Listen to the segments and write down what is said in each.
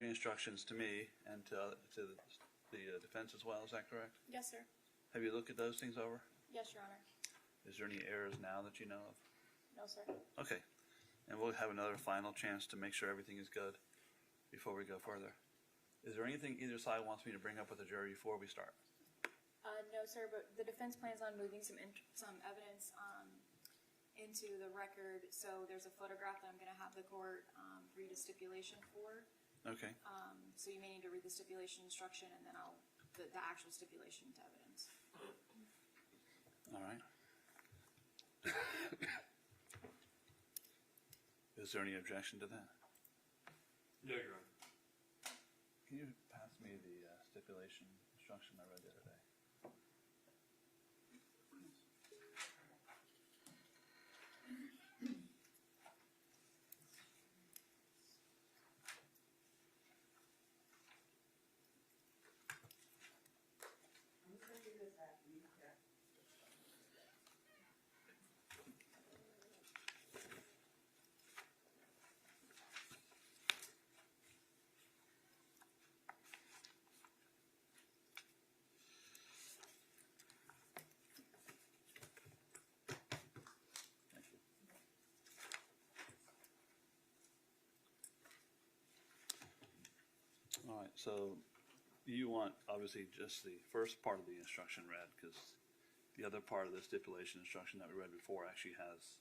instructions to me and to the defense as well, is that correct? Yes, sir. Have you looked at those things over? Yes, Your Honor. Is there any errors now that you know of? No, sir. Okay, and we'll have another final chance to make sure everything is good before we go further. Is there anything either side wants me to bring up with the jury before we start? No, sir, but the defense plans on moving some evidence into the record. So there's a photograph that I'm going to have the court read a stipulation for. Okay, So you may need to read the stipulation instruction, and then the actual stipulation to evidence. all right. Is there any objection to that? No, Your Honor. Can you pass me the stipulation instruction I read the other day? Thank you. All right, so you want obviously just the first part of the instruction read, because the other part of the stipulation instruction that we read before actually has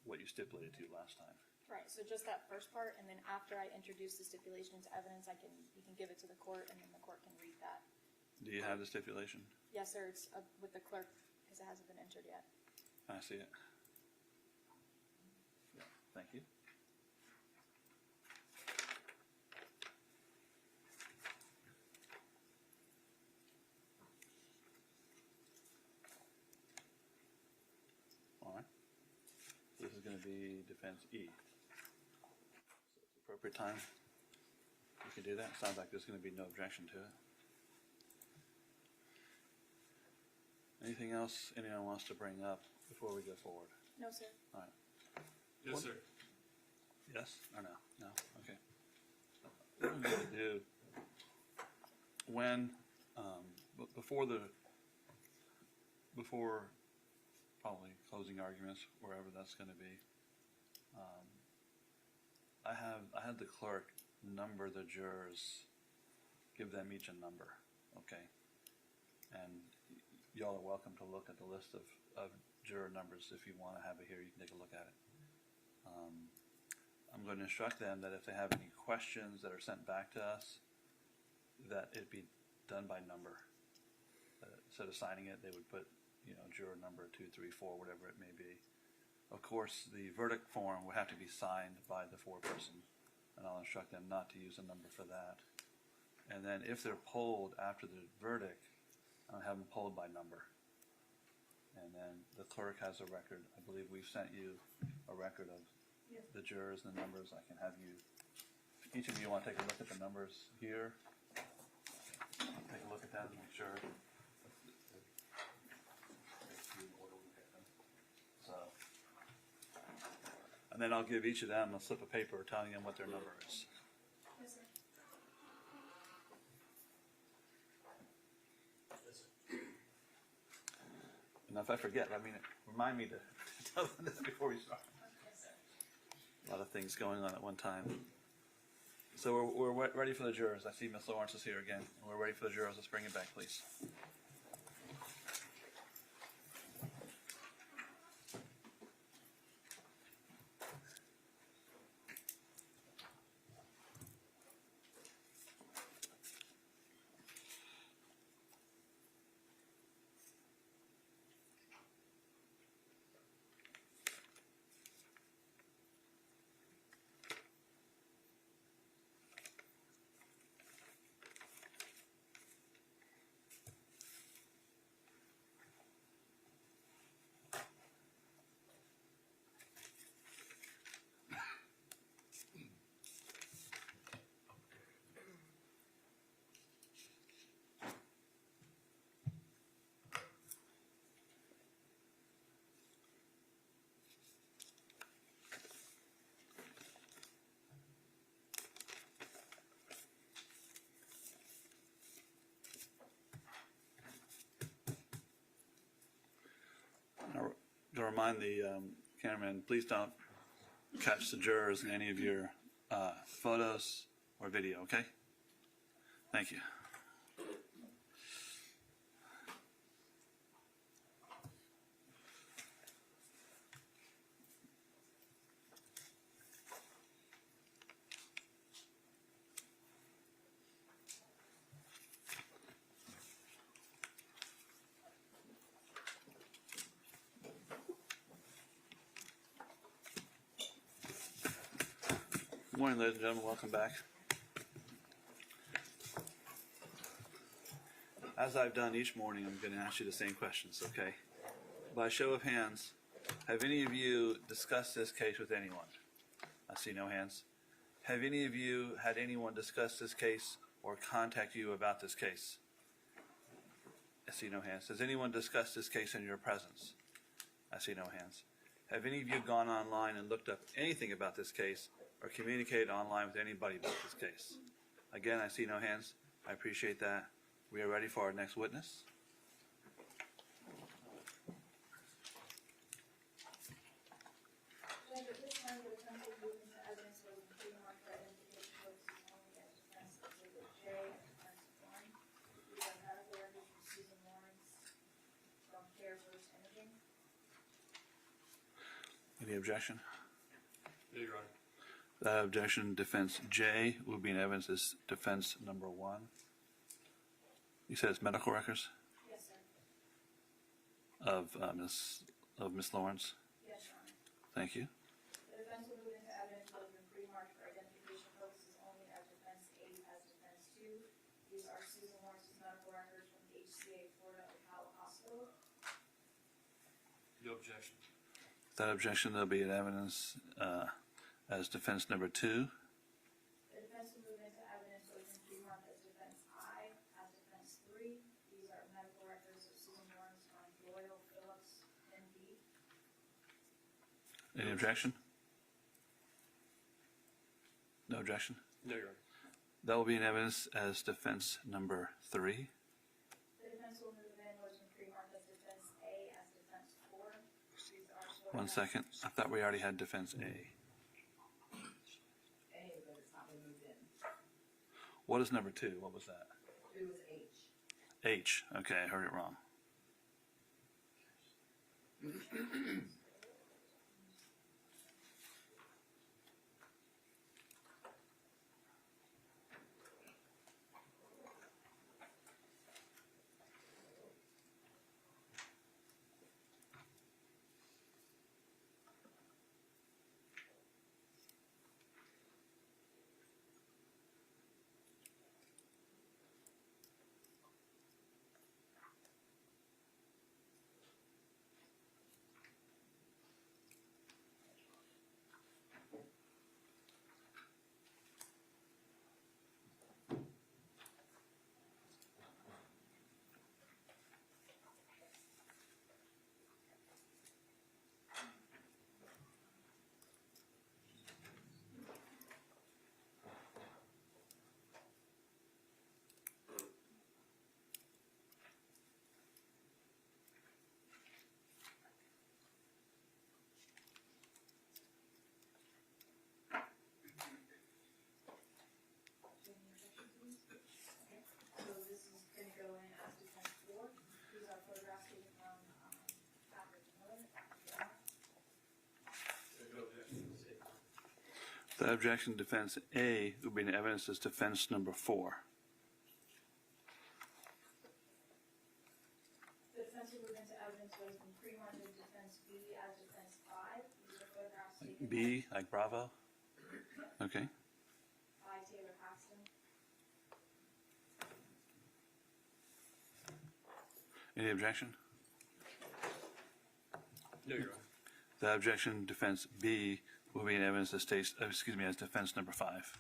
what you stipulated to last time. Right. So just that first part, and then after I introduce the stipulation to evidence, you can give it to the court, and then the court can read that. Do you have the stipulation? Yes, sir. It's with the clerk because it hasn't been entered yet. I see it. Yeah, thank you. All right. This is going to be defense E. So it's appropriate time. You can do that. Sounds like there's going to be no objection to it. Anything else anyone wants to bring up before we go forward? No, sir. All right. Yes, sir. Yes or no? No? Okay. What I'm going to do, when, before probably closing arguments, wherever that's going to be, I had the clerk number the jurors, give them each a number, okay? And y'all are welcome to look at the list of juror numbers. If you want to have it here, you can take a look at it. I'm going to instruct them that if they have any questions that are sent back to us, that it be done by number. Instead of signing it, they would put, juror number 2, 3, 4, whatever it may be. Of course, the verdict form would have to be signed by the foreperson, and I'll instruct them not to use a number for that. And then if they're polled after the verdict, I'll have them polled by number. And then the clerk has a record. I believe we've sent you a record of the jurors and the numbers. I can have you, each of you want to take a look at the numbers here. Take a look at that and make sure. So, and then I'll give each of them a slip of paper telling them what their number is. Yes, sir. And if I forget, remind me to tell them this before we start. Yes, sir. A lot of things going on at one time. So we're ready for the jurors. I see Ms. Lorincz is here again. We're ready for the jurors. Let's bring it back, please. to remind the cameraman, please don't catch the jurors in any of your photos or video, okay? Thank you. Good morning, ladies and gentlemen. Welcome back. As I've done each morning, I'm going to ask you the same questions, okay? By show of hands, have any of you discussed this case with anyone? I see no hands. Have any of you had anyone discuss this case or contact you about this case? I see no hands. Has anyone discussed this case in your presence? I see no hands. Have any of you gone online and looked up anything about this case or communicated online with anybody about this case? Again, I see no hands. I appreciate that. We are ready for our next witness. Judge, at this time, the defense will move into evidence where the pre-marked identification purposes only as defense exhibit J and defense 1. We have medical records from Susan Lorincz from Care First Imaging. Any objection? No, Your Honor. That objection, defense J, will be in evidence as defense number 1. You said it's medical records Yes, sir. of Miss Lorincz. Yes, Your Honor. Thank you. The defense will move into evidence where the pre-marked for identification purposes only as defense 8 as defense 2. These are Susan Lorinc's medical records from the HCA Florida Ocala Hospital. No objection. That objection, there'll be in evidence as defense number 2. The defense will move into evidence where the pre-marked as defense I as defense 3. These are medical records of Susan Lorincz on Doyle Phillips, NB. Any objection? No objection. No, Your Honor. That will be in evidence as defense number 3. The defense will move in where it's been pre-marked as defense A as defense 4. These are 1 second. I thought we already had defense A. But it's not been moved in. What is number 2? What was that? It was H. H. Okay, I heard it wrong. So this is going to go in as defense 4. These are photographs taken from Dr. Miller. No objection. That objection, defense A, will be in evidence as defense number 4. The defense will move into evidence where it's been pre-marked as defense B as defense 5. These are photographs taken B, like Bravo? Okay. by Taylor Paxton. Any objection? No, Your Honor. That objection, defense B, will be in evidence as as defense number 5.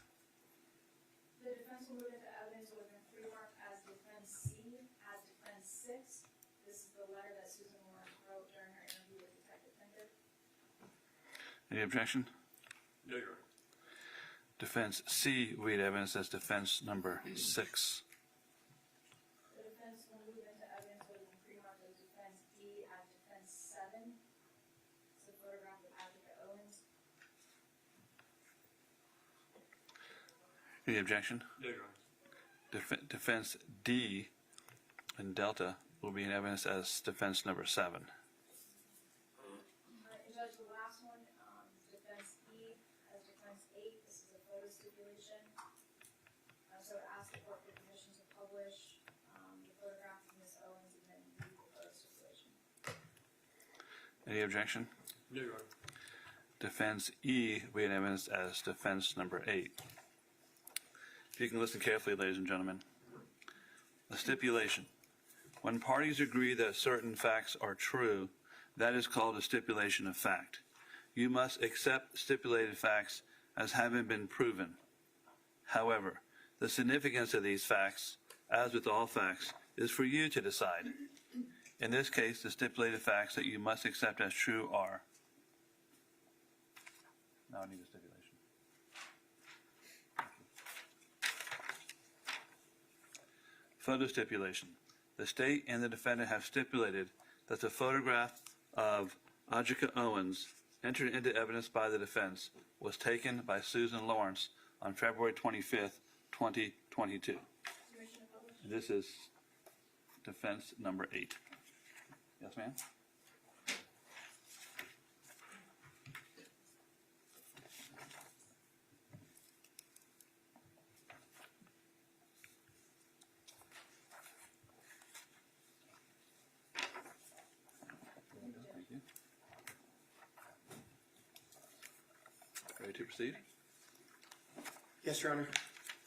The defense will move into evidence where it's been pre-marked as defense C as defense 6. This is the letter that Susan Lorincz wrote during her interview with Detective Pinkett. Any objection? No, Your Honor. Defense C will be in evidence as defense number 6. The defense will move into evidence where it's been pre-marked as defense D as defense 7. These are photographs taken from Dr. Miller. Any objection? Any objection, please? Okay. So this is going to go in as defense 4. These are photographs taken from Dr. Miller. Any objection? No, Your Honor. Defense D in Delta will be in evidence as defense number 7. And Judge, the last one, defense E as defense 8, this is a photo stipulation. So it asks the court for permission to publish the photograph of Ms. Owens and then read the photo stipulation. Any objection? No, Your Honor. Defense E will be in evidence as defense number 8. If you can listen carefully, ladies and gentlemen. A stipulation. When parties agree that certain facts are true, that is called a stipulation of fact. You must accept stipulated facts as having been proven. However, the significance of these facts, as with all facts, is for you to decide. In this case, the stipulated facts that you must accept as true are. Now I need a stipulation. Photo stipulation. The state and the defendant have stipulated that the photograph of Ajike Owens, entered into evidence by the defense, was taken by Susan Lorincz on February 25th, 2022. Permission to publish? This is defense number 8. Yes, ma'am? Thank you. Ready to proceed? Yes, Your Honor.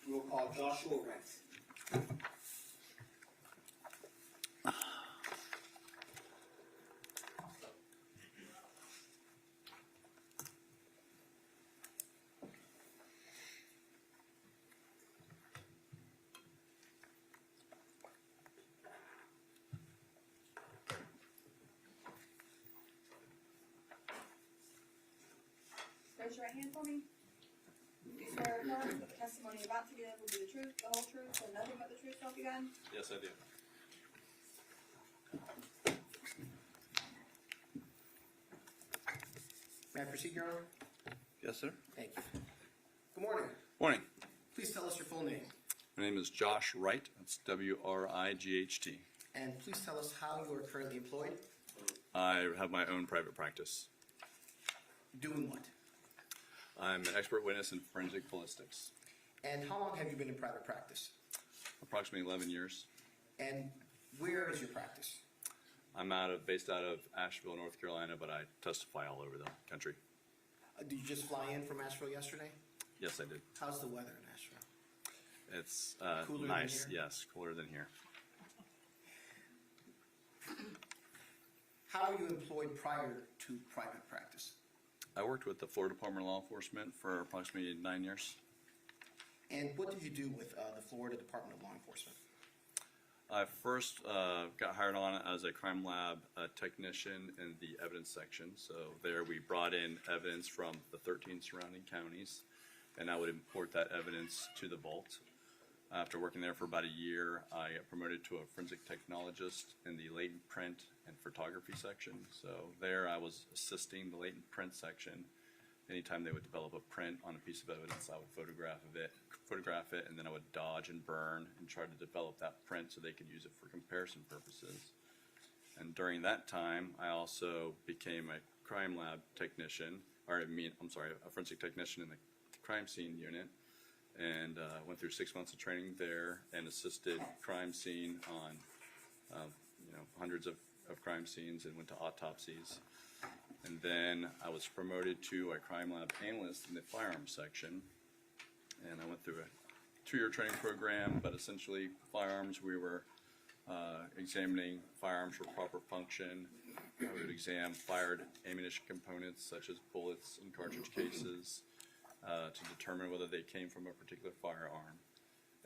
We will call Joshua Lorincz. Raise your right hand for me. Do you swear or affirm that the testimony you're about to give will be the truth, the whole truth, and nothing but the truth, so help you God? Yes, I do. May I proceed, Your Honor? Yes, sir. Thank you. Good morning. Morning. Please tell us your full name. My name is Josh Wright. That's W-R-I-G-H-T. And please tell us how you are currently employed. I have my own private practice. Doing what? I'm an expert witness in forensic ballistics. And how long have you been in private practice? Approximately 11 years. And where is your practice? I'm based out of Asheville, North Carolina, but I testify all over the country. Did you just fly in from Asheville yesterday? Yes, I did. How's the weather in Asheville? It's Cooler than nice. here? Yes, cooler than here. How were you employed prior to private practice? I worked with the Florida Department of Law Enforcement for approximately 9 years. And what did you do with the Florida Department of Law Enforcement? I first got hired on as a crime lab technician in the evidence section. So there we brought in evidence from the 13 surrounding counties, and I would import that evidence to the vault. After working there for about a year, I got promoted to a forensic technologist in the latent print and photography section. So there I was assisting the latent print section. Anytime they would develop a print on a piece of evidence, I would photograph it, and then I would dodge and burn and try to develop that print so they could use it for comparison purposes. And during that time, I also became a crime lab technician, a forensic technician in the crime scene unit, and went through 6 months of training there and assisted crime scene on hundreds of crime scenes and went to autopsies. And then I was promoted to a crime lab analyst in the firearms section, and I went through a 2-year training program, but essentially firearms, we were examining firearms for proper function. We would examine fired ammunition components such as bullets and cartridge cases to determine whether they came from a particular firearm.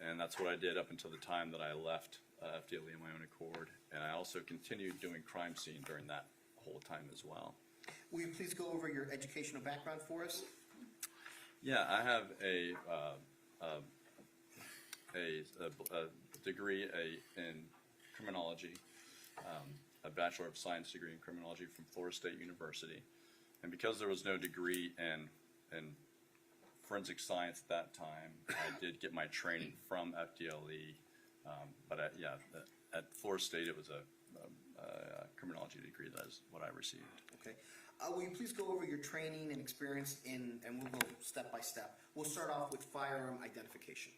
And that's what I did up until the time that I left FDLE on my own accord. And I also continued doing crime scene during that whole time as well. Will you please go over your educational background for us? Yeah, I have a degree in criminology, a Bachelor of Science degree in criminology from Florida State University. And because there was no degree in forensic science at that time. I did get my training from FDLE, but at Florida State it was a criminology degree. That is what I received. Okay. Will you please go over your training and experience and we'll go step by step. We'll start off with firearm identification.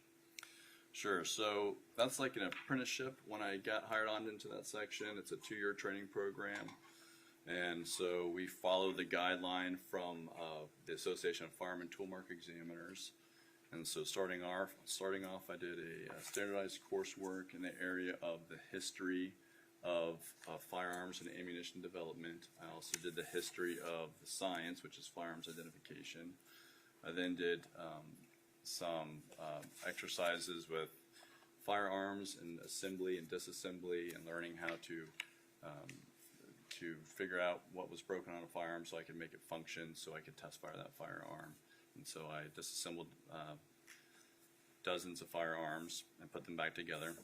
Sure. So that's like an apprenticeship. When I got hired on into that section, it's a 2-year training program. And so we follow the guideline from the Association of Firearm Toolmark Examiners. And so starting off, I did a standardized coursework in the area of the history of firearms and ammunition development. I also did the history of the science, which is firearms identification. I then did some exercises with firearms and assembly and disassembly and learning how to figure out what was broken on a firearm so I could make it function so I could test fire that firearm. And so I disassembled dozens of firearms and put them back together.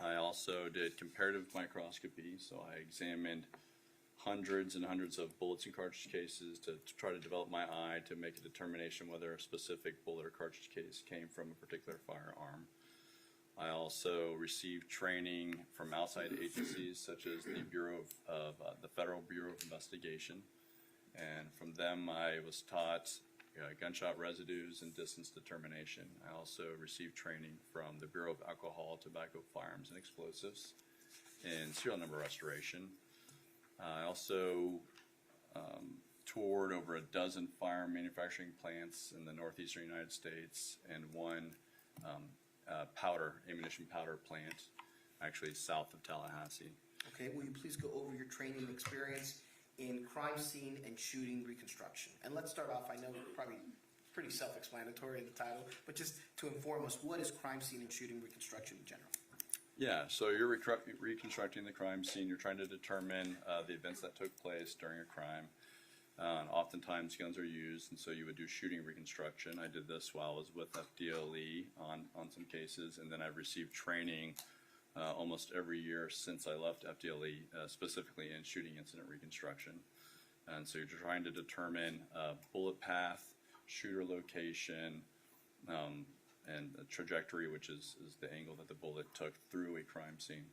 I also did comparative microscopy, so I examined hundreds and hundreds of bullets and cartridge cases to try to develop my eye to make a determination whether a specific bullet or cartridge case came from a particular firearm. I also received training from outside agencies such as the the Federal Bureau of Investigation, and from them I was taught gunshot residues and distance determination. I also received training from the Bureau of Alcohol, Tobacco, Firearms, and Explosives in serial number restoration. I also toured over a dozen firearm manufacturing plants in the northeastern United States and one ammunition powder plant, actually south of Tallahassee. Okay, will you please go over your training experience in crime scene and shooting reconstruction? And let's start off, I know probably pretty self-explanatory in the title, but just to inform us, what is crime scene and shooting reconstruction in general? Yeah, so you're reconstructing the crime scene. You're trying to determine the events that took place during a crime. Oftentimes guns are used, and so you would do shooting reconstruction. I did this while I was with FDLE on some cases, and then I've received training almost every year since I left FDLE, specifically in shooting incident reconstruction. And so you're trying to determine bullet path, shooter location, and the trajectory, which is the angle that the bullet took through a crime scene.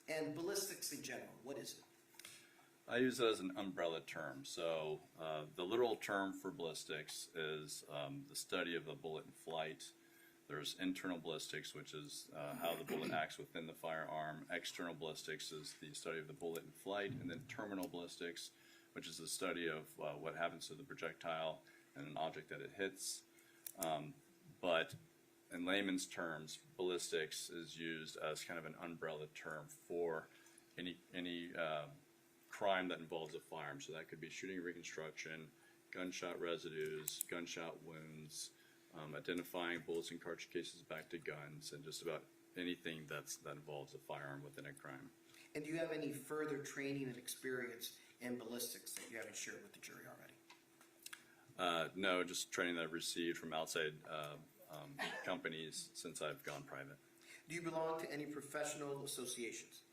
And ballistics in general, what is it? I use it as an umbrella term. So the literal term for ballistics is the study of the bullet in flight. There's internal ballistics, which is how the bullet acts within the firearm. External ballistics is the study of the bullet in flight. And then terminal ballistics, which is the study of what happens to the projectile and an object that it hits. But in layman's terms, ballistics is used as kind of an umbrella term for any crime that involves a firearm. So that could be shooting reconstruction, gunshot residues, gunshot wounds, identifying bullets and cartridge cases back to guns, and just about anything that involves a firearm within a crime. And do you have any further training and experience in ballistics that you haven't shared with the jury already? No, just training that I've received from outside companies since I've gone private. Do you belong to any professional associations?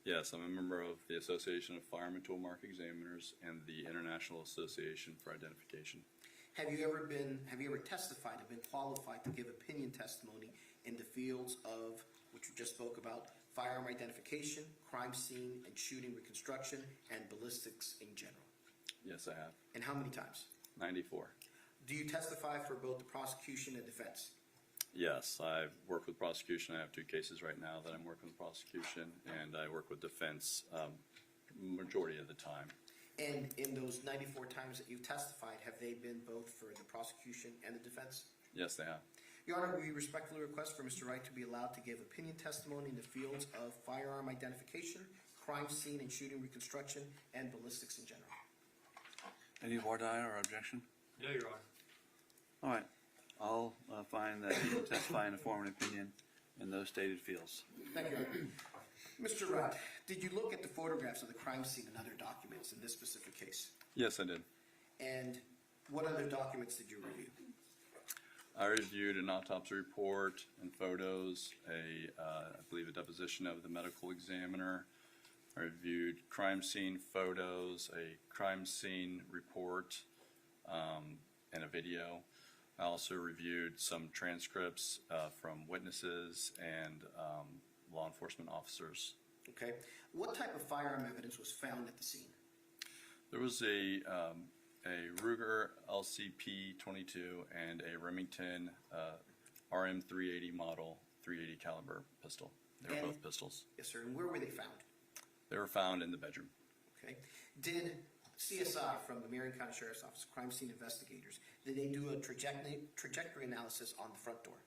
Yes, I'm a member of the Association of Firearm and Toolmark Examiners and the International Association for Identification. Have you ever testified or been qualified to give opinion testimony in the fields of, which we just spoke about, firearm identification, crime scene and shooting reconstruction, and ballistics in general? Yes, I have. And how many times? 94. Do you testify for both the prosecution and defense? Yes, I've worked with prosecution. I have 2 cases right now that I'm working with prosecution, and I work with defense majority of the time. And in those 94 times that you've testified, have they been both for the prosecution and the defense? Yes, they have. Your Honor, we respectfully request for Mr. Wright to be allowed to give opinion testimony in the fields of firearm identification, crime scene and shooting reconstruction, and ballistics in general. Any voir dire or objection? Yeah, Your Honor. All right, I'll find that he can testify and form an opinion in those stated fields. Thank you, Your Honor. Mr. Wright, did you look at the photographs of the crime scene and other documents in this specific case? Yes, I did. And what other documents did you review? I reviewed an autopsy report and photos, I believe a deposition of the medical examiner. I reviewed crime scene photos, a crime scene report, and a video. I also reviewed some transcripts from witnesses and law enforcement officers. Okay. What type of firearm evidence was found at the scene? There was a Ruger LCP 22 and a Remington RM 380 model 380 caliber pistol. They were And- both pistols. Yes, sir. And where were they found? They were found in the bedroom. Okay. Did CSI from the Marion County Sheriff's Office, crime scene investigators, did they do a trajectory analysis on the front door?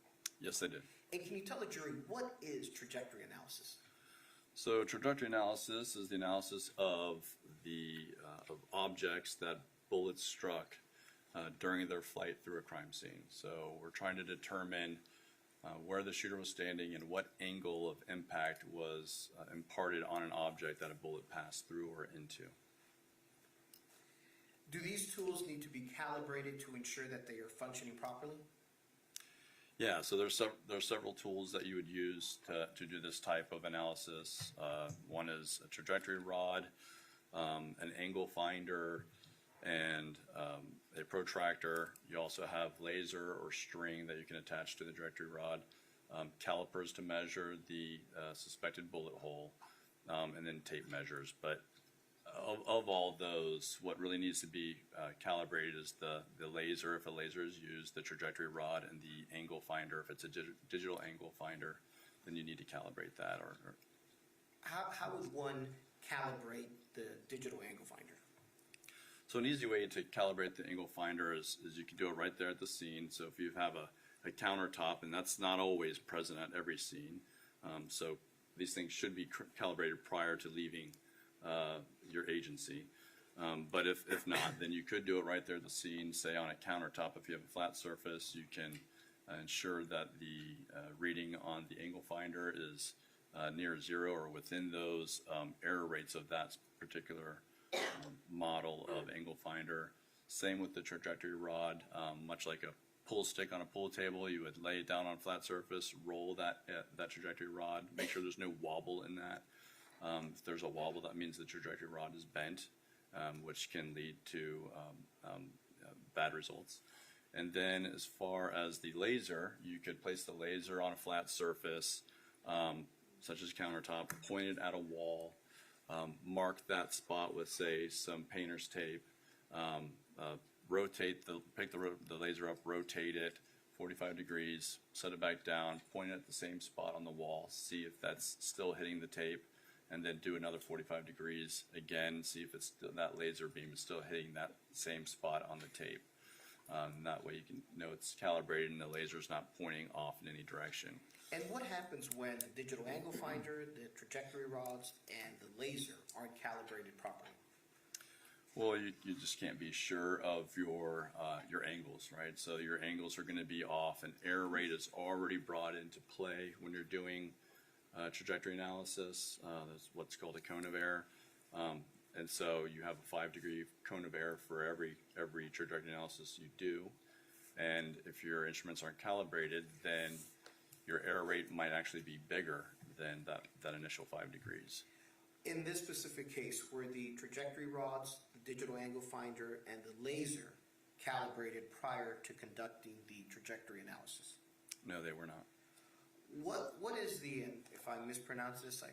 Yes, they did. And can you tell the jury what is trajectory analysis? So trajectory analysis is the analysis of the of objects that bullets struck during their flight through a crime scene. So we're trying to determine where the shooter was standing and what angle of impact was imparted on an object that a bullet passed through or into. Do these tools need to be calibrated to ensure that they are functioning properly? Yeah, so there's several tools that you would use to do this type of analysis. One is a trajectory rod, an angle finder, and a protractor. You also have laser or string that you can attach to the trajectory rod, calipers to measure the suspected bullet hole, and then tape measures. But of all those, what really needs to be calibrated is the laser, if a laser is used, the trajectory rod, and the angle finder. If it's a digital angle finder, then you need to calibrate that. Or How would one calibrate the digital angle finder? So an easy way to calibrate the angle finder is you can do it right there at the scene. So if you have a countertop, and that's not always present at every scene, so these things should be calibrated prior to leaving your agency. But if not, then you could do it right there at the scene, say on a countertop. If you have a flat surface, you can ensure that the reading on the angle finder is near zero or within those error rates of that particular model of angle finder. Same with the trajectory rod, much like a pull stick on a pool table. You would lay it down on a flat surface, roll that trajectory rod, make sure there's no wobble in that. If there's a wobble, that means the trajectory rod is bent, which can lead to bad results. And then as far as the laser, you could place the laser on a flat surface, such as countertop, point it at a wall, mark that spot with, say, some painter's tape, pick the laser up, rotate it 45 degrees, set it back down, point it at the same spot on the wall, see if that's still hitting the tape, and then do another 45 degrees again, see if it's that laser beam is still hitting that same spot on the tape. And that way you can know it's calibrated and the laser's not pointing off in any direction. And what happens when the digital angle finder, the trajectory rods, and the laser aren't calibrated properly? Well, you just can't be sure of your angles, right? So your angles are going to be off, and error rate is already brought into play when you're doing trajectory analysis. That's what's called a cone of error. And so you have a 5-degree cone of error for every trajectory analysis you do. And if your instruments aren't calibrated, then your error rate might actually be bigger than that initial 5 degrees. In this specific case, were the trajectory rods, the digital angle finder, and the laser calibrated prior to conducting the trajectory analysis? No, they were not. What is the, and if I mispronounce this, I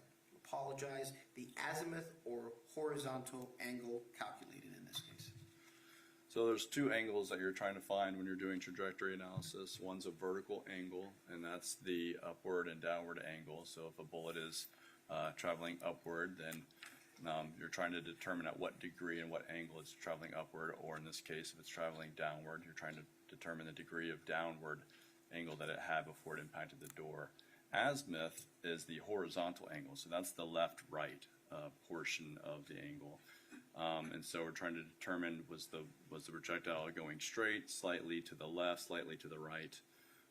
apologize, the azimuth or horizontal angle calculated in this case? So there's two angles that you're trying to find when you're doing trajectory analysis. One's a vertical angle, and that's the upward and downward angle. So if a bullet is traveling upward, then you're trying to determine at what degree and what angle it's traveling upward, or in this case, if it's traveling downward, you're trying to determine the degree of downward angle that it had before it impacted the door. Azimuth is the horizontal angle, so that's the left-right portion of the angle. And so we're trying to determine was the projectile going straight, slightly to the left, slightly to the right,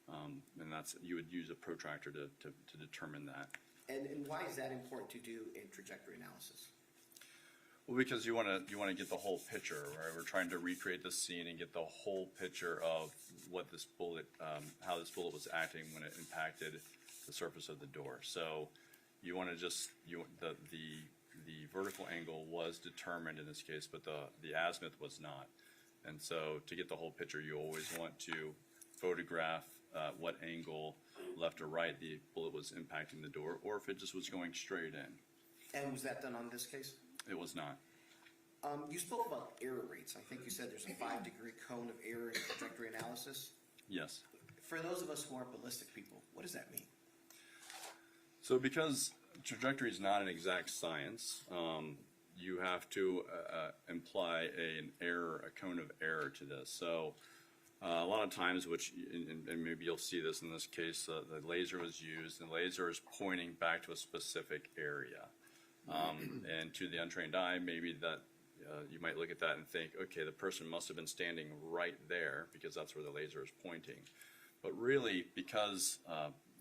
and that's, you would use a protractor to determine that. And why is that important to do in trajectory analysis? Well, because you want to get the whole picture, right? We're trying to recreate the scene and get the whole picture of what this bullet, how this bullet was acting when it impacted the surface of the door. So you want to just the vertical angle was determined in this case, but the azimuth was not. And so to get the whole picture, you always want to photograph what angle, left or right, the bullet was impacting the door, or if it just was going straight in. And was that done on this case? It was not. You spoke about error rates. I think you said there's a 5-degree cone of error in trajectory analysis. Yes. For those of us who aren't ballistic people, what does that mean? So because trajectory is not an exact science, you have to imply an error, a cone of error to this. So a lot of times, which, and maybe you'll see this in this case, the laser was used, and the laser is pointing back to a specific area. And to the untrained eye, maybe that you might look at that and think, okay, the person must have been standing right there because that's where the laser is pointing. But really, because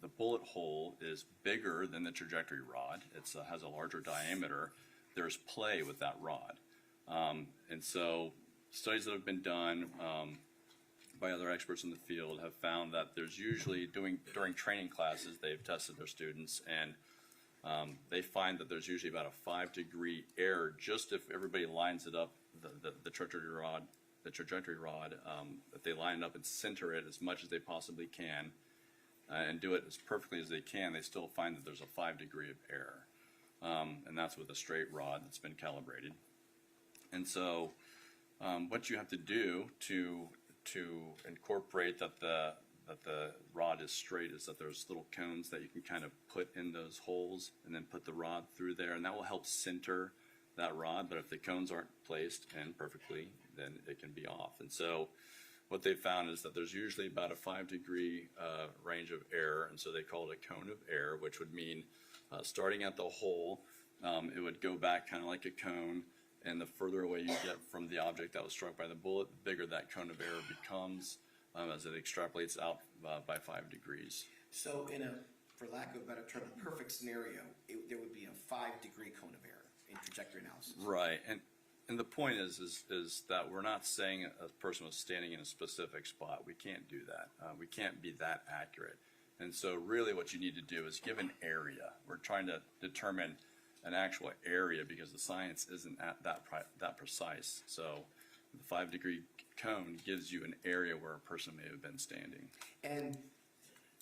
the bullet hole is bigger than the trajectory rod, it has a larger diameter, there's play with that rod. And so studies that have been done by other experts in the field have found that there's usually, during training classes, they've tested their students, and they find that there's usually about a 5-degree error just if everybody lines it up, the trajectory rod, if they line it up and center it as much as they possibly can and do it as perfectly as they can, they still find that there's a 5-degree of error. And that's with a straight rod that's been calibrated. And so what you have to do to incorporate that the rod is straight is that there's little cones that you can kind of put in those holes and then put the rod through there, and that will help center that rod. But if the cones aren't placed in perfectly, then it can be off. And so what they found is that there's usually about a 5-degree range of error, and so they call it a cone of error, which would mean starting at the hole, it would go back kind of like a cone, and the further away you get from the object that was struck by the bullet, the bigger that cone of error becomes as it extrapolates out by 5 degrees. So in a, for lack of a better term, a perfect scenario, there would be a 5-degree cone of error in trajectory analysis. Right, and the point is that we're not saying a person was standing in a specific spot. We can't do that. We can't be that accurate. And so really what you need to do is give an area. We're trying to determine an actual area because the science isn't that precise. So the 5-degree cone gives you an area where a person may have been standing. And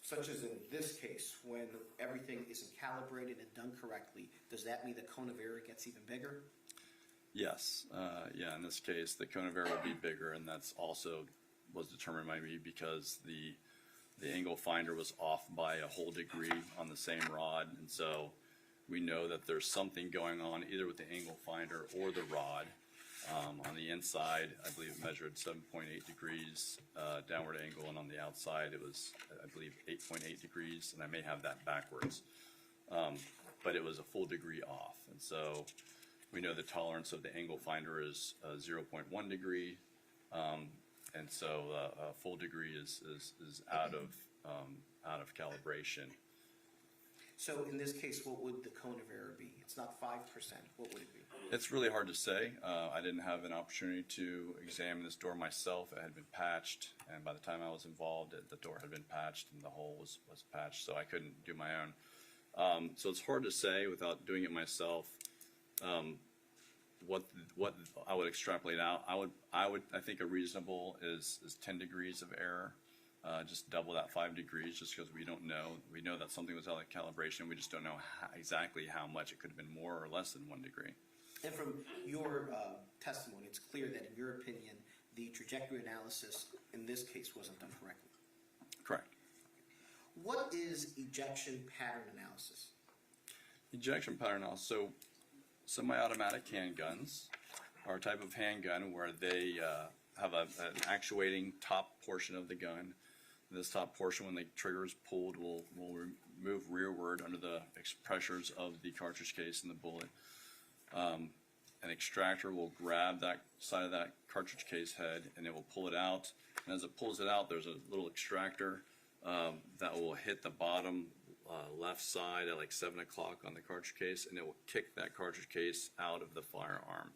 such as in this case, when everything isn't calibrated and done correctly, does that mean the cone of error gets even bigger? Yes. Yeah, in this case, the cone of error will be bigger, and that's also was determined by me because the angle finder was off by a whole degree on the same rod, and so we know that there's something going on either with the angle finder or the rod. On the inside, I believe it measured 7.8 degrees downward angle, and on the outside it was, I believe, 8.8 degrees, and I may have that backwards. But it was a full degree off, and so we know the tolerance of the angle finder is 0.1 degree, and so a full degree is out of calibration. So in this case, what would the cone of error be? It's not 5%. What would it be? It's really hard to say. I didn't have an opportunity to examine this door myself. It had been patched, and by the time I was involved, the door had been patched and the hole was patched, so I couldn't do my own. So it's hard to say without doing it myself. What I would extrapolate out, I think a reasonable is 10 degrees of error. Just double that 5 degrees, just because we don't know. We know that something was out of calibration. We just don't know exactly how much. It could have been more or less than 1 degree. And from your testimony, it's clear that in your opinion, the trajectory analysis in this case wasn't done correctly. Correct. What is ejection pattern analysis? Ejection pattern analysis. So semi-automatic handguns are a type of handgun where they have an actuating top portion of the gun. This top portion, when the trigger is pulled, will move rearward under the pressures of the cartridge case and the bullet. An extractor will grab that side of that cartridge case head and it will pull it out. And as it pulls it out, there's a little extractor that will hit the bottom left side at like 7 o'clock on the cartridge case, and it will kick that cartridge case out of the firearm.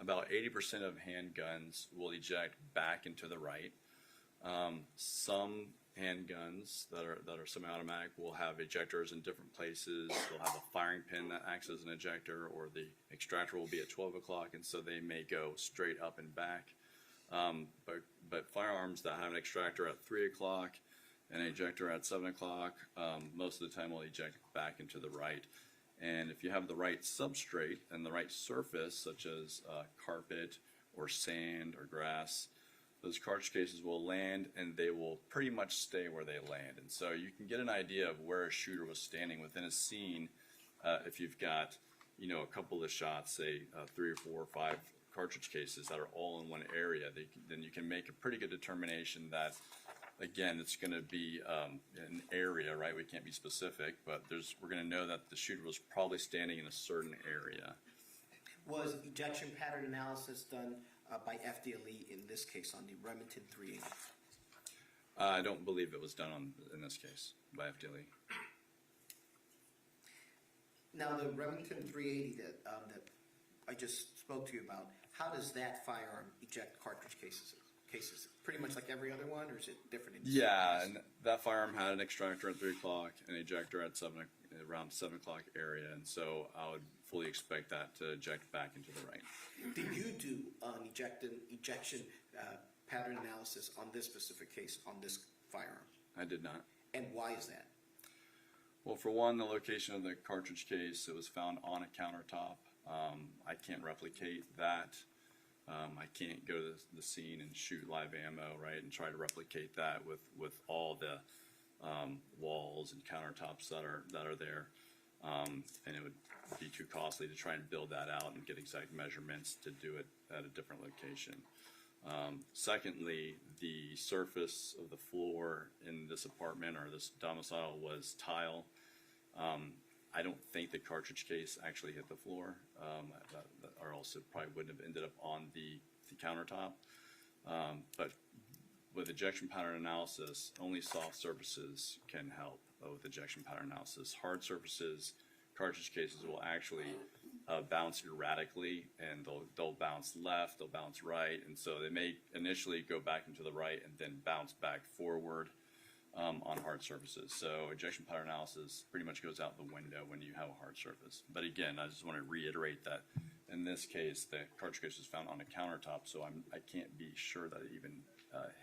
About 80% of handguns will eject back into the right. Some handguns that are semi-automatic will have ejectors in different places. They'll have a firing pin that acts as an ejector, or the extractor will be at 12 o'clock, and so they may go straight up and back. But firearms firearms that have an extractor at 3 o'clock and an ejector at 7 o'clock, most of the time will eject back into the right. And if you have the right substrate and the right surface, such as carpet or sand or grass, those cartridge cases will land and they will pretty much stay where they land. And so you can get an idea of where a shooter was standing within a scene if you've got, a couple of shots, say 3 or 4 or 5 cartridge cases that are all in one area. Then you can make a pretty good determination that, again, it's going to be an area, right? We can't be specific, but we're going to know that the shooter was probably standing in a certain area. Was ejection pattern analysis done by FDLE in this case on the Remington 380? I don't believe it was done in this case by FDLE. Now, the Remington 380 that I just spoke to you about, how does that firearm eject cartridge cases? Pretty much like every other one, or is it different? Yeah, and that firearm had an extractor at 3 o'clock, an ejector at around 7 o'clock area, and so I would fully expect that to eject back into the right. Did you do an ejection pattern analysis on this specific case, on this firearm? I did not. And why is that? Well, for one, the location of the cartridge case, it was found on a countertop. I can't replicate that. I can't go to the scene and shoot live ammo, right, and try to replicate that with all the walls and countertops that are there. And it would be too costly to try and build that out and get exact measurements to do it at a different location. Secondly, the surface of the floor in this apartment or this domicile was tile. I don't think the cartridge case actually hit the floor, or else it probably wouldn't have ended up on the countertop. But with ejection pattern analysis, only soft surfaces can help with ejection pattern analysis. Hard surfaces, cartridge cases will actually bounce erratically, and they'll bounce left, they'll bounce right, and so they may initially go back into the right and then bounce back forward on hard surfaces. So ejection pattern analysis pretty much goes out the window when you have a hard surface. But again, I just want to reiterate that in this case, the cartridge case was found on a countertop, so I can't be sure that it even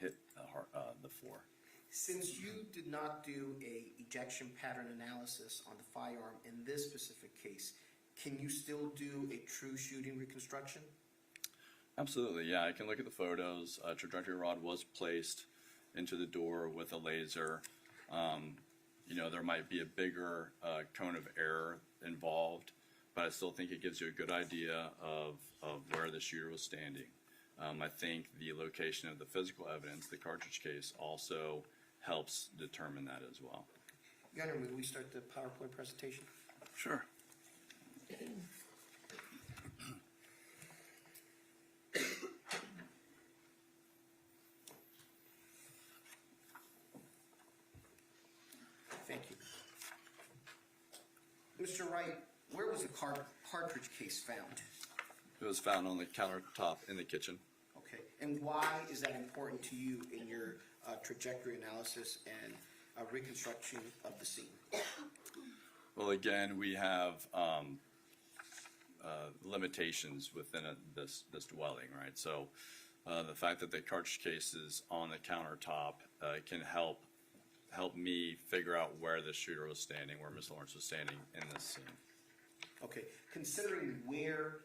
hit the floor. Since you did not do a ejection pattern analysis on the firearm in this specific case, can you still do a true shooting reconstruction? Absolutely, yeah. I can look at the photos. A trajectory rod was placed into the door with a laser. There might be a bigger cone of error involved, but I still think it gives you a good idea of where the shooter was standing. I think the location of the physical evidence, the cartridge case, also helps determine that as well. Gunnar, will we start the PowerPoint presentation? Sure. Thank you. Mr. Wright, where was the cartridge case found? It was found on the countertop in the kitchen. Okay, and why is that important to you in your trajectory analysis and reconstruction of the scene? Well, again, we have limitations within this dwelling, right? So the fact that the cartridge case is on the countertop can help me figure out where the shooter was standing, where Ms. Lorincz was standing in this scene. Okay, considering where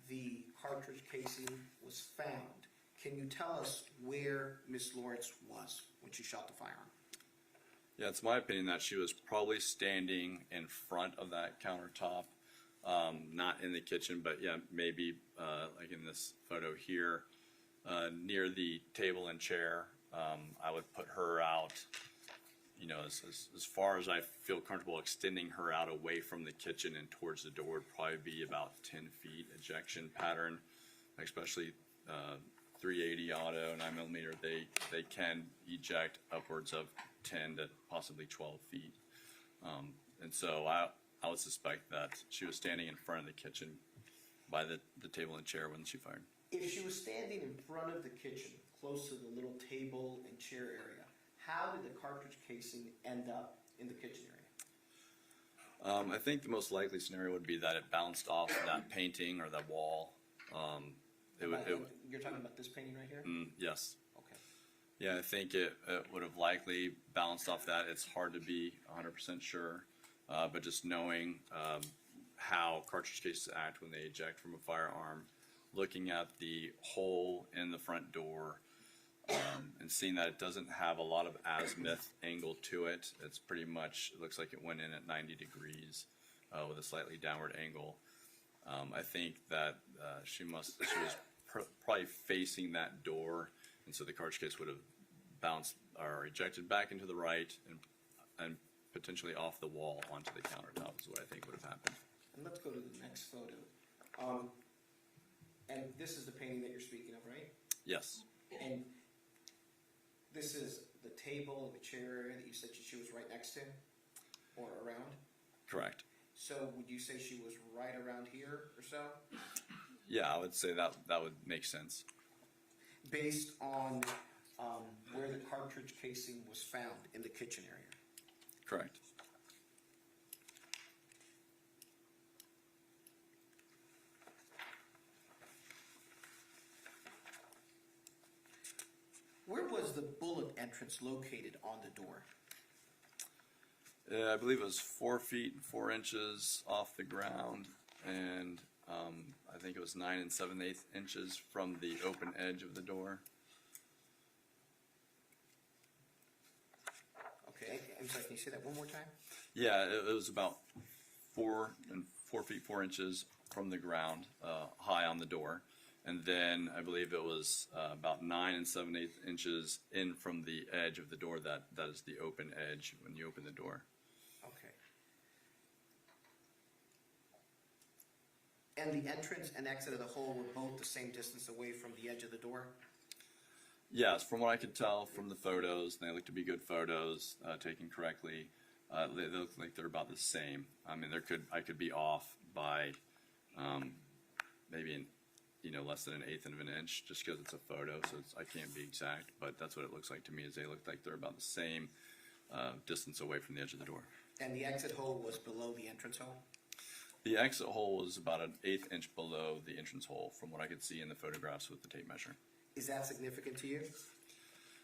the cartridge casing was found, can you tell us where Ms. Lorincz was when she shot the firearm? Yeah, it's my opinion that she was probably standing in front of that countertop, not in the kitchen, but yeah, maybe like in this photo here, near the table and chair. I would put her out, as far as I feel comfortable extending her out away from the kitchen and towards the door would probably be about 10 feet ejection pattern, especially 380 auto, 9mm, they can eject upwards of 10 to possibly 12 feet. And so I would suspect that she was standing in front of the kitchen by the table and chair when she fired. If she was standing in front of the kitchen, close to the little table and chair area, how did the cartridge casing end up in the kitchen area? I think the most likely scenario would be that it bounced off that painting or that wall. You're talking about this painting right here? Yes. Okay. Yeah, I think it would have likely bounced off that. It's hard to be 100% sure, but just knowing how cartridge cases act when they eject from a firearm, looking at the hole in the front door, and seeing that it doesn't have a lot of azimuth angle to it. It's pretty much, it looks like it went in at 90 degrees with a slightly downward angle. I think that she was probably facing that door, and so the cartridge case would have bounced or ejected back into the right and potentially off the wall onto the countertop is what I think would have happened. And let's go to the next photo. And this is the painting that you're speaking of, right? Yes. And this is the table and the chair area that you said she was right next to or around? Correct. So would you say she was right around here or so? Yeah, I would say that would make sense. Based on where the cartridge casing was found in the kitchen area? Correct. Where was the bullet entrance located on the door? I believe it was 4 feet 4 inches off the ground, and I think it was 9 7/8 inches from the open edge of the door. Okay, I'm sorry, can you say that one more time? Yeah, it was about 4 feet 4 inches from the ground, high on the door, and then I believe it was about 9 7/8 inches in from the edge of the door. That is the open edge when you open the door. Okay. And the entrance and exit of the hole were both the same distance away from the edge of the door? Yes, from what I could tell from the photos, they look to be good photos, taken correctly. They look like they're about the same. I mean, I could be off by maybe less than 1/8 of an inch, just because it's a photo, so I can't be exact. But that's what it looks like to me. Is they look like they're about the same distance away from the edge of the door. And the exit hole was below the entrance hole? The exit hole was about 1/8 inch below the entrance hole, from what I could see in the photographs with the tape measure. Is that significant to you?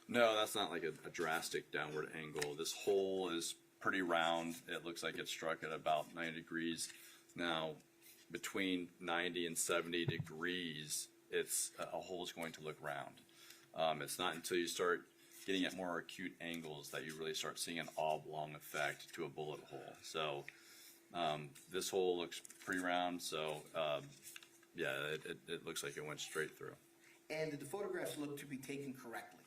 No, that's not like a drastic downward angle. This hole is pretty round. It looks like it's struck at about 90 degrees. Now, between 90 and 70 degrees, a hole is going to look round. It's not until you start getting at more acute angles that you really start seeing an oblong effect to a bullet hole. So this hole looks pretty round. So yeah, it looks like it went straight through. And did the photographs look to be taken correctly?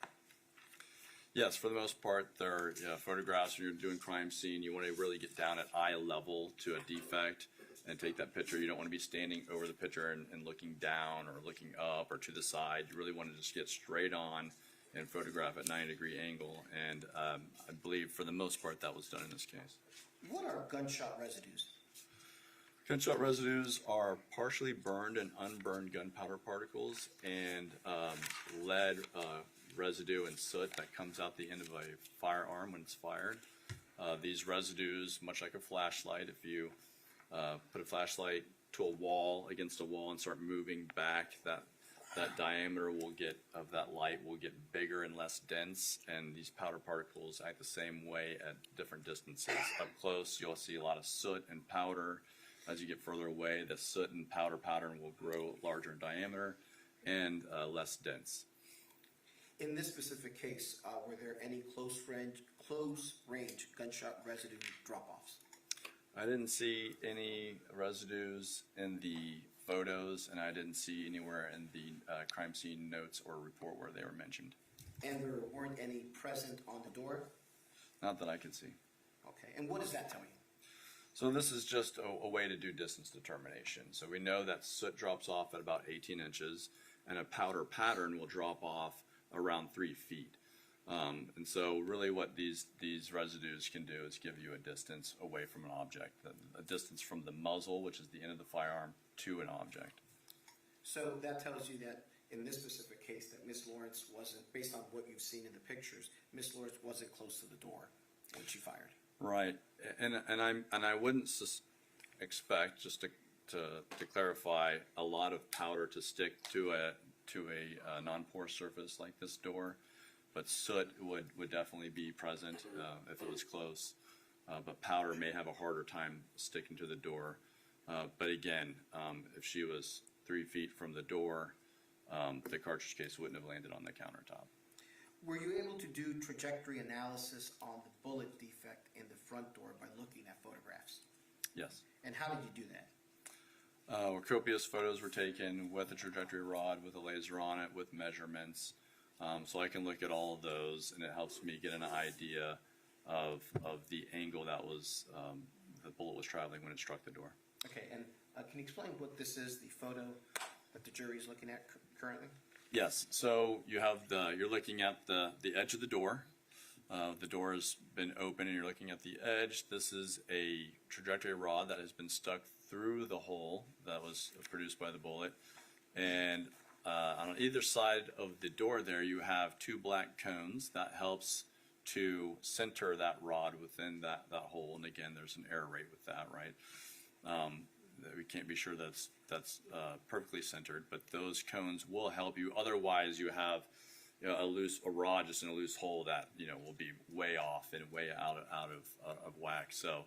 Yes, for the most part, they're photographs. When you're doing crime scene, you want to really get down at eye level to a defect and take that picture. You don't want to be standing over the picture and looking down or looking up or to the side. You really want to just get straight on and photograph at 90-degree angle. And I believe for the most part that was done in this case. What are gunshot residues? Gunshot residues are partially burned and unburned gunpowder particles and lead residue and soot that comes out the end of a firearm when it's fired. These residues, much like a flashlight, if you put a flashlight to a wall, against a wall, and start moving back, that diameter of that light will get bigger and less dense, and these powder particles act the same way at different distances. Up close, you'll see a lot of soot and powder. As you get further away, the soot and powder pattern will grow larger in diameter and less dense. In this specific case, were there any close range gunshot residue drop-offs? I didn't see any residues in the photos, and I didn't see anywhere in the crime scene notes or report where they were mentioned. And there weren't any present on the door? Not that I could see. Okay, and what does that tell you? So this is just a way to do distance determination. So we know that soot drops off at about 18 inches, and a powder pattern will drop off around 3 feet. And so really what these residues can do is give you a distance away from an object, a distance from the muzzle, which is the end of the firearm, to an object. So that tells you that in this specific case that Ms. Lorincz wasn't, based on what you've seen in the pictures, Ms. Lorincz wasn't close to the door when she fired. Right, and I wouldn't expect, just to clarify, a lot of powder to stick to a non-porous surface like this door, but soot would definitely be present if it was close. But powder may have a harder time sticking to the door. But again, if she was 3 feet from the door, the cartridge case wouldn't have landed on the countertop. Were you able to do trajectory analysis on the bullet defect in the front door by looking at photographs? Yes. And how did you do that? Copious photos were taken with a trajectory rod, with a laser on it, with measurements. So I can look at all of those, and it helps me get an idea of the angle that was the bullet was traveling when it struck the door. Okay, and can you explain what this is, the photo that the jury is looking at currently? Yes. So you have you're looking at the edge of the door. The door has been open, and you're looking at the edge. This is a trajectory rod that has been stuck through the hole that was produced by the bullet, and on either side of the door there you have 2 black cones that helps to center that rod within that hole. And again, there's an error rate with that, right? We can't be sure that's perfectly centered, but those cones will help you. Otherwise, you have a rod just in a loose hole that will be way off and way out of whack. So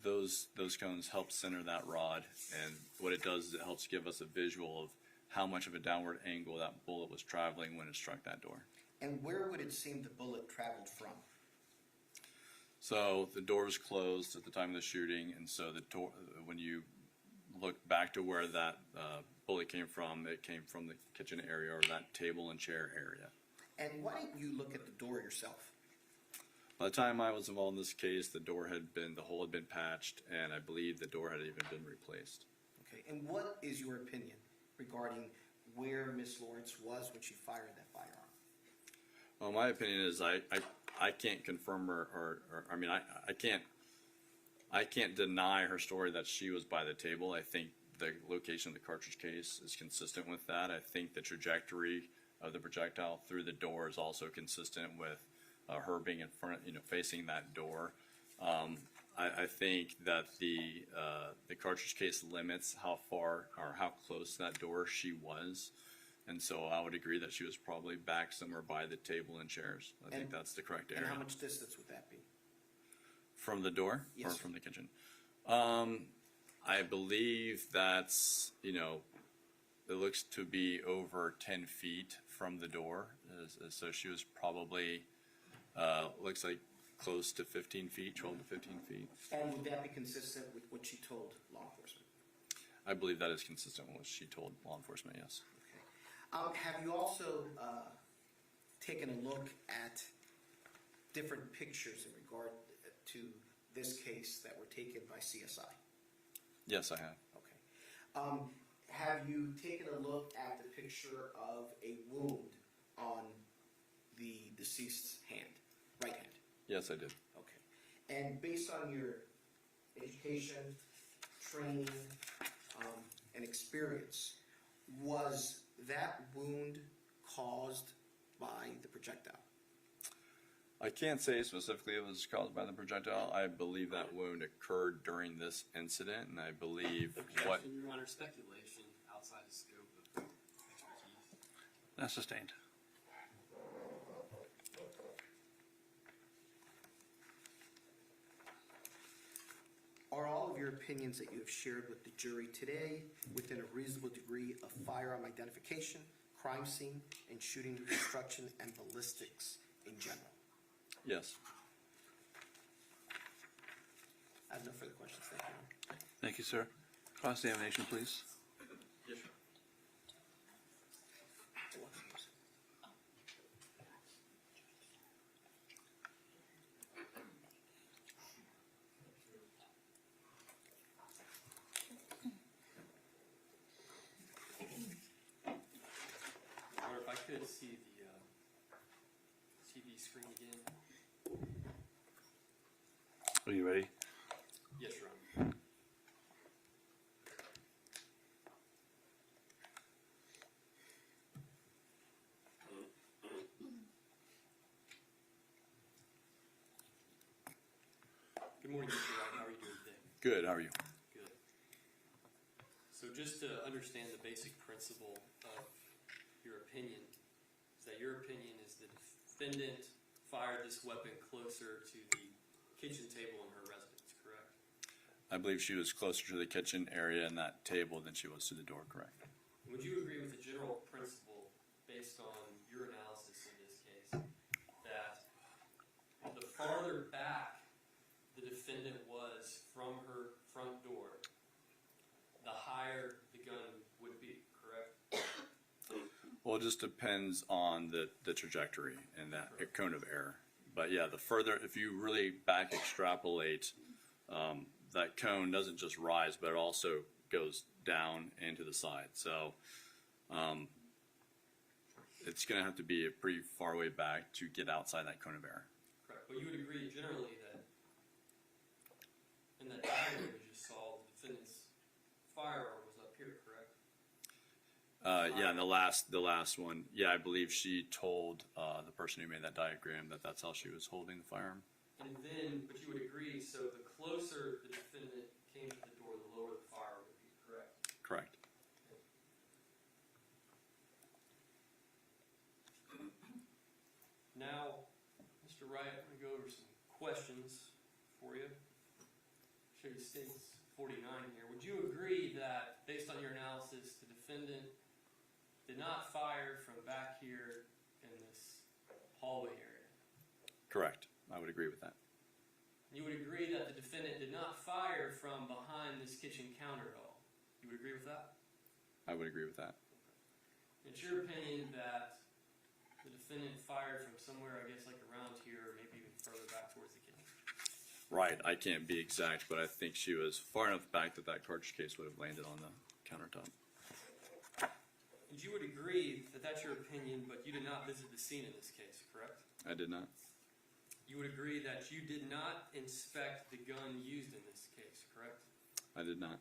those cones help center that rod, and what it does is it helps give us a visual of how much of a downward angle that bullet was traveling when it struck that door. And where would it seem the bullet traveled from? So the door was closed at the time of the shooting, and so the door, when you look back to where that bullet came from, it came from the kitchen area or that table and chair area. And why didn't you look at the door yourself? By the time I was involved in this case, the hole had been patched, and I believe the door had even been replaced. Okay, and what is your opinion regarding where Miss Lorincz was when she fired that firearm? Well, my opinion is I can't confirm or I mean I can't deny her story that she was by the table. I think the location of the cartridge case is consistent with that. I think the trajectory of the projectile through the door is also consistent with her being in front, facing that door. I think that the cartridge case limits how far or how close to that door she was, and so I would agree that she was probably back somewhere by the table and chairs. I think that's the correct area. And how much distance would that be? From the door? Yes, Or sir. from the kitchen? I believe that's, it looks to be over 10 feet from the door. So she was probably, looks like close to 15 feet, 12 to 15 feet. And would that be consistent with what she told law enforcement? I believe that is consistent with what she told law enforcement, yes. Okay. Have you also taken a look at different pictures in regard to this case that were taken by CSI? Yes, I have. Okay. Have you taken a look at the picture of a wound on the deceased's hand, right hand? Yes, I did. Okay. And based on your education, training, and experience, was that wound caused by the projectile? I can't say specifically it was caused by the projectile. I believe that wound occurred during this incident, and I believe what... Objection, Your Honor, speculation outside the scope of expertise. That's sustained. Are all of your opinions that you have shared with the jury today within a reasonable degree of firearm identification, crime scene, and shooting reconstruction and ballistics in general? Yes. I have no further questions. Thank you. Thank you, sir. Cross-examination, please. Yes, sir. Or if I could see the TV screen again. Are you ready? Yes, Your Honor. Good morning, Mr. Wright. How are you doing today? Good. How are you? Good. So just to understand the basic principle of your opinion, is that your opinion is the defendant fired this weapon closer to the kitchen table in her residence, correct? I believe she was closer to the kitchen area and that table than she was to the door, correct? Would you agree with the general principle, based on your analysis in this case, that the farther back the defendant was from her front door, the higher the gun would be, correct? Well, it just depends on the trajectory and that cone of error. But yeah, the further, if you really back extrapolate, that cone doesn't just rise, but it also goes down and to the side. So it's going to have to be a pretty far way back to get outside that cone of error. Correct. But you would agree generally that in that diagram you just saw, the defendant's firearm was up here, correct? Yeah, and the last one, yeah, I believe she told the person who made that diagram that that's how she was holding the firearm. And then, but you would agree, so the closer the defendant came to the door, the lower the firearm would be, correct? Correct. Now, Mr. Wright, I'm going to go over some questions for you. Show you states 49 here. Would you agree that, based on your analysis, the defendant did not fire from back here in this hallway area? Correct. I would agree with that. You would agree that the defendant did not fire from behind this kitchen counter at all? You would agree with that? I would agree with that. It's your opinion that the defendant fired from somewhere, I guess, like around here, or maybe even further back towards the kitchen? Right. I can't be exact, but I think she was far enough back that that cartridge case would have landed on the countertop. And you would agree that that's your opinion, but you did not visit the scene in this case, correct? I did not. You would agree that you did not inspect the gun used in this case, correct? I did not.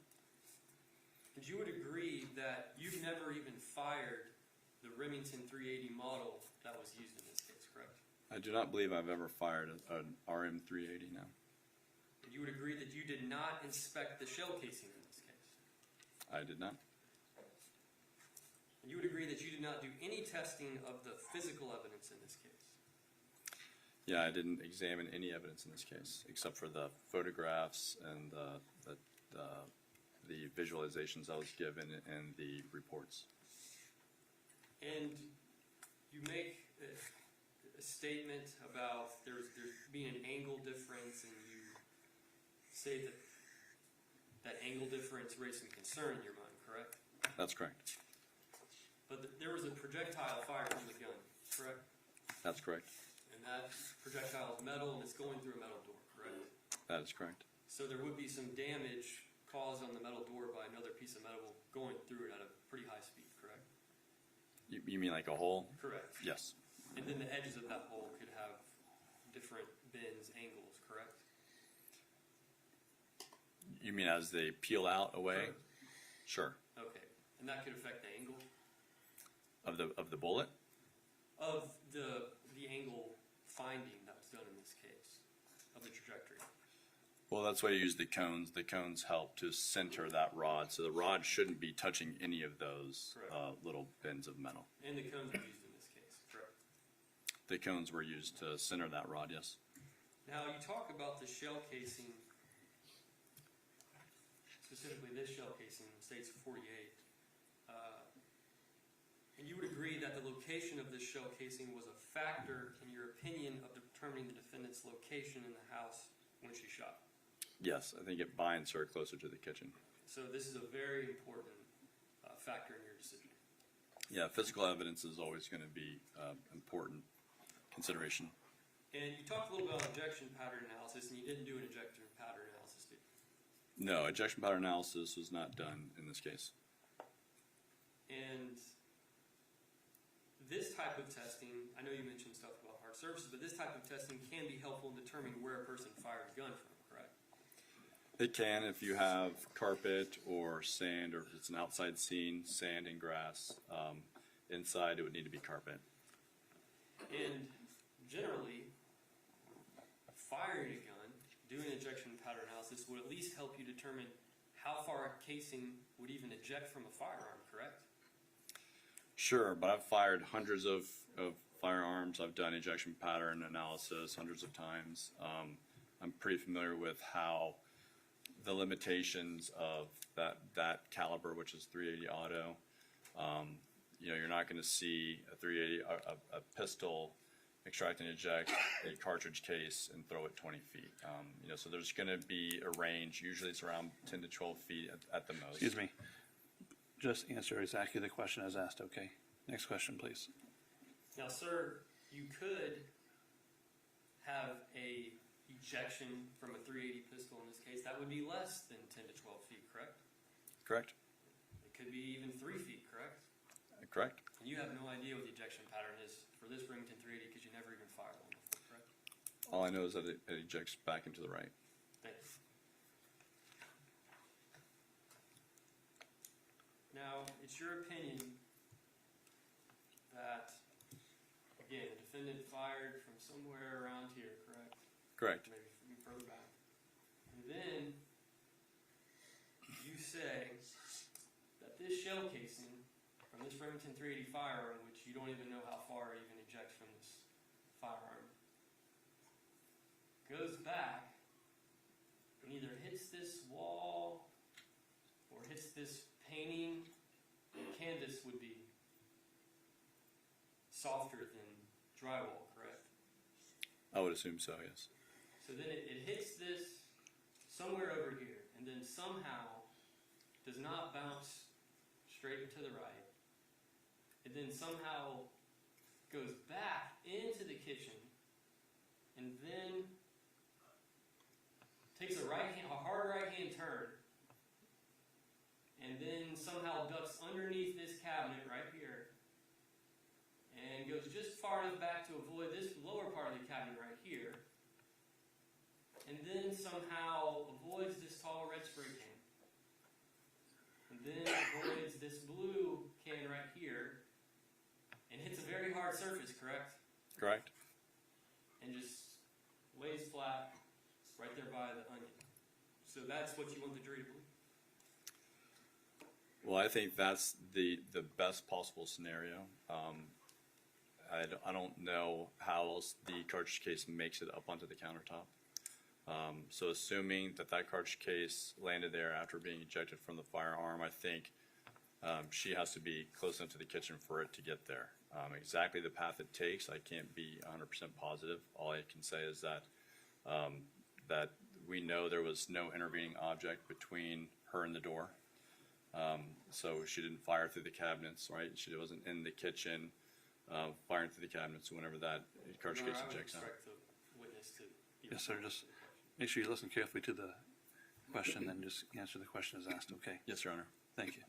And you would agree that you've never even fired the Remington 380 model that was used in this case, correct? I do not believe I've ever fired an RM 380 now. And you would agree that you did not inspect the shell casing in this case? I did not. And you would agree that you did not do any testing of the physical evidence in this case? Yeah, I didn't examine any evidence in this case, except for the photographs and the visualizations I was given and the reports. And you make a statement about there's being an angle difference, and you say that that angle difference raised some concern in your mind, correct? That's correct. But there was a projectile fired from the gun, correct? That's correct. And that projectile is metal, and it's going through a metal door, correct? That is correct. So there would be some damage caused on the metal door by another piece of metal going through it at a pretty high speed, correct? You mean like a hole? Correct. Yes. And then the edges of that hole could have different bends, angles, correct? You mean as they peel out away? Correct. Sure. Okay. And that could affect the angle Of the bullet? of the angle finding that was done in this case, of the trajectory. Well, that's why you use the cones. The cones help to center that rod, so the rod shouldn't be touching any of those little bends of metal. And the cones were used in this case, correct? The cones were used to center that rod, yes. Now, you talk about the shell casing, specifically this shell casing in states 48. And you would agree that the location of this shell casing was a factor in your opinion of determining the defendant's location in the house when she shot? Yes, I think it binds her closer to the kitchen. So this is a very important factor in your decision. Yeah, physical evidence is always going to be important consideration. And you talked a little about ejection pattern analysis, and you didn't do an ejection pattern analysis, did you? No, ejection pattern analysis was not done in this case. And this type of testing, I know you mentioned stuff about hard surfaces, but this type of testing can be helpful in determining where a person fired a gun from, correct? It can if you have carpet or sand, or if it's an outside scene, sand and grass. Inside, it would need to be carpet. And generally, firing a gun, doing ejection pattern analysis would at least help you determine how far a casing would even eject from a firearm, correct? Sure, but I've fired hundreds of firearms. I've done ejection pattern analysis hundreds of times. I'm pretty familiar with how the limitations of that caliber, which is 380 auto. You're not going to see a 380 a pistol extract and eject a cartridge case and throw it 20 feet. So there's going to be a range. Usually it's around 10 to 12 feet at the most. Excuse me. Just answer exactly the question as asked, okay? Next question, please. Now, sir, you could have a ejection from a 380 pistol in this case. That would be less than 10 to 12 feet, correct? Correct? It could be even 3 feet, correct? Correct? And you have no idea what the ejection pattern is for this Remington 380 because you never even fired one before, correct? All I know is that it ejects back into the right. Thanks. Now, it's your opinion that, again, the defendant fired from somewhere around here, correct? Correct. Maybe from further back. And then you say that this shell casing from this Remington 380 firearm, which you don't even know how far it even ejects from this firearm, goes back and either hits this wall or hits this painting. The canvas would be softer than drywall, correct? I would assume so, yes. So then it hits this somewhere over here, and then somehow does not bounce straight and to the right. It then somehow goes back into the kitchen, and then takes a hard right-hand turn, and then somehow ducks underneath this cabinet right here, and goes just far enough back to avoid this lower part of the cabinet right here, and then somehow avoids this tall red spray can, and then avoids this blue can right here, and hits a very hard surface, correct? Correct? And just lays flat right there by the onion. So that's what you want the jury to believe? Well, I think that's the best possible scenario. I don't know how else the cartridge case makes it up onto the countertop. So assuming that cartridge case landed there after being ejected from the firearm, I think she has to be close enough to the kitchen for it to get there. Exactly the path it takes, I can't be 100% positive. All I can say is that that we know there was no intervening object between her and the door. So she didn't fire through the cabinets, right? She wasn't in the kitchen firing through the cabinets whenever that cartridge case ejects out. I would expect the witness to be Yes, sir. Just make sure you listen carefully to the question and just answer the question as asked, okay? Yes, Your Honor. Thank you.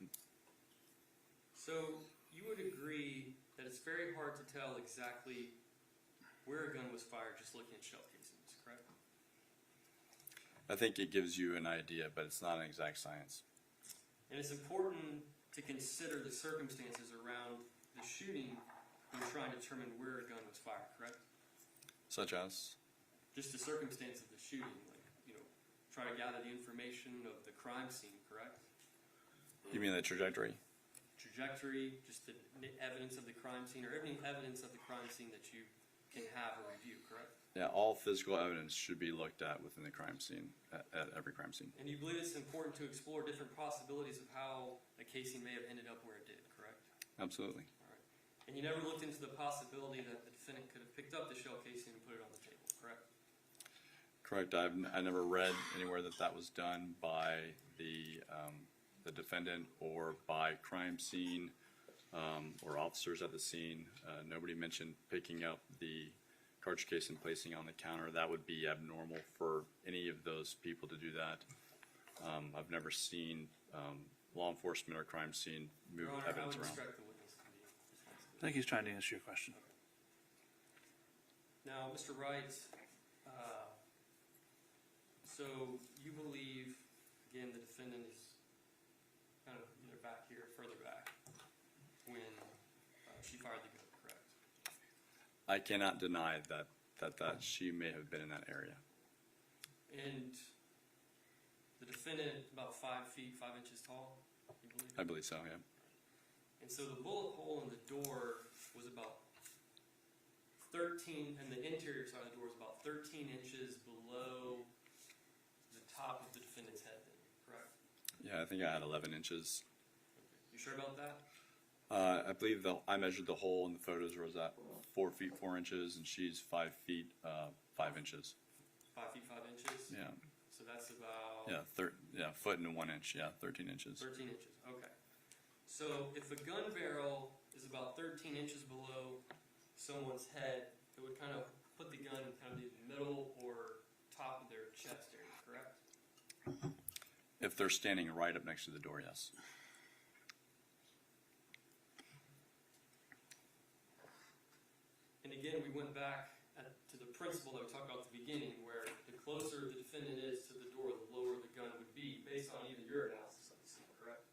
So you would agree that it's very hard to tell exactly where a gun was fired just looking at shell casings, correct? I think it gives you an idea, but it's not an exact science. And it's important to consider the circumstances around the shooting when trying to determine where a gun was fired, correct? Such as? Just the circumstance of the shooting, like, try to gather the information of the crime scene, correct? You mean the trajectory? Trajectory, just the evidence of the crime scene, or any evidence of the crime scene that you can have or review, correct? Yeah, all physical evidence should be looked at within the crime scene, at every crime scene. And you believe it's important to explore different possibilities of how a casing may have ended up where it did, correct? Absolutely. All right. And you never looked into the possibility that the defendant could have picked up the shell casing and put it on the table, correct? Correct. I never read anywhere that was done by the defendant or by crime scene or officers at the scene. Nobody mentioned picking up the cartridge case and placing it on the counter. That would be abnormal for any of those people to do that. I've never seen law enforcement or crime scene move Your Honor, evidence I would around. instruct the witness to be responsible. I think he's trying to answer your question. Now, Mr. Wright, so you believe, again, the defendant is kind of either back here or further back when she fired the gun, correct? I cannot deny that she may have been in that area. And the defendant about 5 feet, 5 inches tall, you believe? I believe so, yeah. And so the bullet hole in the door was about 13, and the interior side of the door is about 13 inches below the top of the defendant's head, then, correct? Yeah, I think I had 11 inches. You sure about that? I believe I measured the hole in the photos was at 4 feet 4 inches, and she's 5 feet 5 inches. 5 feet 5 inches? Yeah, So that's about yeah, foot and 1 inch. Yeah, 13 inches. 13 inches, okay. So if a gun barrel is about 13 inches below someone's head, it would kind of put the gun kind of in the middle or top of their chest area, correct? If they're standing right up next to the door, yes. And again, we went back to the principle that we talked about at the beginning, where the closer the defendant is to the door, the lower the gun would be, based on even your analysis of the scene, correct?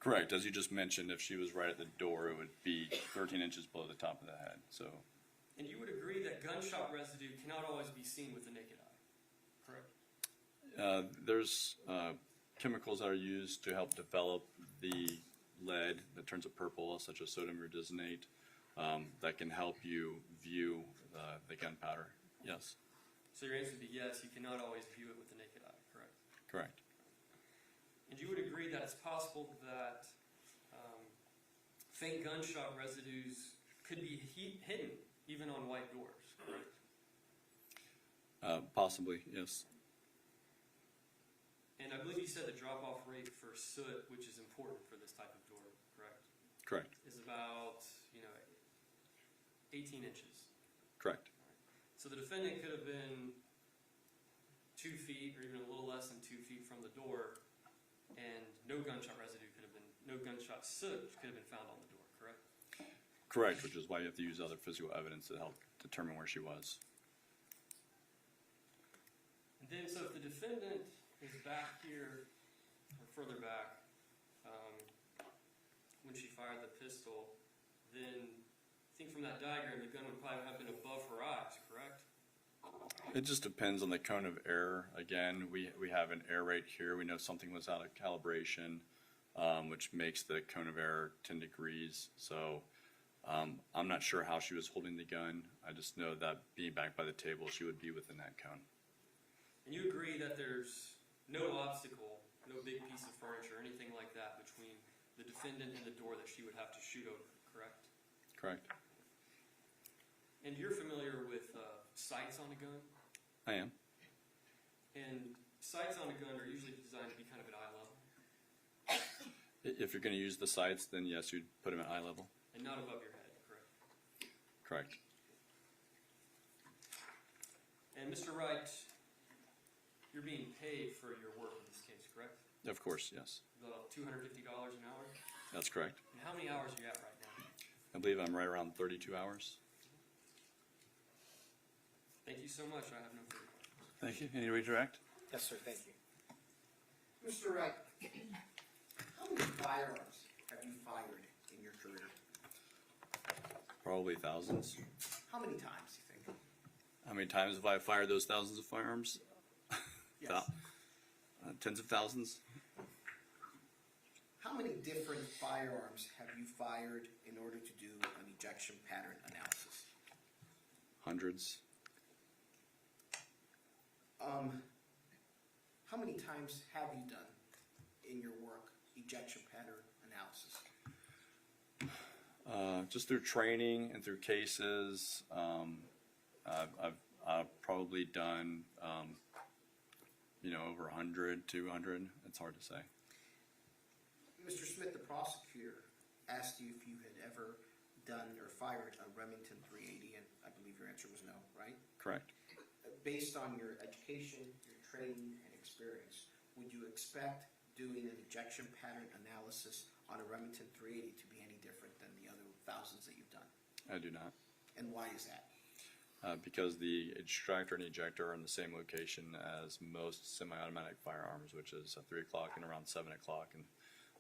Correct. As you just mentioned, if she was right at the door, it would be 13 inches below the top of the head. So, And you would agree that gunshot residue cannot always be seen with the naked eye, correct? there's chemicals that are used to help develop the lead that turns it purple, such as sodium uridizinate, that can help you view the gunpowder. Yes, So your answer would be yes, you cannot always view it with the naked eye, correct? correct. And you would agree that it's possible that faint gunshot residues could be hidden even on white doors, correct? Possibly, yes. And I believe you said the drop-off rate for soot, which is important for this type of door, correct? Correct. Is about 18 inches. Correct. So the defendant could have been 2 feet or even a little less than 2 feet from the door, and no gunshot residue could have been, no gunshot soot could have been found on the door, correct? Correct, which is why you have to use other physical evidence to help determine where she was. And then, so if the defendant is back here, or further back, when she fired the pistol, then I think from that diagram, the gun would probably have been above her eyes, correct? It just depends on the cone of error. Again, we have an error rate here. We know something was out of calibration, which makes the cone of error 10 degrees. So I'm not sure how she was holding the gun. I just know that being back by the table, she would be within that cone. And you agree that there's no obstacle, no big piece of furniture, anything like that between the defendant and the door that she would have to shoot over, correct? Correct. And you're familiar with sights on a gun? I am. And sights on a gun are usually designed to be kind of at eye level If you're going to use the sights, then yes, you'd put them at eye level. and not above your head, correct? Correct. And Mr. Wright, you're being paid for your work in this case, correct? Of course, yes. About $250 an hour? That's correct. And how many hours are you at right now? I believe I'm right around 32 hours. Thank you so much. I have no further questions. Thank you. Any redirect? Yes, sir, thank you. Mr. Wright, how many firearms have you fired in your career? Probably thousands. How many times, you think? How many times have I fired those thousands of firearms? Yes. Tens of thousands. How many different firearms have you fired in order to do an ejection pattern analysis? Hundreds. How many times have you done in your work ejection pattern analysis? Just through training and through cases, I've probably done, over 100, 200. It's hard to say. Mr. Smith, the prosecutor asked you if you had ever done or fired a Remington 380, and I believe your answer was no, right? Correct. Based on your education, your training, and experience, would you expect doing an ejection pattern analysis on a Remington 380 to be any different than the other thousands that you've done? I do not. And why is that? Because the extractor and ejector are in the same location as most semi-automatic firearms, which is at 3 o'clock and around 7 o'clock, and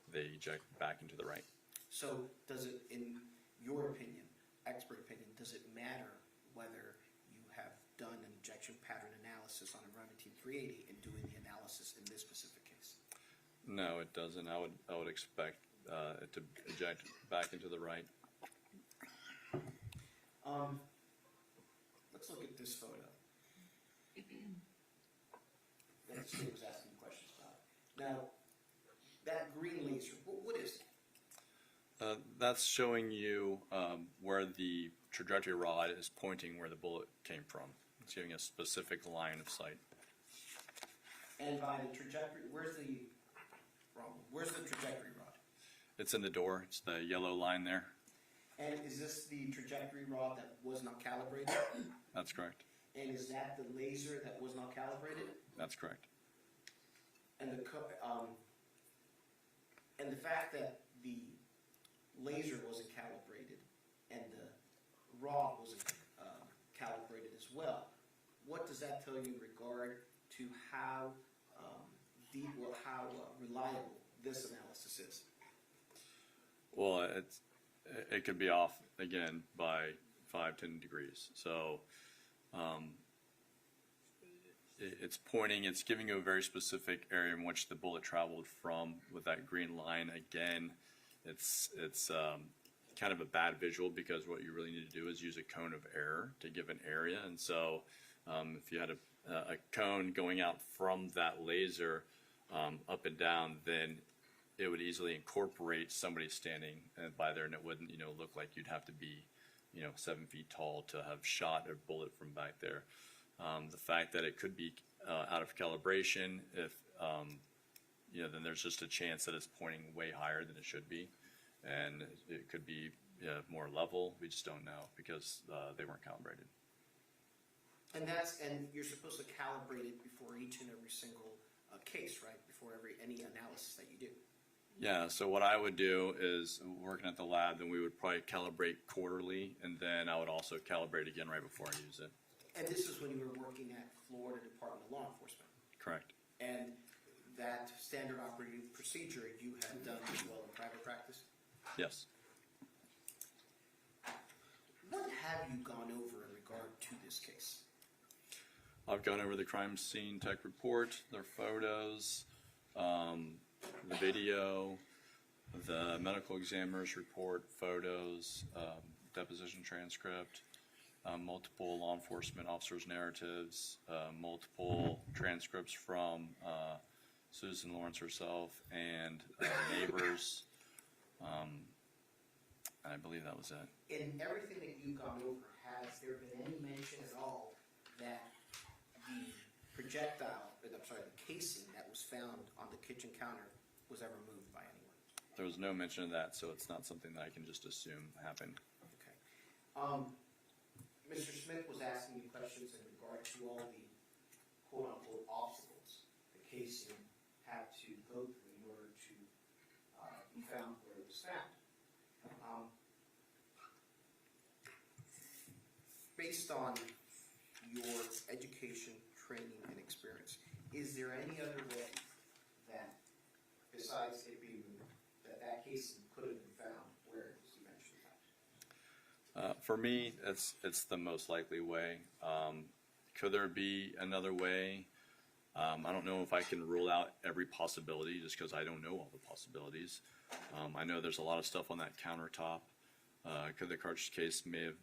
they eject back into the right. So does it, in your opinion, expert opinion, does it matter whether you have done an ejection pattern analysis on a Remington 380 and doing the analysis in this specific case? No, it doesn't. I would expect it to eject back into the right. this photo. That Stu was asking questions about. Now, that green laser, what is it? That's showing you where the trajectory rod is pointing where the bullet came from. It's giving a specific line of sight. And by the trajectory, where's the trajectory rod? It's in the door. It's the yellow line there. And is this the trajectory rod that was not calibrated? That's correct. And is that the laser that was not calibrated? That's correct. And the fact that the laser wasn't calibrated and the rod wasn't calibrated as well, what does that tell you in regard to how reliable this analysis is? Well, it could be off again by 5-10 degrees. So it's pointing, it's giving you a very specific area in which the bullet traveled from with that green line. Again, it's kind of a bad visual because what you really need to do is use a cone of error to give an area. And so if you had a cone going out from that laser up and down, then it would easily incorporate somebody standing by there, and it wouldn't, look like you'd have to be, 7 feet tall to have shot a bullet from back there. The fact that it could be out of calibration, if then there's just a chance that it's pointing way higher than it should be, and it could be more level. We just don't know because they weren't calibrated. And you're supposed to calibrate it before each and every single case, right? Before any analysis that you do. Yeah, so what I would do is, working at the lab, then we would probably calibrate quarterly, and then I would also calibrate again right before I use it. And this is when you were working at Florida Department of Law Enforcement. Correct. And that standard operating procedure you have done as well in private practice? Yes. What have you gone over in regard to this case? I've gone over the crime scene tech report, their photos, the video, the medical examiner's report, photos, deposition transcript, multiple law enforcement officers' narratives, multiple transcripts from Susan Lorincz herself and neighbors. I believe that was it. In everything that you've gone over, has there been any mention at all that the casing that was found on the kitchen counter was ever moved by anyone? There was no mention of that, so it's not something that I can just assume happened. Okay. Mr. Smith was asking you questions in regard to all the quote-unquote obstacles the casing had to go through in order to be found where it was found. Based on your education, training, and experience, is there any other way that, besides it being that casing could have been found where it was eventually found? For me, it's the most likely way. Could there be another way? I don't know if I can rule out every possibility just because I don't know all the possibilities. I know there's a lot of stuff on that countertop. Could the cartridge case may have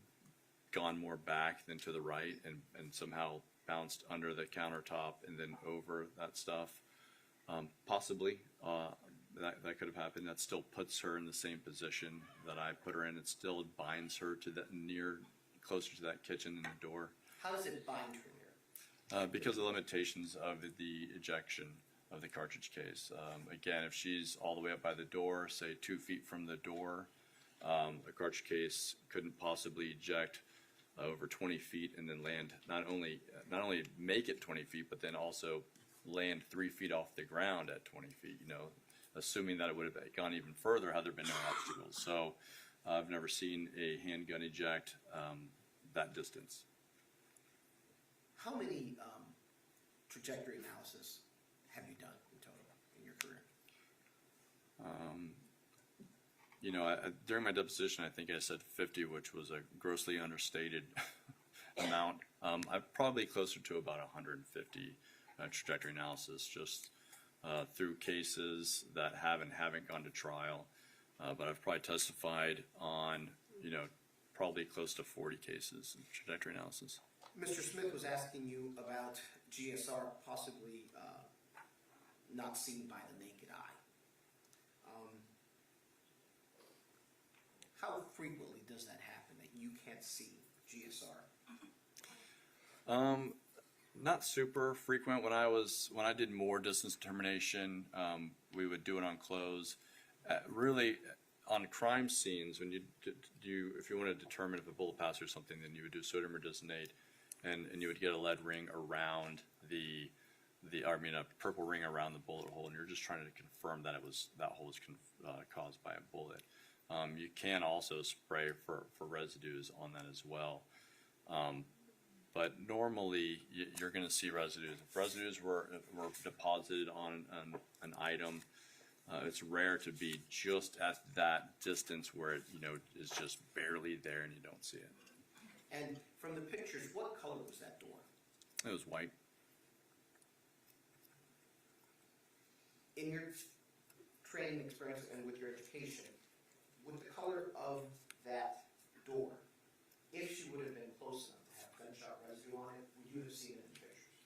gone more back than to the right and somehow bounced under the countertop and then over that stuff? Possibly. That could have happened. That still puts her in the same position that I put her in. It still binds her to that closer to that kitchen than the door. How does it bind her there? Because of the limitations of the ejection of the cartridge case. Again, if she's all the way up by the door, say 2 feet from the door, a cartridge case couldn't possibly eject over 20 feet and then land, not only make it 20 feet, but then also land 3 feet off the ground at 20 feet, assuming that it would have gone even further had there been no obstacles. So I've never seen a handgun eject that distance. How many trajectory analysis have you done in total in your career? During my deposition, I think I said 50, which was a grossly understated amount. I'm probably closer to about 150 trajectory analysis, just through cases that haven't gone to trial. But I've probably testified on, probably close to 40 cases of trajectory analysis. Mr. Smith was asking you about GSR possibly not seen by the naked eye. How frequently does that happen, that you can't see GSR? Not super frequent. When I did more distance determination, we would do it on close. Really, on crime scenes, when if you want to determine if a bullet passed or something, then you would do sodium redizinate, and you would get a lead ring around a purple ring around the bullet hole, and you're just trying to confirm that that hole was caused by a bullet. You can also spray for residues on that as well. But normally, you're going to see residues. If residues were deposited on an item, it's rare to be just at that distance where it is just barely there and you don't see it. And from the pictures, what color was that door? It was white. In your training experience and with your education, would the color of that door, if she would have been close enough to have gunshot residue on it, would you have seen it in the pictures?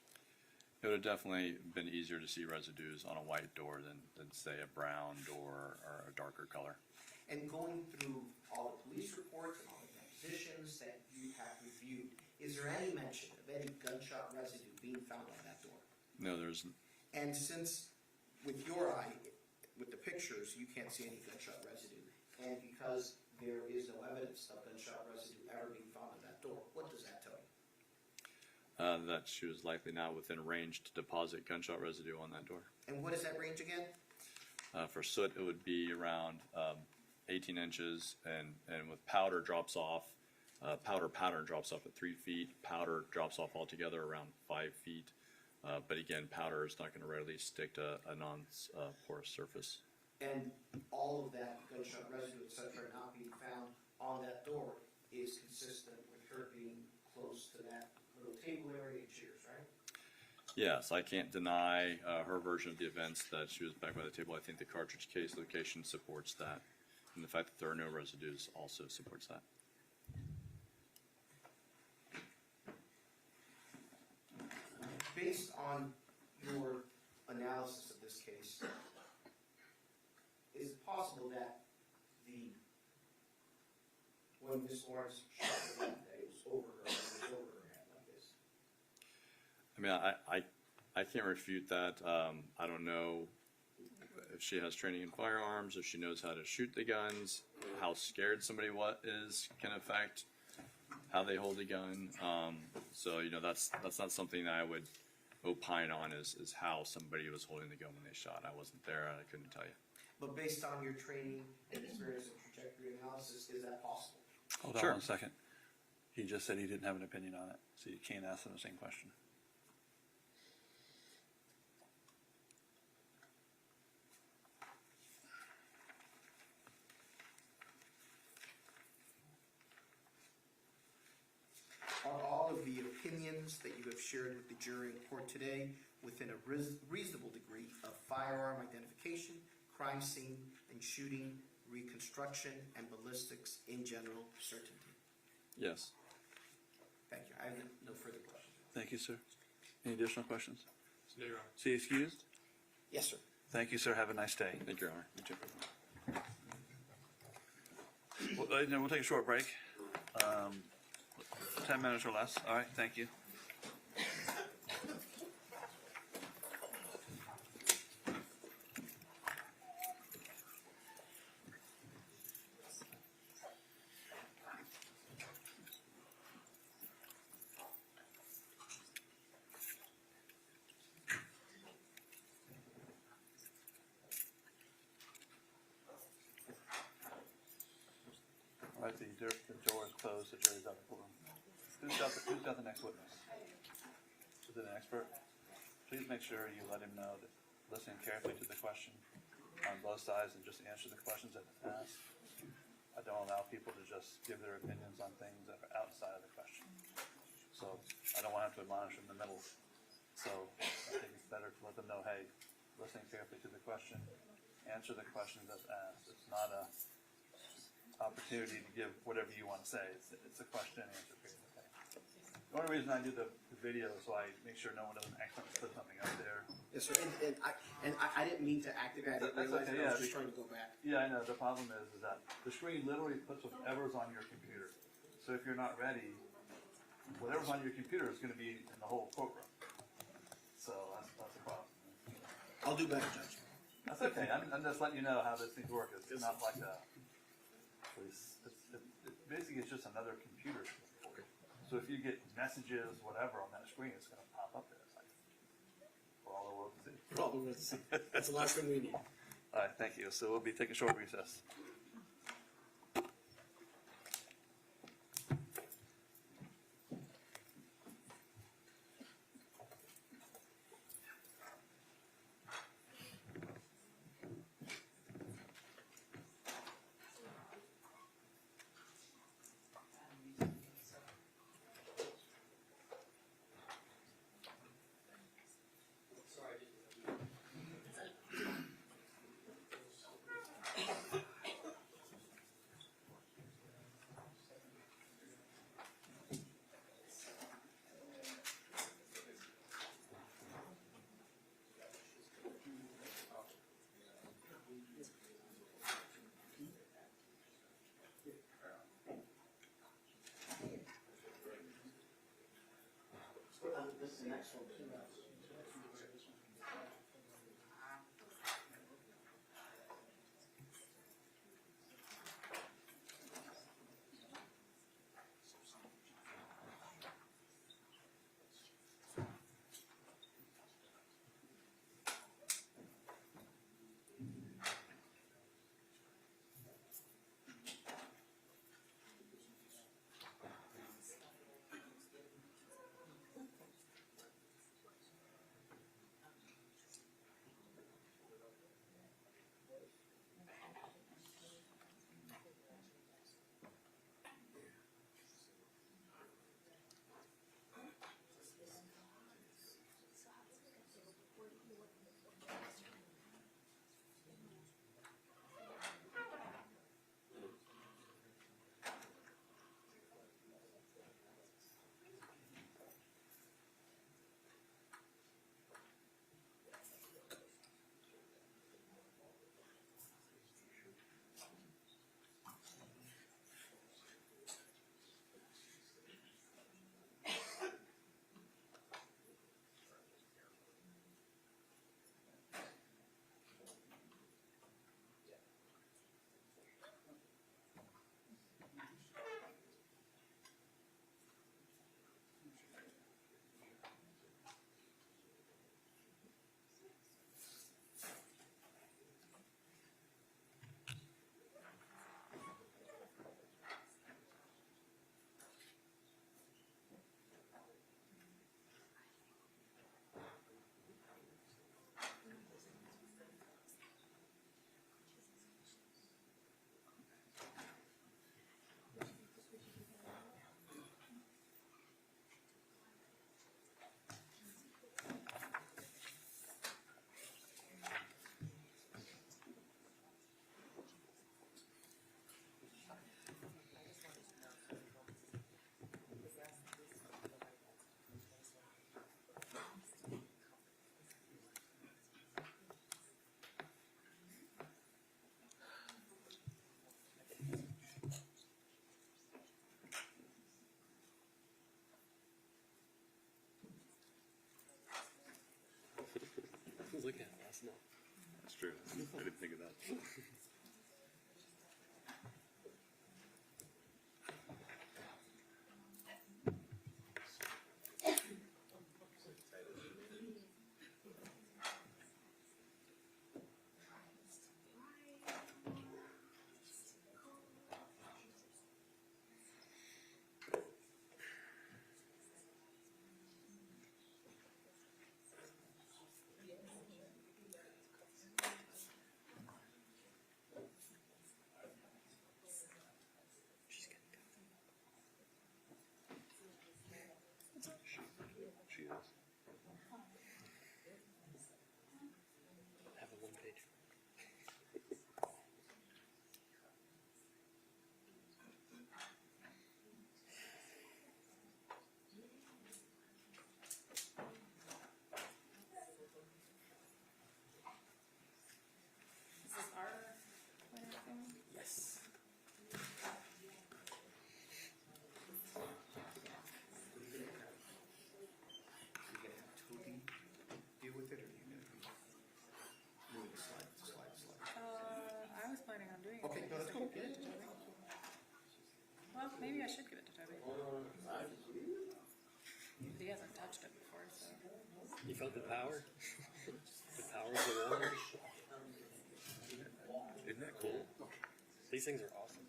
It would have definitely been easier to see residues on a white door than say, a brown door or a darker color. And going through all the police reports and all the depositions that you have reviewed, is there any mention of any gunshot residue being found on that door? No, there isn't. And since with your eye, with the pictures, you can't see any gunshot residue, and because there is no evidence of gunshot residue ever being found on that door, what does that tell you? That she was likely not within range to deposit gunshot residue on that door. And what is that range again? For soot, it would be around 18 inches, and with powder drops off, powder pattern drops off at 3 feet, powder drops off altogether around 5 feet. But again, powder is not going to readily stick to a non-porous surface. And all of that gunshot residue, et cetera, not being found on that door is consistent with her being close to that little table area and chairs, right? Yes, I can't deny her version of the events that she was back by the table. I think the cartridge case location supports that. And the fact that there are no residues also supports that. Based on your analysis of this case, is it possible that when Ms. Lorincz shot the gun, that it was over her head like this? I mean, I can't refute that. I don't know if she has training in firearms, if she knows how to shoot the guns, how scared somebody is can affect how they hold a gun. So that's not something that I would opine on is how somebody was holding the gun when they shot. I wasn't there, I couldn't tell you. But based on your training and experience and trajectory analysis, is that possible? Hold Sure. on 1 second. He just said he didn't have an opinion on it, so you can't ask him the same question. Are all of the opinions that you have shared with the jury in court today within a reasonable degree of firearm identification, crime scene and shooting, reconstruction, and ballistics in general certainty? Yes. Thank you. I have no further questions. Thank you, sir. Any additional questions? No, Your Honor. See excused? Yes, sir. Thank you, sir. Have a nice day. Thank you, Your Honor. You too. We'll take a short break. 10 minutes or less. All right, thank you. All right, the door is closed. The jury's out of the courtroom. Who's got the next witness? Is it an expert? Please make sure you let him know that listening carefully to the question on both sides and just answer the questions that are asked. I don't allow people to just give their opinions on things that are outside of the question. So I don't want to have to admonish in the middle. So I think it's better to let them know, hey, listening carefully to the question, answer the question that's asked. It's not a opportunity to give whatever you want to say. It's a question and answer period. Okay. The only reason I do the video is so I make sure no one doesn't accidentally put something up there. Yes, sir. And I didn't mean to activate. I didn't That's realize okay, it. I was yeah, just trying to go back. Yeah, I know. The problem is that the screen literally puts whatever's on your computer. So if you're not ready, whatever's on your computer is going to be in the whole courtroom. So that's the problem. I'll do better, Judge. That's okay. I'm just letting you know how this things work. It's not like basically it's just another computer screen. So if you get messages, whatever, on that screen, it's going to pop up there. It's like, for all the world to see. For all the world to see. That's the last thing we need. All right, thank you. So we'll be taking a short recess. Sorry, I didn't. This is the next one. Look at it last night. That's true. I didn't think of that. You felt the power? The power of the water? Isn't that cool? These things are awesome.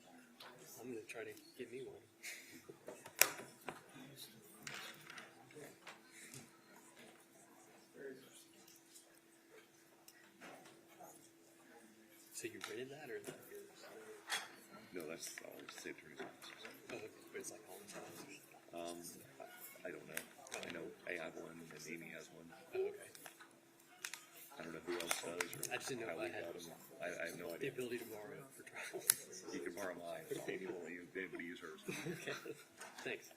I'm gonna try to get me one. So you rented that, or is that yours? No, that's all saved to reasons. Oh, but it's like all the time. I don't know. I know I have one and Amy has one. Oh, okay. I don't know who else does or I just didn't know how if I we had got them. I have no the idea. ability to borrow it for trial. You can borrow mine. Amy won't be able to use hers. Okay. Thanks.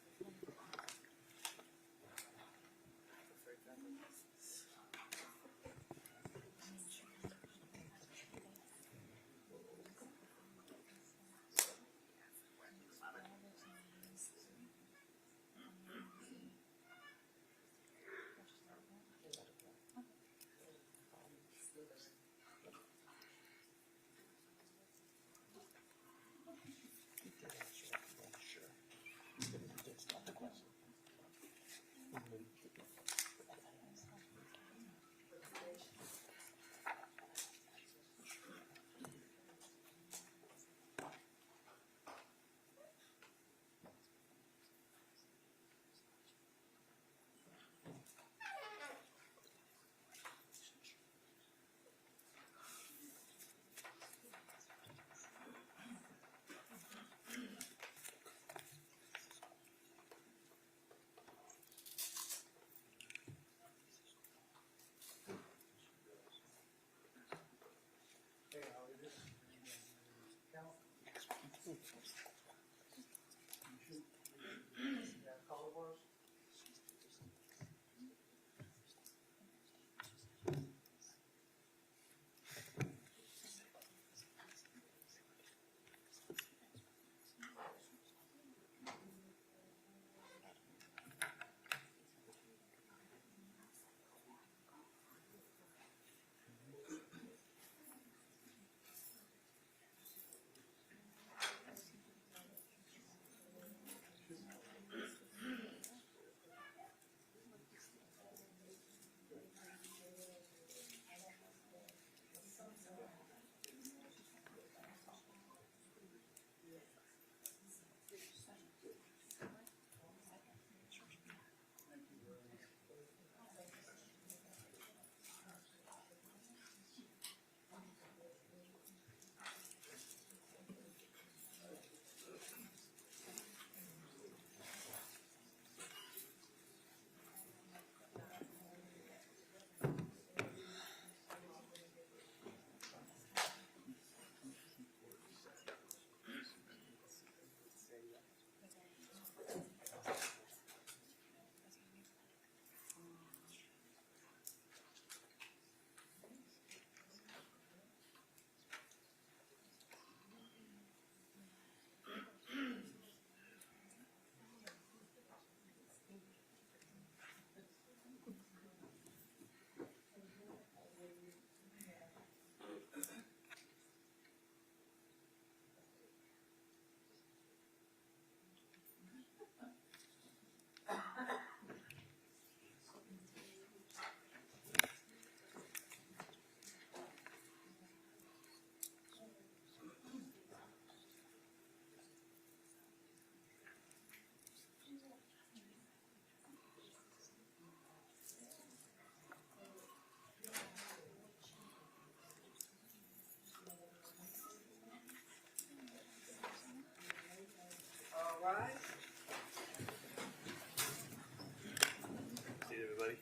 See everybody.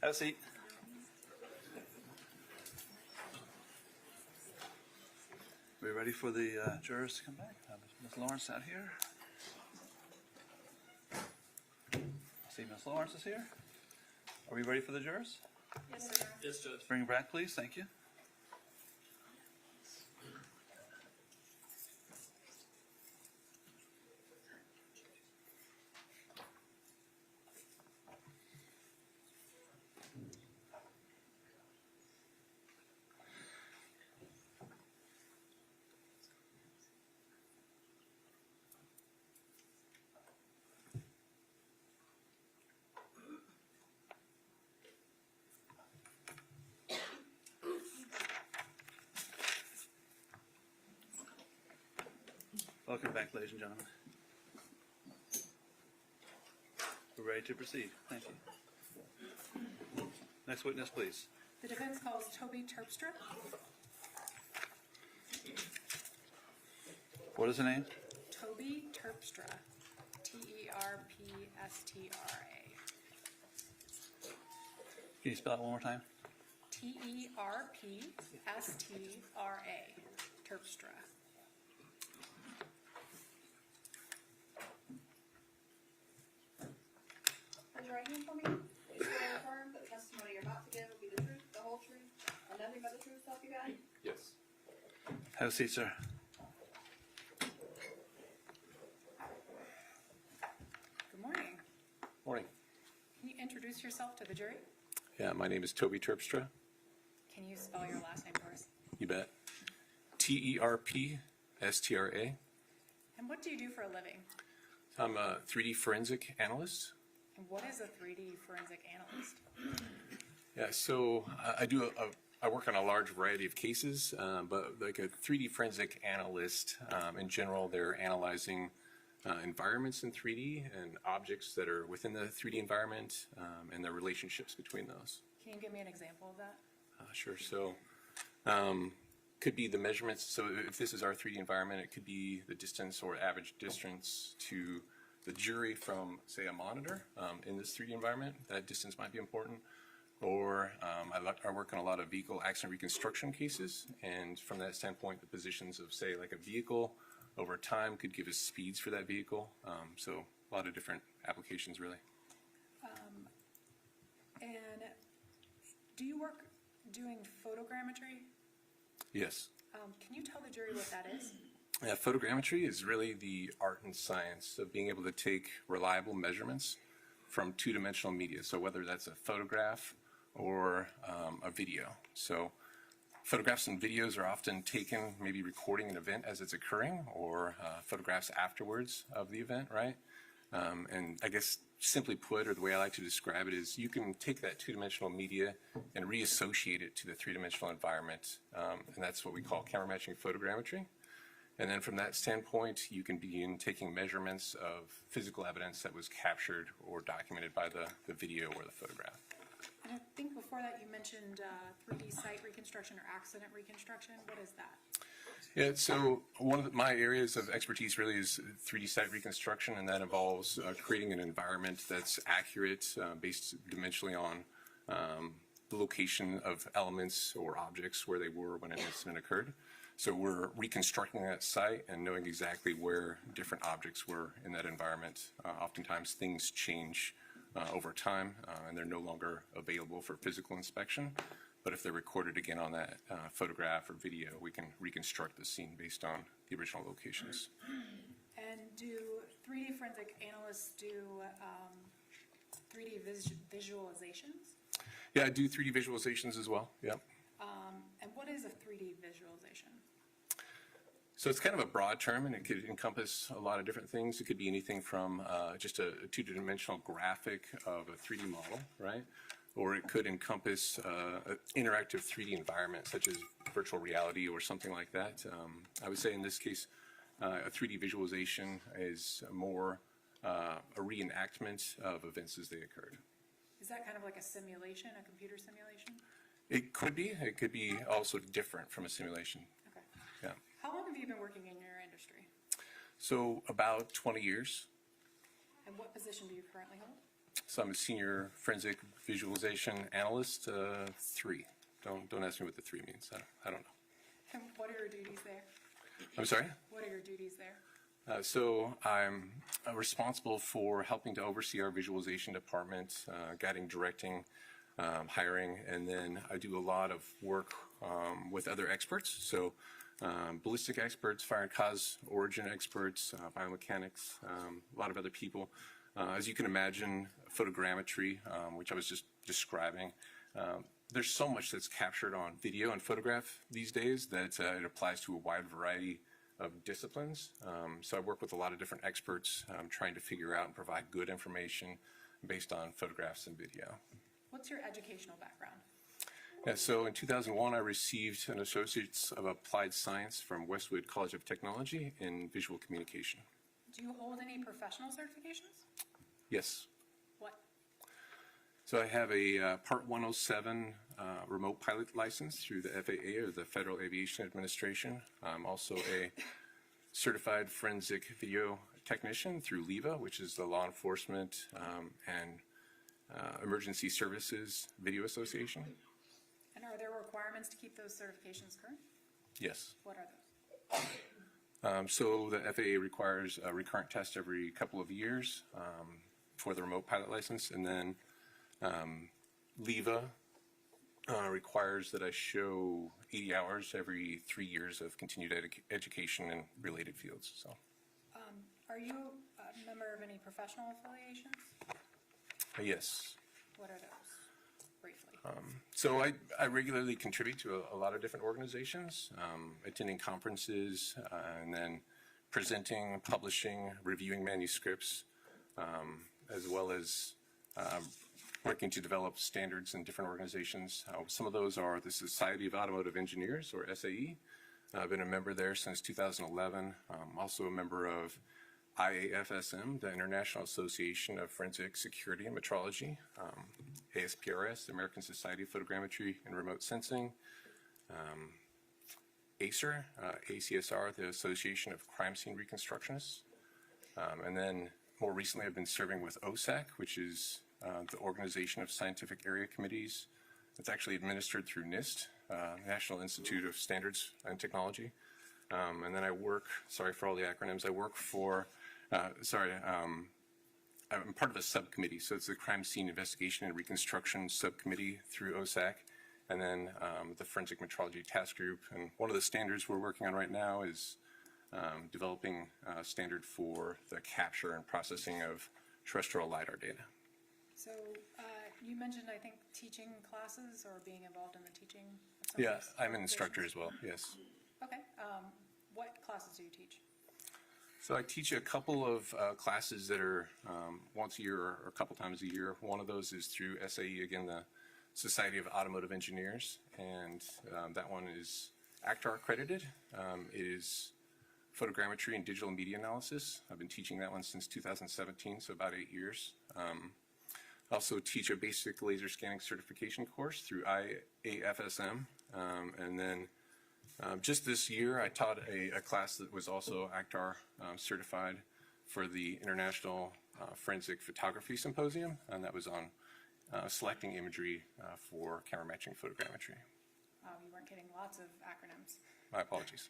Have a seat. We ready for the jurors to come back? Ms. Lorincz out here. I see Ms. Lorincz is here. Are we ready for the jurors? Yes, sir. Yes, Judge. Bring it back, please. Thank you. Welcome back, ladies and gentlemen. We're ready to proceed. Thank you. Next witness, please. The defense calls Toby Terpstra. What is the name? Toby Terpstra. Terpstra. Can you spell it one more time? Terpstra. Terpstra. Raise your right hand for me. You swear or affirm that the testimony you're about to give will be the truth, the whole truth, and nothing but the truth, so help you God? Yes. Have a seat, sir. Good morning. Morning. Can you introduce yourself to the jury? Yeah, my name is Toby Terpstra. Can you spell your last name for us? You bet. Terpstra. And what do you do for a living? I'm a 3D forensic analyst. And what is a 3D forensic analyst? Yeah, so I work on a large variety of cases, but like a 3D forensic analyst, in general, they're analyzing environments in 3D and objects that are within the 3D environment and the relationships between those. Can you give me an example of that? Sure. So could be the measurements. So if this is our 3D environment, it could be the distance or average distance to the jury from, say, a monitor in this 3D environment. That distance might be important. Or I work on a lot of vehicle accident reconstruction cases, and from that standpoint, the positions of, say, like a vehicle over time could give us speeds for that vehicle. So a lot of different applications, really. And do you work doing photogrammetry? Yes. Can you tell the jury what that is? Yeah, photogrammetry is really the art and science of being able to take reliable measurements from two-dimensional media. So whether that's a photograph or a video. So photographs and videos are often taken, maybe recording an event as it's occurring, or photographs afterwards of the event, right? And I guess simply put, or the way I like to describe it, is you can take that two-dimensional media and reassociate it to the three-dimensional environment, and that's what we call camera matching photogrammetry. And then from that standpoint, you can begin taking measurements of physical evidence that was captured or documented by the video or the photograph. And I think before that you mentioned 3D site reconstruction or accident reconstruction. What is that? Yeah, so one of my areas of expertise really is 3D site reconstruction, and that involves creating an environment that's accurate based dimensionally on the location of elements or objects where they were when an incident occurred. So we're reconstructing that site and knowing exactly where different objects were in that environment. Oftentimes things change over time and they're no longer available for physical inspection. But if they're recorded again on that photograph or video, we can reconstruct the scene based on the original locations. And do 3D forensic analysts do 3D visualizations? Yeah, I do 3D visualizations as well, yep. And what is a 3D visualization? So it's kind of a broad term, and it could encompass a lot of different things. It could be anything from just a two-dimensional graphic of a 3D model, right? Or it could encompass an interactive 3D environment, such as virtual reality or something like that. I would say in this case, a 3D visualization is more a reenactment of events as they occurred. Is that kind of like a simulation, a computer simulation? It could be. It could be also different from a simulation. Okay. Yeah. How long have you been working in your industry? So about 20 years. And what position do you currently hold? So I'm a senior forensic visualization analyst, 3. Don't ask me what the 3 means. I don't know. And what are your duties there? I'm sorry? What are your duties there? So I'm responsible for helping to oversee our visualization department, guiding, directing, hiring, and then I do a lot of work with other experts. So ballistic experts, fire and cause origin experts, biomechanics, a lot of other people. As you can imagine, photogrammetry, which I was just describing, there's so much that's captured on video and photograph these days that it applies to a wide variety of disciplines. So I work with a lot of different experts trying to figure out and provide good information based on photographs and video. What's your educational background? Yeah, so in 2001, I received an Associate's of Applied Science from Westwood College of Technology in Visual Communication. Do you hold any professional certifications? Yes. What? So I have a Part 107 remote pilot license through the FAA, or the Federal Aviation Administration. I'm also a certified forensic video technician through LEVA, which is the Law Enforcement and Emergency Services Video Association. And are there requirements to keep those certifications current? Yes. What are those? So the FAA requires a recurrent test every couple of years for the remote pilot license, and then LEVA requires that I show 80 hours every 3 years of continued education in related fields. So, Are you a member of any professional affiliations? yes. What are those, briefly? So I regularly contribute to a lot of different organizations, attending conferences, and then presenting, publishing, reviewing manuscripts, as well as working to develop standards in different organizations. Some of those are the Society of Automotive Engineers, or SAE. I've been a member there since 2011. Also a member of IAFSM, the International Association of Forensic Security and Metrology, ASPRS, the American Society of Photogrammetry and Remote Sensing, ACER, ACSR, the Association of Crime Scene Reconstructionists, and then more recently I've been serving with OSAC, which is the Organization of Scientific Area Committees. It's actually administered through NIST, National Institute of Standards and Technology. And then I work, sorry for all the acronyms, I work for, I'm part of a subcommittee, so it's the Crime Scene Investigation and Reconstruction Subcommittee through OSAC, and then the Forensic Metrology Task Group. And one of the standards we're working on right now is developing a standard for the capture and processing of terrestrial LiDAR data. So you mentioned, I think, teaching classes or being involved in the teaching of some Yeah, of these I'm an instructor organizations? as well, yes. Okay. What classes do you teach? So I teach a couple of classes that are once a year or a couple times a year. One of those is through SAE, again, the Society of Automotive Engineers, and that one is ACTAR accredited. It is photogrammetry and digital media analysis. I've been teaching that one since 2017, so about 8 years. I also teach a basic laser scanning certification course through IAFSM, and then just this year, I taught a class that was also ACTAR certified for the International Forensic Photography Symposium, and that was on selecting imagery for camera matching photogrammetry. You weren't getting lots of acronyms. My apologies.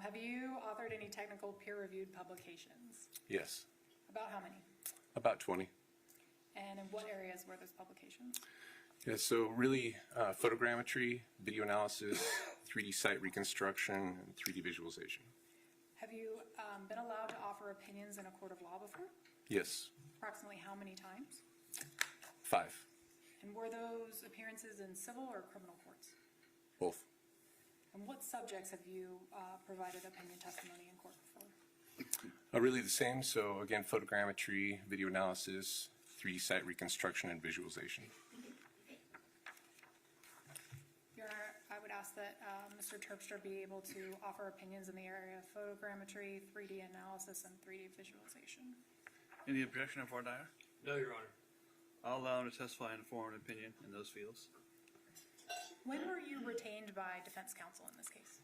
Have you authored any technical peer-reviewed publications? Yes, About how many? about 20. And in what areas were those publications? Yeah, so really photogrammetry, video analysis, 3D site reconstruction, and 3D visualization. Have you been allowed to offer opinions in a court of law before? Yes, Approximately how many times? 5, And were those appearances in civil or criminal courts? both. And what subjects have you provided opinion testimony in court before? Really the same, so again, photogrammetry, video analysis, 3D site reconstruction, and visualization. Your Honor, I would ask that Mr. Terpstra be able to offer opinions in the area of photogrammetry, 3D analysis, and 3D visualization. Any objection of voir dire? No, Your Honor. I'll allow him to testify and form an opinion in those fields. When were you retained by defense counsel in this case?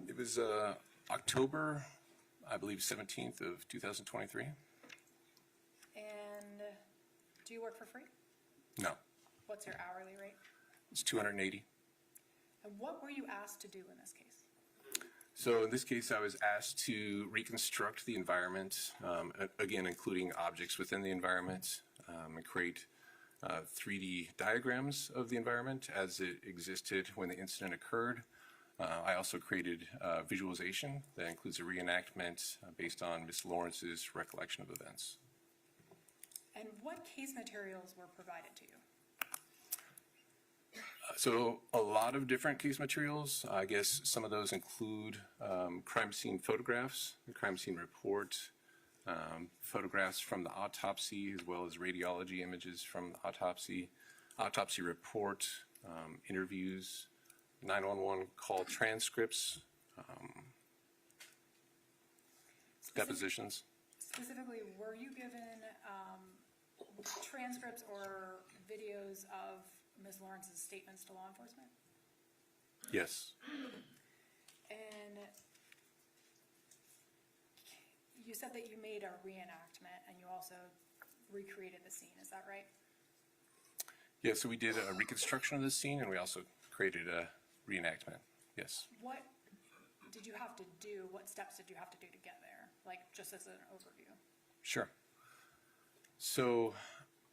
It was October, I believe, 17th of 2023. And do you work for free? No, What's your hourly rate? it's 280. And what were you asked to do in this case? So in this case, I was asked to reconstruct the environment, again, including objects within the environment, and create 3D diagrams of the environment as it existed when the incident occurred. I also created visualization that includes a reenactment based on Ms. Lorinc's recollection of events. And what case materials were provided to you? So a lot of different case materials. I guess some of those include crime scene photographs, the crime scene report, photographs from the autopsy, as well as radiology images from the autopsy report, interviews, 911 call transcripts, depositions. Specifically, were you given transcripts or videos of Ms. Lorinc's statements to law enforcement? Yes. And you said that you made a reenactment and you also recreated the scene, is that right? Yeah, so we did a reconstruction of the scene, and we also created a reenactment. Yes. What did you have to do? What steps did you have to do to get there? Like, just as an overview. Sure. So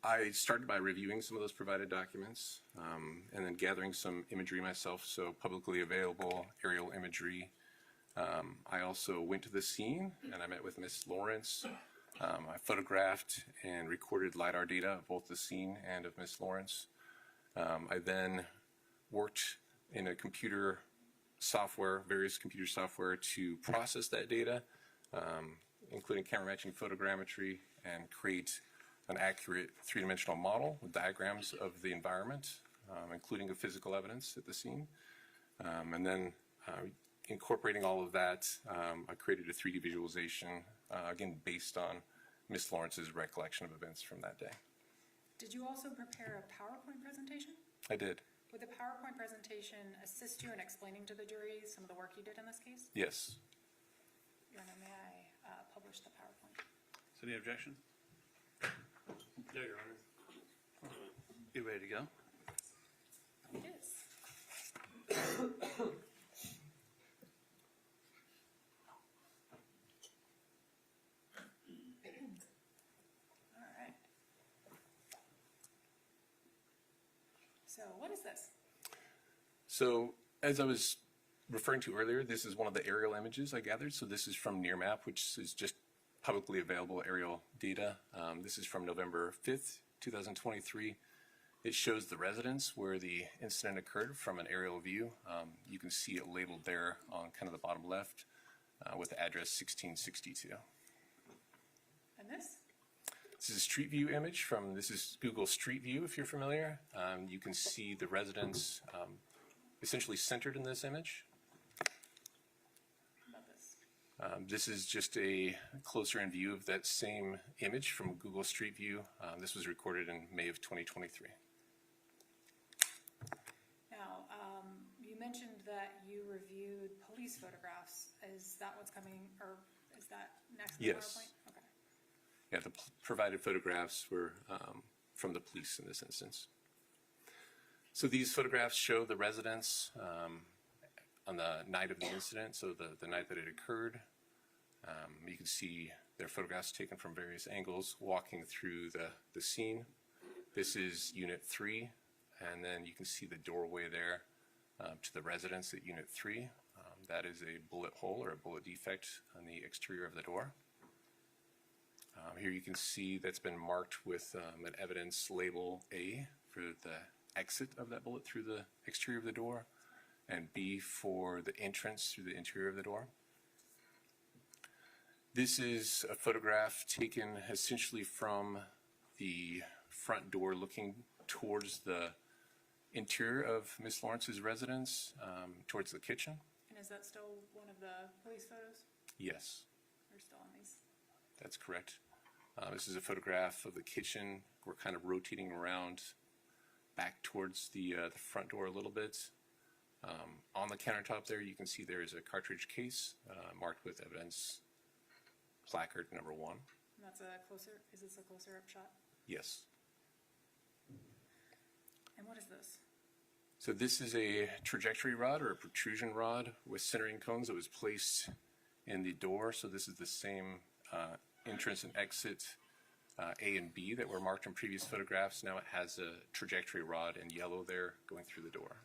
I started by reviewing some of those provided documents, and then gathering some imagery myself, so publicly available aerial imagery. I also went to the scene, and I met with Ms. Lorincz. I photographed and recorded LiDAR data of both the scene and of Ms. Lorincz. I then worked in a computer software, various computer software, to process that data, including camera matching photogrammetry, and create an accurate three-dimensional model with diagrams of the environment, including the physical evidence at the scene. And then incorporating all of that, I created a 3D visualization, again, based on Ms. Lorinc's recollection of events from that day. Did you also prepare a PowerPoint presentation? I did. Would the PowerPoint presentation assist you in explaining to the jury some of the work you did in this case? Yes. Your Honor, may I publish the PowerPoint? Is there any objection? No, Your Honor. You ready to go? It is. All right. So what is this? So as I was referring to earlier, this is one of the aerial images I gathered. So this is from Nearmap, which is just publicly available aerial data. This is from November 5th, 2023. It shows the residence where the incident occurred from an aerial view. You can see it labeled there on kind of the bottom left with the address 1662. And this? This is a street view image from, this is Google Street View, if you're familiar. You can see the residence essentially centered in this image. About this? This is just a closer in view of that same image from Google Street View. This was recorded in May of 2023. Now, you mentioned that you reviewed police photographs. Is that what's coming, or is that next in the Yes. PowerPoint? Okay. Yeah, the provided photographs were from the police in this instance. So these photographs show the residents on the night of the incident, so the night that it occurred. You can see their photographs taken from various angles walking through the scene. This is Unit 3, and then you can see the doorway there to the residence at Unit 3. That is a bullet hole or a bullet defect on the exterior of the door. Here you can see that's been marked with an evidence label A for the exit of that bullet through the exterior of the door, and B for the entrance through the interior of the door. This is a photograph taken essentially from the front door looking towards the interior of Ms. Lorinc's residence, towards the kitchen. And is that still one of the police photos? Yes, Or still on these? that's correct. This is a photograph of the kitchen. We're kind of rotating around back towards the front door a little bit. On the countertop there, you can see there is a cartridge case marked with evidence placard number 1. And that's a closer, is this a closer up shot? Yes. And what is this? So this is a trajectory rod or a protrusion rod with centering cones that was placed in the door. So this is the same entrance and exit A and B that were marked in previous photographs. Now it has a trajectory rod in yellow there going through the door.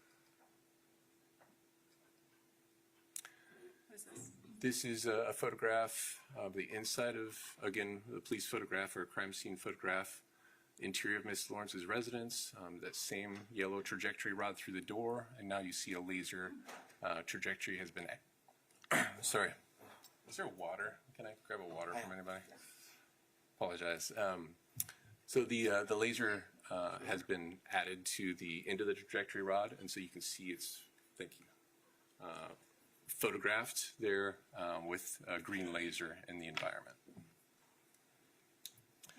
What is this? This is a photograph of the inside of, again, the police photograph or crime scene photograph, interior of Ms. Lorinc's residence, that same yellow trajectory rod through the door, and now you see a laser trajectory has been, sorry, is there water? Can I grab a water from anybody? Apologize. So the laser has been added to the end of the trajectory rod, and so you can see it's, thank you, photographed there with a green laser in the environment.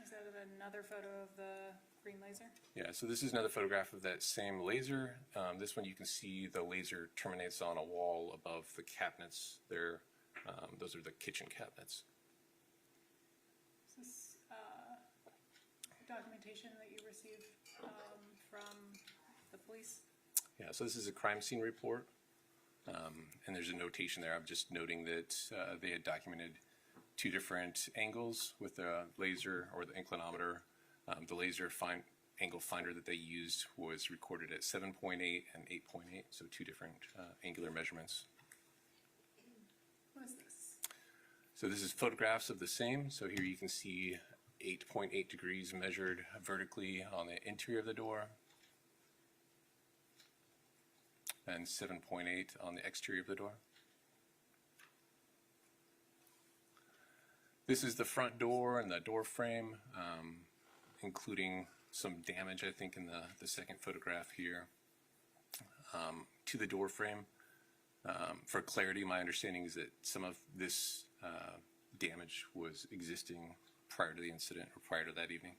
Is that another photo of the green laser? Yeah, so this is another photograph of that same laser. This one you can see the laser terminates on a wall above the cabinets there. Those are the kitchen cabinets. Is this documentation that you received from the police? Yeah, so this is a crime scene report, and there's a notation there. I'm just noting that they had documented two different angles with the laser or the inclinometer. The laser angle finder that they used was recorded at 7.8 and 8.8, so two different angular measurements. What is this? So this is photographs of the same. So here you can see 8.8 degrees measured vertically on the interior of the door, and 7.8 on the exterior of the door. This is the front door and the door frame, including some damage, I think, in the second photograph here, to the door frame. For clarity, my understanding is that some of this damage was existing prior to the incident or prior to that evening.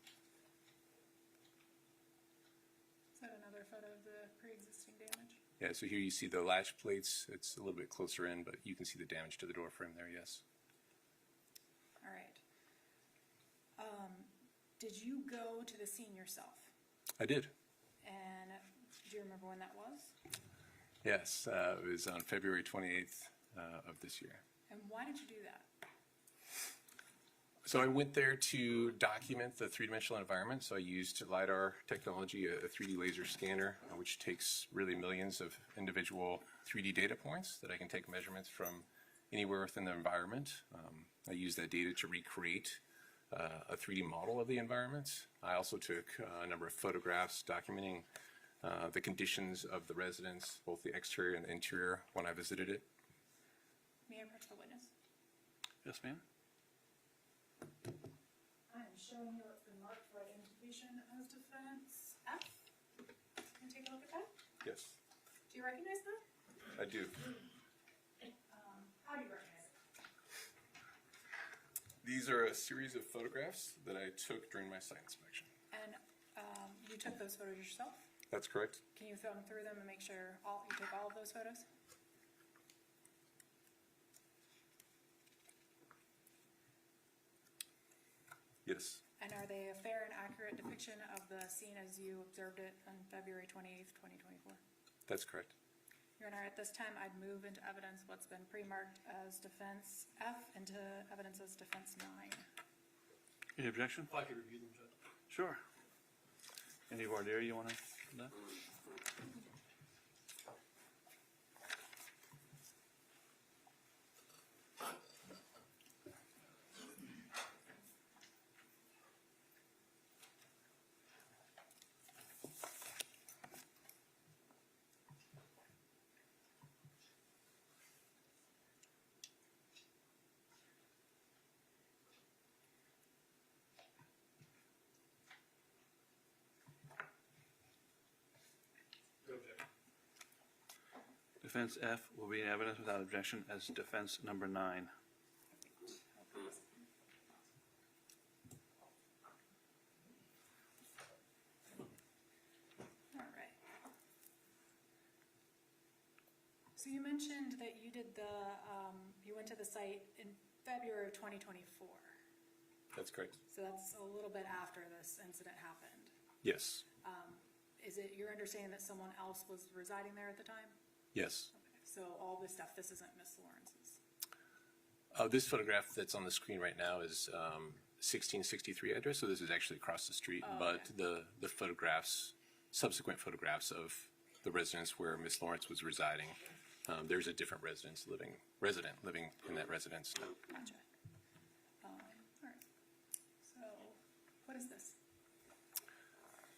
Is that another photo of the pre-existing damage? Yeah, so here you see the latch plates. It's a little bit closer in, but you can see the damage to the door frame there, yes. All right. Did you go to the scene yourself? I did. And do you remember when that was? Yes, it was on February 28th of this year. And why did you do that? So I went there to document the three-dimensional environment. So I used LiDAR technology, a 3D laser scanner, which takes really millions of individual 3D data points that I can take measurements from anywhere within the environment. I used that data to recreate a 3D model of the environment. I also took a number of photographs documenting the conditions of the residence, both the exterior and the interior, when I visited it. May I approach the witness? Yes, ma'am? I am showing you what's been marked for identification as defense F. Can you take a look at that? Yes, Do you recognize that? I do. How do you recognize it? These are a series of photographs that I took during my site inspection. And you took those photos yourself? That's correct. Can you thumb through them and make sure you took all of those photos? Yes, And are they a fair and accurate depiction of the scene as you observed it on February 28th, 2024? that's correct. Your Honor, at this time, I'd move into evidence what's been pre-marked as defense F into evidence as defense 9. Any objection? If I could review them, Judge. Sure. Any voir dire you want to do? No objection. Defense F will be in evidence without objection as defense number 9. All right. So you mentioned that you did you went to the site in February of 2024. That's correct. So that's a little bit after this incident happened. Yes, Is it your understanding that someone else was residing there at the time? yes. Okay. So all this stuff, this isn't Miss Lorinc's. This photograph that's on the screen right now is 1663 address, so this is actually across the street. Oh, but okay. the photographs, subsequent photographs of the residence where Miss Lorincz was residing, there's a different resident living in that residence now. Gotcha. All right. So what is this?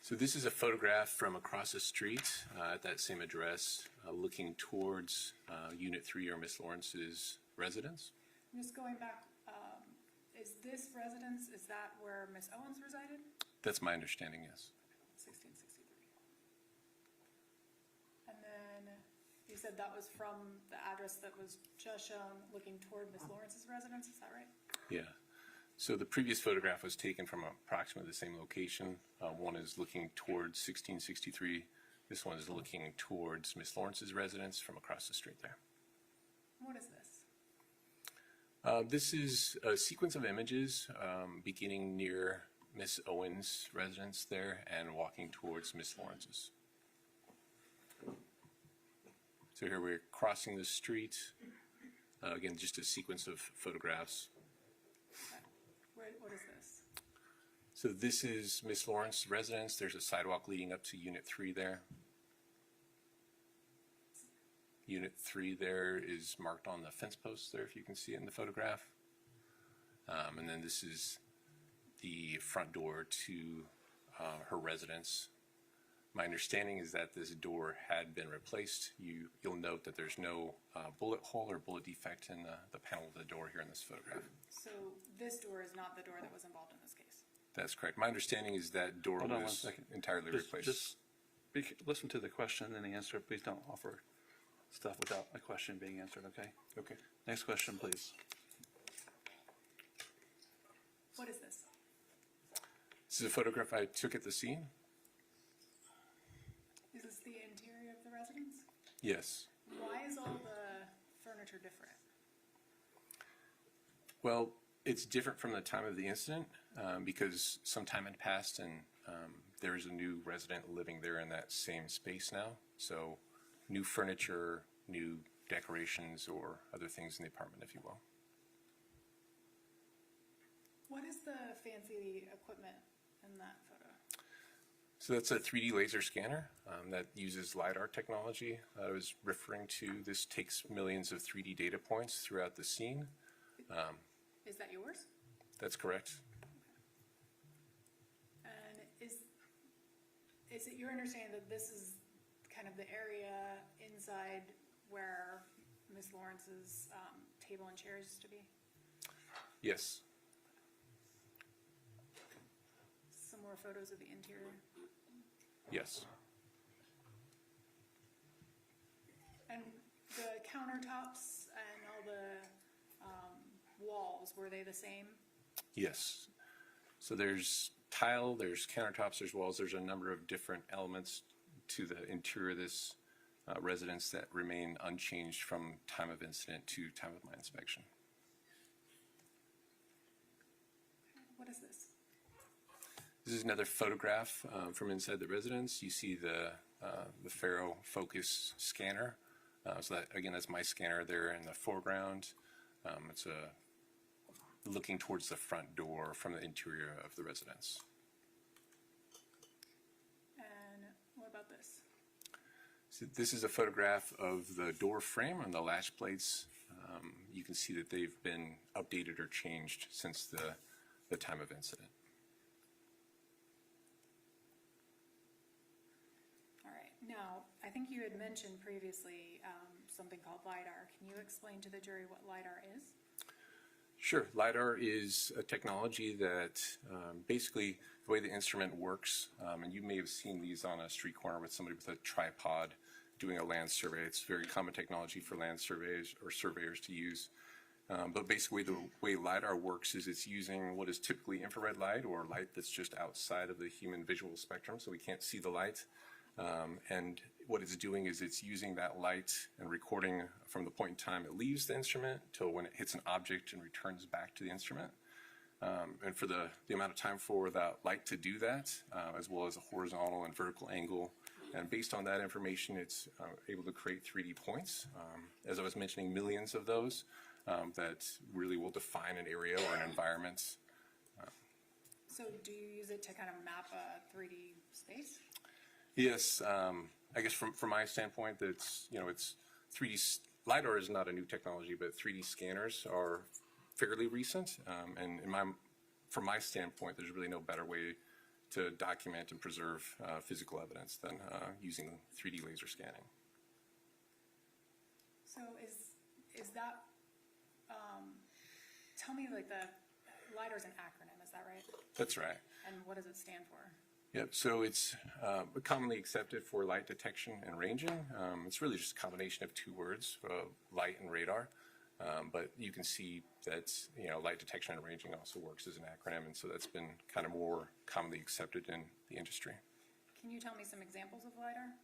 So this is a photograph from across the street at that same address, looking towards Unit 3 or Miss Lorinc's residence. I'm just going back, is this residence, is that where Miss Owens resided? That's my understanding, yes. 1663 said that was from the address that was just shown looking toward Ms. Lawrence's residence, is that right? Yeah. So the previous photograph was taken from approximately the same location. One is looking towards 1663. This one is looking towards Ms. Lawrence's residence from across the street there. What is this? This is a sequence of images beginning near Ms. Owens' residence there and walking towards Ms. Lawrence's. So here we're crossing the street. Again, just a sequence of photographs. What is this? So this is Ms. Lawrence's residence. There's a sidewalk leading up to Unit 3 there. Unit 3 there is marked on the fence post there, if you can see it in the photograph. And then this is the front door to her residence. My understanding is that this door had been replaced. You'll note that there's no bullet hole or bullet defect in the panel of the door here in this photograph. So this door is not the door that was involved in this case? That's correct. My understanding is that door Hold on 1 was second. entirely replaced. Just listen to the question and the answer. Please don't offer stuff without a question being answered, okay? Okay. Next question, please. What is this? This is a photograph I took at the scene. Is this the interior of the residence? Yes. Why is all the furniture different? Well, it's different from the time of the incident because some time had passed and there's a new resident living there in that same space now. So new furniture, new decorations, or other things in the apartment, if you will. What is the fancy equipment in that photo? So that's a 3D laser scanner that uses LiDAR technology I was referring to. This takes millions of 3D data points throughout the scene. Is that yours? That's correct. And is it your understanding that this is kind of the area inside where Ms. Lawrence's table and chairs used to be? Yes. Some more photos of the interior. Yes. And the countertops and all the walls, were they the same? Yes. So there's tile, there's countertops, there's walls, there's a number of different elements to the interior of this residence that remain unchanged from time of incident to time of my inspection. What is this? This is another photograph from inside the residence. You see the Faro Focus scanner. So that, again, that's my scanner there in the foreground. It's looking towards the front door from the interior of the residence. And what about this? So this is a photograph of the door frame and the latch plates. You can see that they've been updated or changed since the time of incident. All right. Now, I think you had mentioned previously something called LiDAR. Can you explain to the jury what LiDAR is? Sure. LiDAR is a technology that basically the way the instrument works, and you may have seen these on a street corner with somebody with a tripod doing a land survey. It's very common technology for land surveys or surveyors to use. But basically the way LiDAR works is it's using what is typically infrared light or light that's just outside of the human visual spectrum, so we can't see the light. And what it's doing is it's using that light and recording from the point in time it leaves the instrument till when it hits an object and returns back to the instrument. And for the amount of time for that light to do that, as well as a horizontal and vertical angle. And based on that information, it's able to create 3D points. As I was mentioning, millions of those that really will define an area or an environment. So do you use it to kind of map a 3D space? Yes, I guess from my standpoint, it's 3D. LiDAR is not a new technology, but 3D scanners are fairly recent. And from my standpoint, there's really no better way to document and preserve physical evidence than using 3D laser scanning. So is that, tell me, like, the LiDAR's an acronym, is that right? That's right. And what does it stand for? Yep, so it's commonly accepted for light detection and ranging. It's really just a combination of two words, light and radar. But you can see that, light detection and ranging also works as an acronym, and so that's been kind of more commonly accepted in the industry. Can you tell me some examples of LiDAR?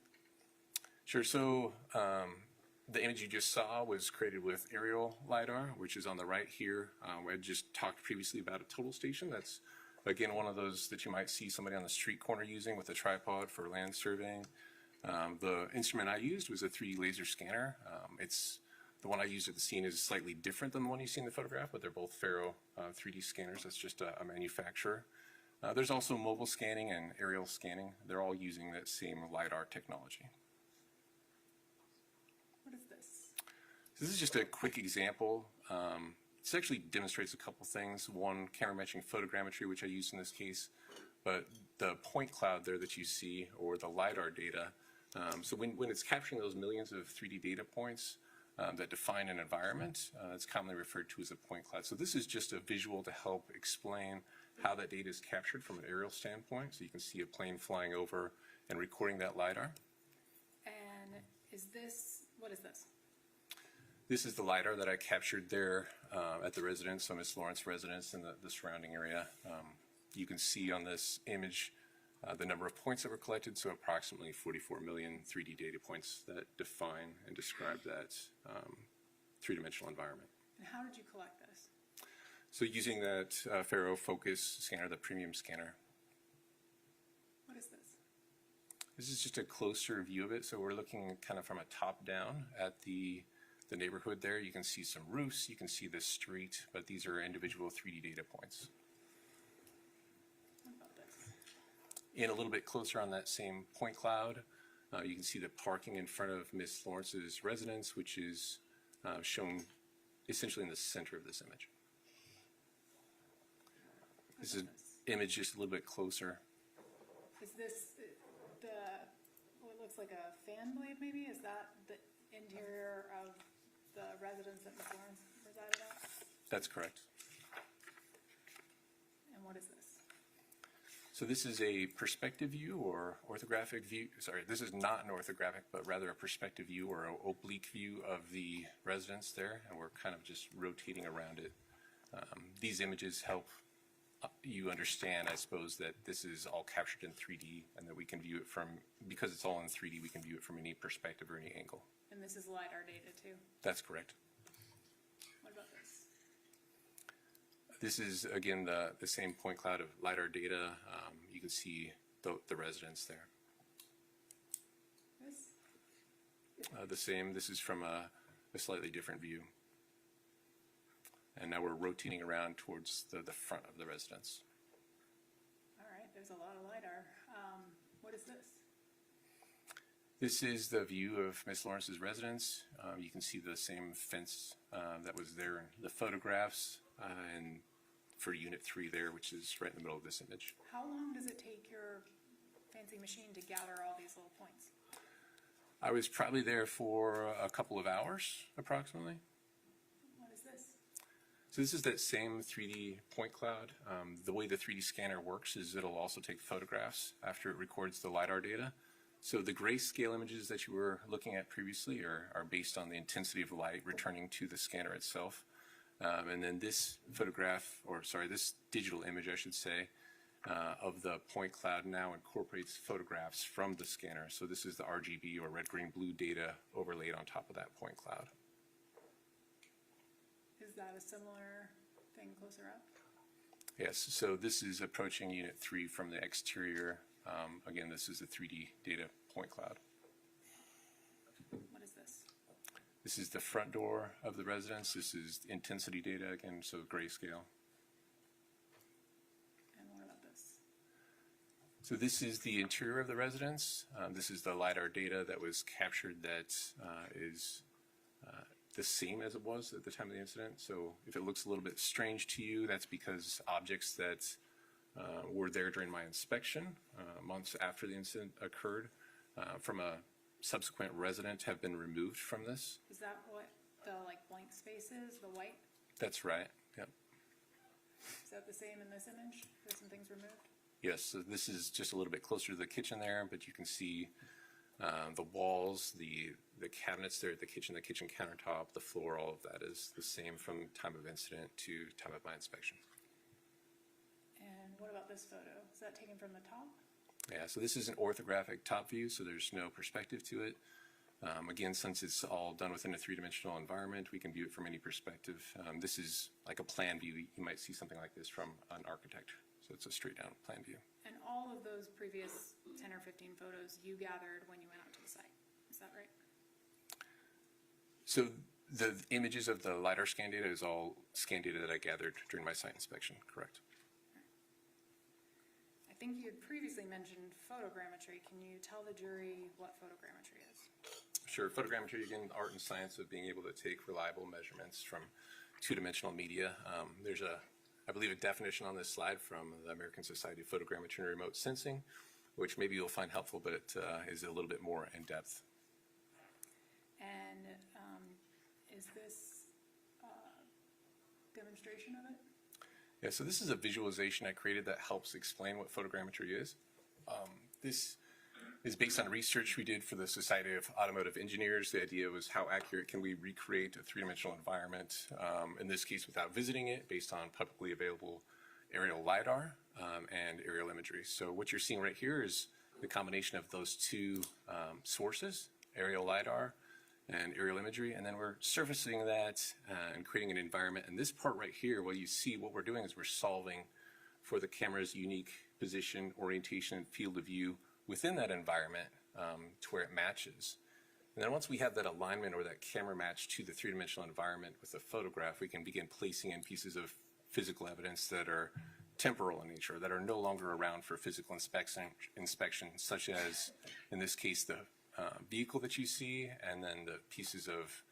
Sure, so the image you just saw was created with aerial LiDAR, which is on the right here. I just talked previously about a total station. That's, again, one of those that you might see somebody on the street corner using with a tripod for land surveying. The instrument I used was a 3D laser scanner. The one I used at the scene is slightly different than the one you see in the photograph, but they're both Faro 3D scanners. That's just a manufacturer. There's also mobile scanning and aerial scanning. They're all using that same LiDAR technology. What is this? So this is just a quick example. This actually demonstrates a couple things. One, camera matching photogrammetry, which I used in this case, but the point cloud there that you see, or the LiDAR data, so when it's capturing those millions of 3D data points that define an environment, it's commonly referred to as a point cloud. So this is just a visual to help explain how that data is captured from an aerial standpoint. So you can see a plane flying over and recording that LiDAR. And what is this? This is the LiDAR that I captured there at the residence, so Ms. Lorincz residence and the surrounding area. You can see on this image the number of points that were collected, so approximately 44 million 3D data points that define and describe that three-dimensional environment. And how did you collect this? So using that Faro Focus scanner, the premium scanner. What is this? This is just a closer view of it, so we're looking kind of from a top down at the neighborhood there. You can see some roofs, you can see the street, but these are individual 3D data points. What about this? In a little bit closer on that same point cloud, you can see the parking in front of Ms. Lorinc's residence, which is shown essentially in the center of this image. This is an image just a little bit closer. Is this what looks like a fan blade maybe? Is that the interior of the residence that Ms. Lorincz resided at? That's correct. And what is this? So this is a perspective view or orthographic view. Sorry, this is not an orthographic, but rather a perspective view or an oblique view of the residence there, and we're kind of just rotating around it. These images help you understand, I suppose, that this is all captured in 3D and that we can view it from, because it's all in 3D, we can view it from any perspective or any angle. And this is LiDAR data too? That's correct. What about this? This is, again, the same point cloud of LiDAR data. You can see the residence there. This? The same. This is from a slightly different view. And now we're rotating around towards the front of the residence. All right, there's a lot of LiDAR. What is this? This is the view of Ms. Lorinc's residence. You can see the same fence that was there in the photographs, and for Unit 3 there, which is right in the middle of this image. How long does it take your fancy machine to gather all these little points? I was probably there for a couple of hours, approximately. What is this? So this is that same 3D point cloud. The way the 3D scanner works is it'll also take photographs after it records the LiDAR data. So the grayscale images that you were looking at previously are based on the intensity of light returning to the scanner itself. And then this this digital image, I should say, of the point cloud now incorporates photographs from the scanner. So this is the RGB or red, green, blue data overlaid on top of that point cloud. Is that a similar thing closer up? Yes, so this is approaching Unit 3 from the exterior. Again, this is the 3D data point cloud. What is this? This is the front door of the residence. This is intensity data, again, so grayscale. And what about this? So this is the interior of the residence. This is the LiDAR data that was captured that is the same as it was at the time of the incident. So if it looks a little bit strange to you, that's because objects that were there during my inspection months after the incident occurred from a subsequent resident have been removed from this. Is that what the blank space is, the white? That's right, yep. Is that the same in this image? There's some things removed? Yes, so this is just a little bit closer to the kitchen there, but you can see the walls, the cabinets there at the kitchen countertop, the floor, all of that is the same from time of incident to time of my inspection. And what about this photo? Is that taken from the top? Yeah, so this is an orthographic top view, so there's no perspective to it. Again, since it's all done within a three-dimensional environment, we can view it from any perspective. This is like a plan view. You might see something like this from an architect. So it's a straight-down plan view. And all of those previous 10 or 15 photos you gathered when you went out to the site. Is that right? So the images of the LiDAR scan data is all scan data that I gathered during my site inspection, correct? I think you had previously mentioned photogrammetry. Can you tell the jury what photogrammetry is? Sure. Photogrammetry, again, the art and science of being able to take reliable measurements from two-dimensional media. There's I believe, a definition on this slide from the American Society of Photogrammetry and Remote Sensing, which maybe you'll find helpful, but it is a little bit more in depth. And is this a demonstration of it? Yeah, so this is a visualization I created that helps explain what photogrammetry is. This is based on research we did for the Society of Automotive Engineers. The idea was how accurate can we recreate a three-dimensional environment, in this case without visiting it, based on publicly available aerial LiDAR and aerial imagery. So what you're seeing right here is the combination of those two sources, aerial LiDAR and aerial imagery, and then we're surfacing that and creating an environment. And this part right here, what you see, what we're doing is we're solving for the camera's unique position, orientation, and field of view within that environment to where it matches. And then once we have that alignment or that camera match to the three-dimensional environment with a photograph, we can begin placing in pieces of physical evidence that are temporal in nature, that are no longer around for physical inspection, such as, in this case, the vehicle that you see, and then the pieces of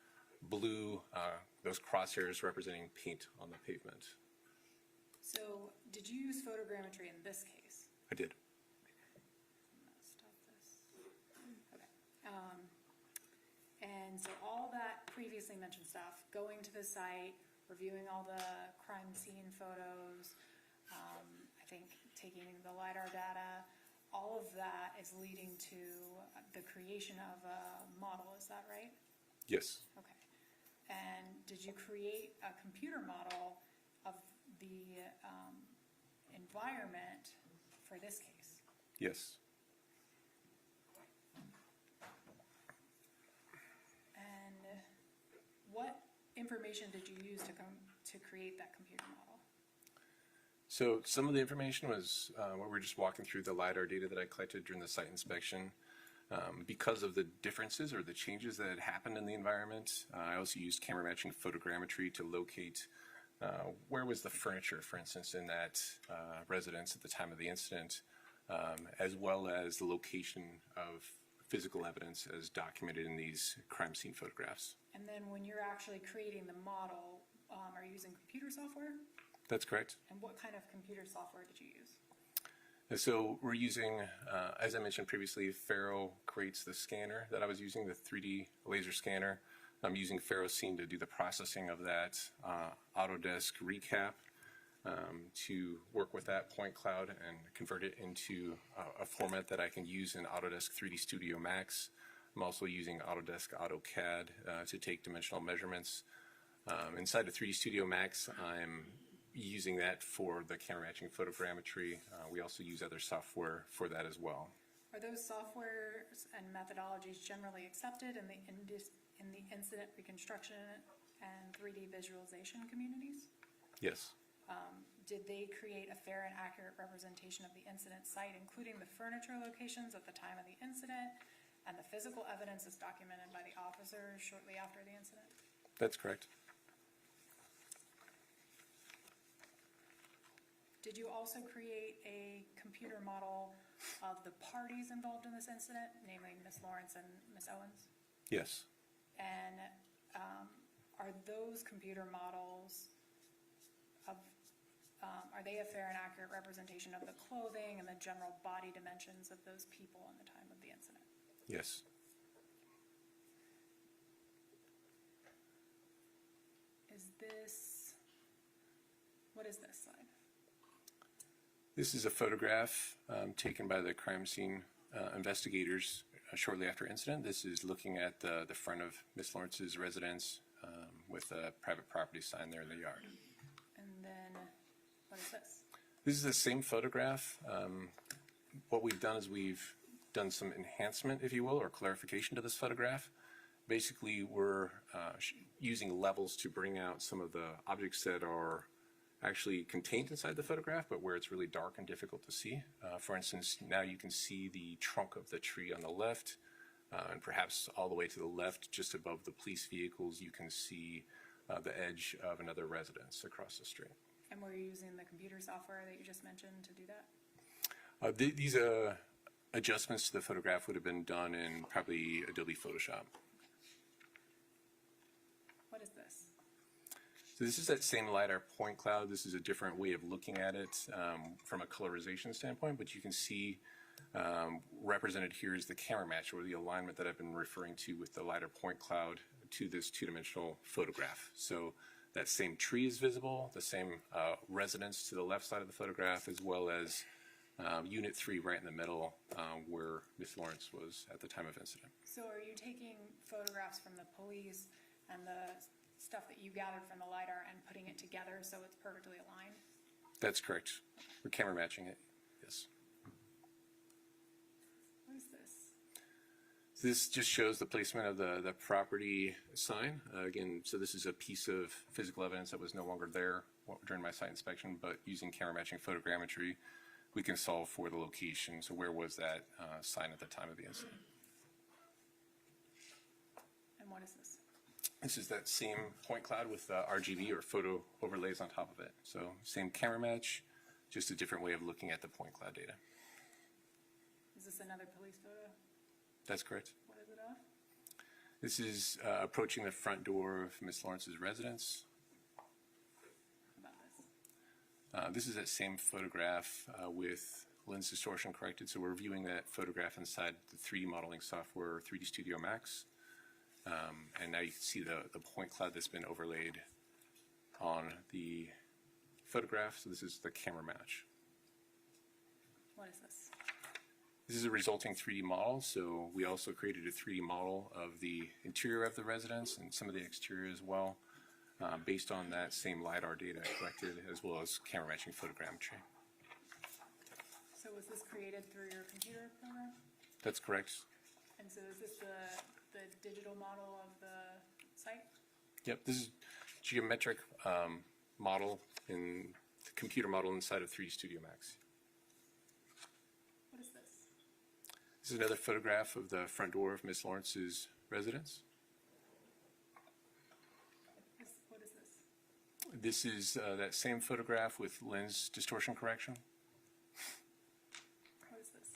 blue, those crosshairs representing paint on the pavement. So did you use photogrammetry in this case? I did. Stop this. Okay. And so all that previously mentioned stuff, going to the site, reviewing all the crime scene photos, I think taking the LiDAR data, all of that is leading to the creation of a model, is that right? Yes. Okay. And did you create a computer model of the environment for this case? Yes. And what information did you use to create that computer model? So some of the information was what we're just walking through, the LiDAR data that I collected during the site inspection. Because of the differences or the changes that had happened in the environment, I also used camera matching photogrammetry to locate where was the furniture, for instance, in that residence at the time of the incident, as well as the location of physical evidence as documented in these crime scene photographs. And then when you're actually creating the model, are you using computer software? That's correct. And what kind of computer software did you use? And so we're using, as I mentioned previously, Faro creates the scanner that I was using, the 3D laser scanner. I'm using Faro Scene to do the processing of that Autodesk recap to work with that point cloud and convert it into a format that I can use in Autodesk 3D Studio Max. I'm also using Autodesk AutoCAD to take dimensional measurements. Inside of 3D Studio Max, I'm using that for the camera matching photogrammetry. We also use other software for that as well. Are those softwares and methodologies generally accepted in the incident reconstruction and 3D visualization communities? Yes. Did they create a fair and accurate representation of the incident site, including the furniture locations at the time of the incident and the physical evidence as documented by the officers shortly after the incident? That's correct. Did you also create a computer model of the parties involved in this incident, namely Ms. Lorincz and Ms. Owens? Yes. And are those computer models are they a fair and accurate representation of the clothing and the general body dimensions of those people in the time of the incident? Yes. What is this slide? This is a photograph taken by the crime scene investigators shortly after incident. This is looking at the front of Miss Lorinc's residence with a private property sign there in the yard. And then, what is this? This is the same photograph. What we've done is we've done some enhancement, if you will, or clarification to this photograph. Basically, we're using levels to bring out some of the objects that are actually contained inside the photograph, but where it's really dark and difficult to see. For instance, now you can see the trunk of the tree on the left, and perhaps all the way to the left, just above the police vehicles, you can see the edge of another residence across the street. And were you using the computer software that you just mentioned to do that? These adjustments to the photograph would have been done in probably Adobe Photoshop. What is this? So this is that same LiDAR point cloud. This is a different way of looking at it from a colorization standpoint, but you can see represented here is the camera match, or the alignment that I've been referring to with the LiDAR point cloud to this two-dimensional photograph. So that same tree is visible, the same residence to the left side of the photograph, as well as Unit 3 right in the middle where Miss Lorincz was at the time of incident. So are you taking photographs from the police and the stuff that you gathered from the LiDAR and putting it together so it's perfectly aligned? That's correct. We're camera matching it, yes. What is this? This just shows the placement of the property sign. Again, so this is a piece of physical evidence that was no longer there during my site inspection, but using camera matching photogrammetry, we can solve for the location. So where was that sign at the time of the incident? And what is this? This is that same point cloud with RGB or photo overlays on top of it. So same camera match, just a different way of looking at the point cloud data. Is this another police photo? That's correct. What is it of? This is approaching the front door of Miss Lorinc's residence. How about this? This is that same photograph with lens distortion corrected. So we're viewing that photograph inside the 3D modeling software, 3D Studio Max. And now you can see the point cloud that's been overlaid on the photograph. So this is the camera match. What is this? This is a resulting 3D model. So we also created a 3D model of the interior of the residence and some of the exterior as well, based on that same LiDAR data collected, as well as camera matching photogrammetry. So was this created through your computer program? That's correct. And so is this the digital model of the site? Yep, this is geometric model in the computer model inside of 3D Studio Max. What is this? This is another photograph of the front door of Miss Lorinc's residence. What is this? This is that same photograph with lens distortion correction. What is this?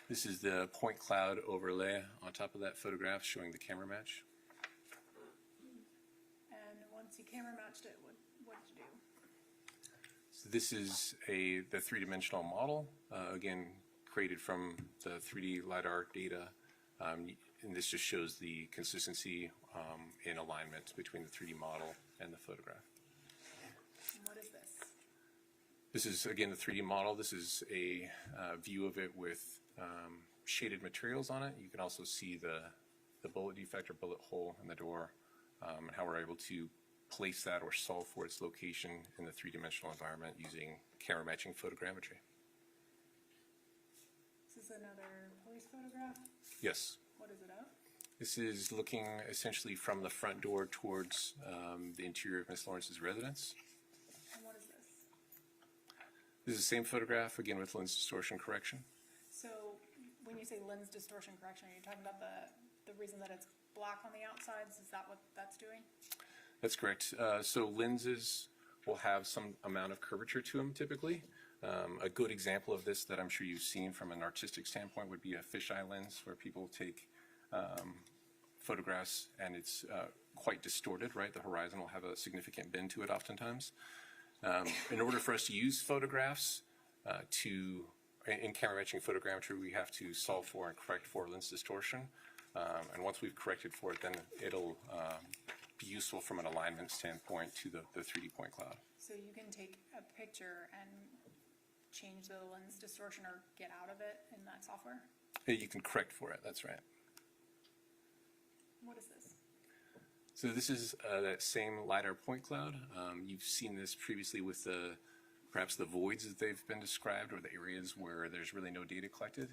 This is the point cloud overlay on top of that photograph showing the camera match. And once you camera matched it, what did you do? So this is the three-dimensional model, again, created from the 3D LiDAR data. And this just shows the consistency in alignment between the 3D model and the photograph. And what is this? This is, again, the 3D model. This is a view of it with shaded materials on it. You can also see the bullet defect or bullet hole in the door, and how we're able to place that or solve for its location in the three-dimensional environment using camera matching photogrammetry. Is this another police photograph? Yes. What is it of? This is looking essentially from the front door towards the interior of Miss Lorinc's residence. And what is this? This is the same photograph, again with lens distortion correction. So when you say lens distortion correction, are you talking about the reason that it's black on the outsides? Is that what that's doing? That's correct. So lenses will have some amount of curvature to them typically. A good example of this that I'm sure you've seen from an artistic standpoint would be a fisheye lens, where people take photographs and it's quite distorted, right? The horizon will have a significant bend to it oftentimes. In order for us to use photographs in camera matching photogrammetry, we have to solve for and correct for lens distortion. And once we've corrected for it, then it'll be useful from an alignment standpoint to the 3D point cloud. So you can take a picture and change the lens distortion or get out of it in that software? You can correct for it, that's right. What is this? So this is that same LiDAR point cloud. You've seen this previously with perhaps the voids that they've been described, or the areas where there's really no data collected.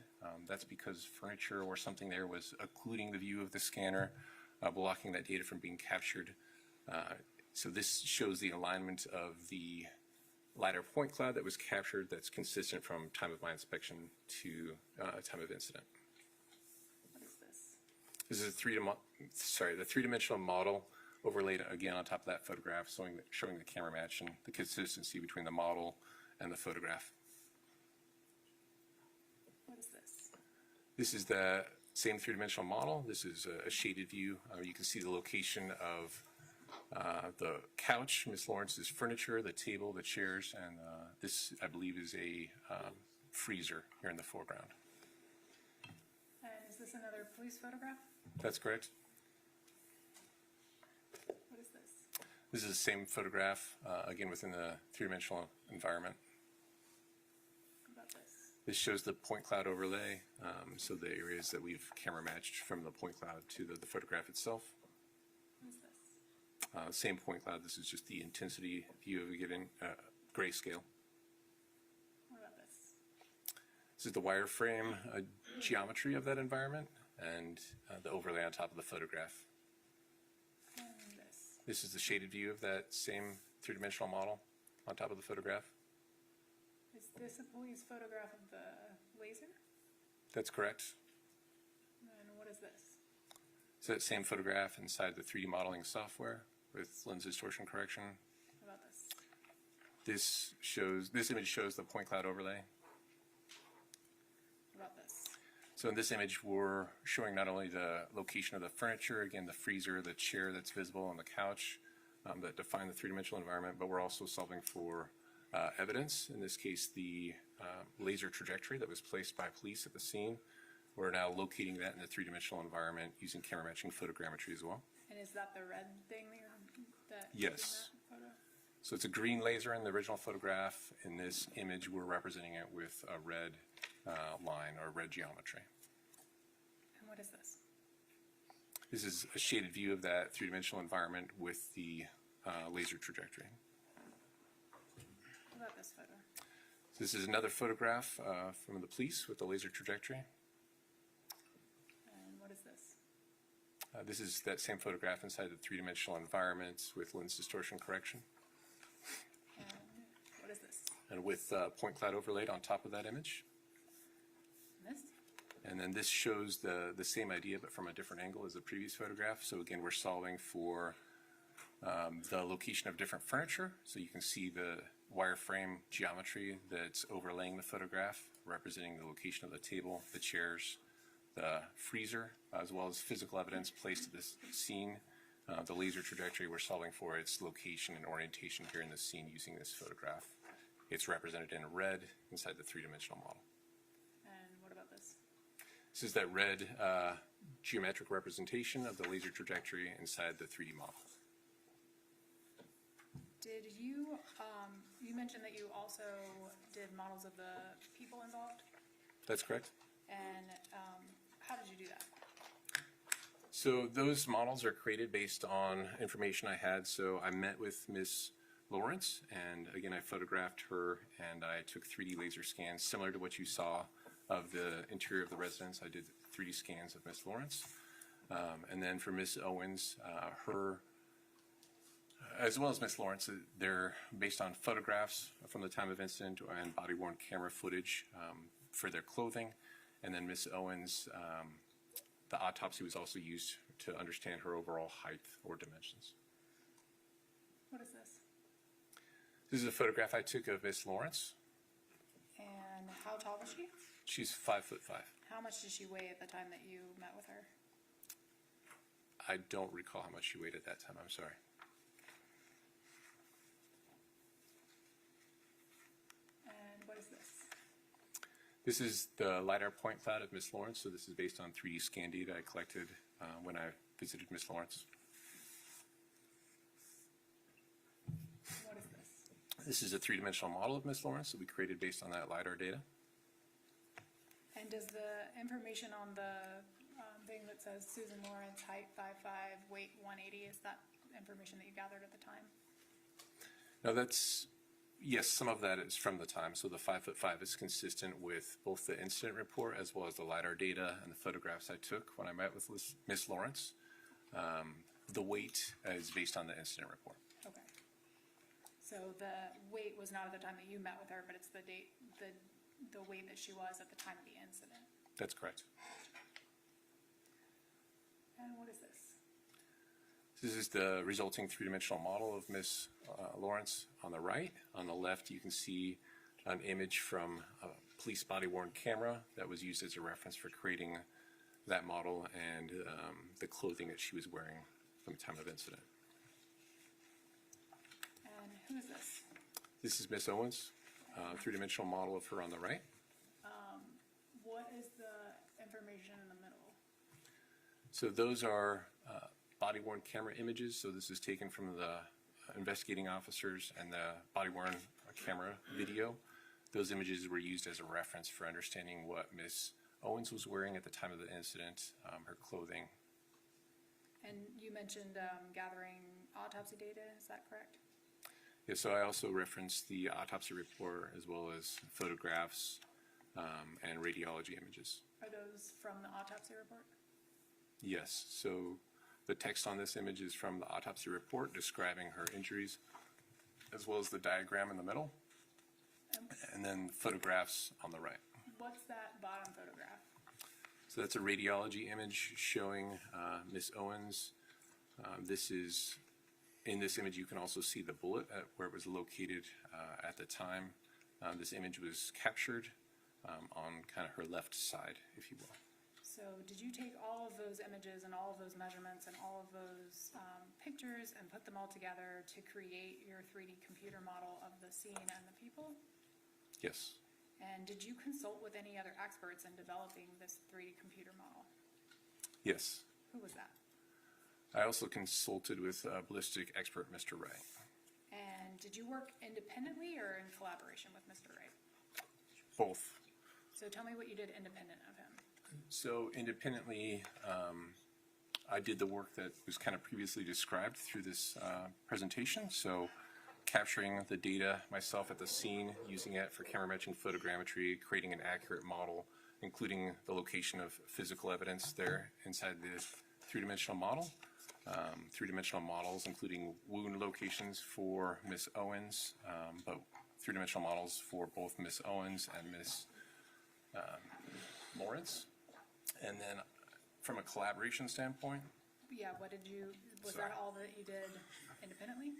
That's because furniture or something there was occluding the view of the scanner, blocking that data from being captured. So this shows the alignment of the LiDAR point cloud that was captured that's consistent from time of my inspection to time of incident. What is this? This is the three-dimensional model overlaid again on top of that photograph, showing the camera match and the consistency between the model and the photograph. What is this? This is the same three-dimensional model. This is a shaded view. You can see the location of the couch, Ms. Lorinc's furniture, the table, the chairs, and this, I believe, is a freezer here in the foreground. And is this another police photograph? That's correct. What is this? This is the same photograph, again, within the three-dimensional environment. What about this? This shows the point cloud overlay, so the areas that we've camera matched from the point cloud to the photograph itself. What is this? Same point cloud. This is just the intensity view of a given grayscale. What about this? This is the wireframe geometry of that environment and the overlay on top of the photograph. And this? This is the shaded view of that same three-dimensional model on top of the photograph. Is this a police photograph of the laser? That's correct. And what is this? So that same photograph inside the 3D modeling software with lens distortion correction. What about this? This image shows the point cloud overlay. What about this? So in this image, we're showing not only the location of the furniture, again, the freezer, the chair that's visible on the couch that define the three-dimensional environment, but we're also solving for evidence. In this case, the laser trajectory that was placed by police at the scene. We're now locating that in the three-dimensional environment using camera matching photogrammetry as well. And is that the red thing that Yes. in that photo? So it's a green laser in the original photograph. In this image, we're representing it with a red line or red geometry. And what is this? This is a shaded view of that three-dimensional environment with the laser trajectory. What about this photo? This is another photograph from the police with the laser trajectory. And what is this? This is that same photograph inside the three-dimensional environment with lens distortion correction And what is this? and with point cloud overlaid on top of that image. And this? And then this shows the same idea but from a different angle as the previous photograph. So again, we're solving for the location of different furniture. So you can see the wireframe geometry that's overlaying the photograph, representing the location of the table, the chairs, the freezer, as well as physical evidence placed at this scene. The laser trajectory, we're solving for its location and orientation here in the scene using this photograph. It's represented in red inside the three-dimensional model. And what about this? This is that red geometric representation of the laser trajectory inside the 3D model. Did you, you mentioned that you also did models of the people involved, That's correct. and how did you do that? So those models are created based on information I had. So I met with Ms. Lorincz, and again, I photographed her, and I took 3D laser scans similar to what you saw of the interior of the residence. I did 3D scans of Ms. Lorincz. And then for Ms. Owens, as well as Ms. Lorincz, they're based on photographs from the time of incident and body-worn camera footage for their clothing. And then Ms. Owens, the autopsy was also used to understand her overall height or dimensions. What is this? This is a photograph I took of Ms. Lorincz. And how tall was she? She's 5'5". How much did she weigh at the time that you met with her? I don't recall how much she weighed at that time, I'm sorry. And what is this? This is the LiDAR point cloud of Ms. Lorincz, so this is based on 3D scan data I collected when I visited Ms. Lorincz. What is this? This is a three-dimensional model of Ms. Lorincz that we created based on that LiDAR data. And does the information on the thing that says Susan Lorincz, height 5'5", weight 180, is that information that you gathered at the time? No, yes, some of that is from the time. So the 5'5" is consistent with both the incident report as well as the LiDAR data and the photographs I took when I met with Ms. Lorincz. The weight is based on the incident report. Okay. So the weight was not at the time that you met with her, but it's the date, the weight that she was at the time of the incident. That's correct. And what is this? This is the resulting three-dimensional model of Ms. Lorincz on the right. On the left, you can see an image from a police body-worn camera that was used as a reference for creating that model and the clothing that she was wearing from the time of incident. And who is this? This is Ms. Owens, three-dimensional model of her on the right. What is the information in the middle? So those are body-worn camera images. So this is taken from the investigating officers and the body-worn camera video. Those images were used as a reference for understanding what Ms. Owens was wearing at the time of the incident, her clothing. And you mentioned gathering autopsy data, is that correct? Yeah, so I also referenced the autopsy report as well as photographs and radiology images. Are those from the autopsy report? Yes, so the text on this image is from the autopsy report describing her injuries, as well as the diagram in the middle, and then photographs on the right. What's that bottom photograph? So that's a radiology image showing Ms. Owens. In this image, you can also see the bullet at where it was located at the time. This image was captured on kind of her left side, if you will. So did you take all of those images and all of those measurements and all of those pictures and put them all together to create your 3D computer model of the scene and the people? Yes. And did you consult with any other experts in developing this 3D computer model? Yes. Who was that? I also consulted with ballistic expert Mr. Wright. And did you work independently or in collaboration with Mr. Wright? Both. So tell me what you did independent of him. So independently, I did the work that was kind of previously described through this presentation. So capturing the data myself at the scene, using it for camera matching photogrammetry, creating an accurate model, including the location of physical evidence there inside the three-dimensional model. Three-dimensional models, including wound locations for Ms. Owens, but three-dimensional models for both Ms. Owens and Ms. Lorincz. And then from a collaboration standpoint? Yeah, was that all that you did independently?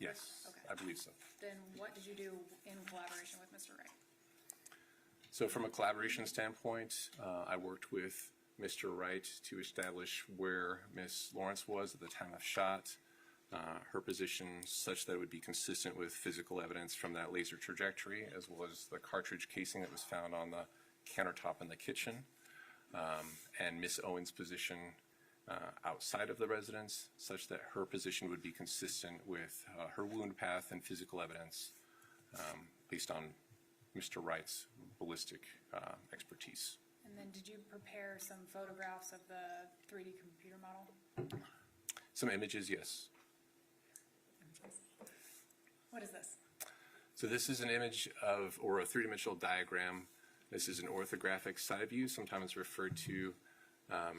Yes, Okay. I believe so. Then what did you do in collaboration with Mr. Wright? So from a collaboration standpoint, I worked with Mr. Wright to establish where Ms. Lorincz was at the time of shot, her position such that it would be consistent with physical evidence from that laser trajectory, as well as the cartridge casing that was found on the countertop in the kitchen, and Ms. Owens' position outside of the residence, such that her position would be consistent with her wound path and physical evidence based on Mr. Wright's ballistic expertise. And then did you prepare some photographs of the 3D computer model? Some images, yes. What is this? So this is an image of, or a three-dimensional diagram. This is an orthographic side view, sometimes referred to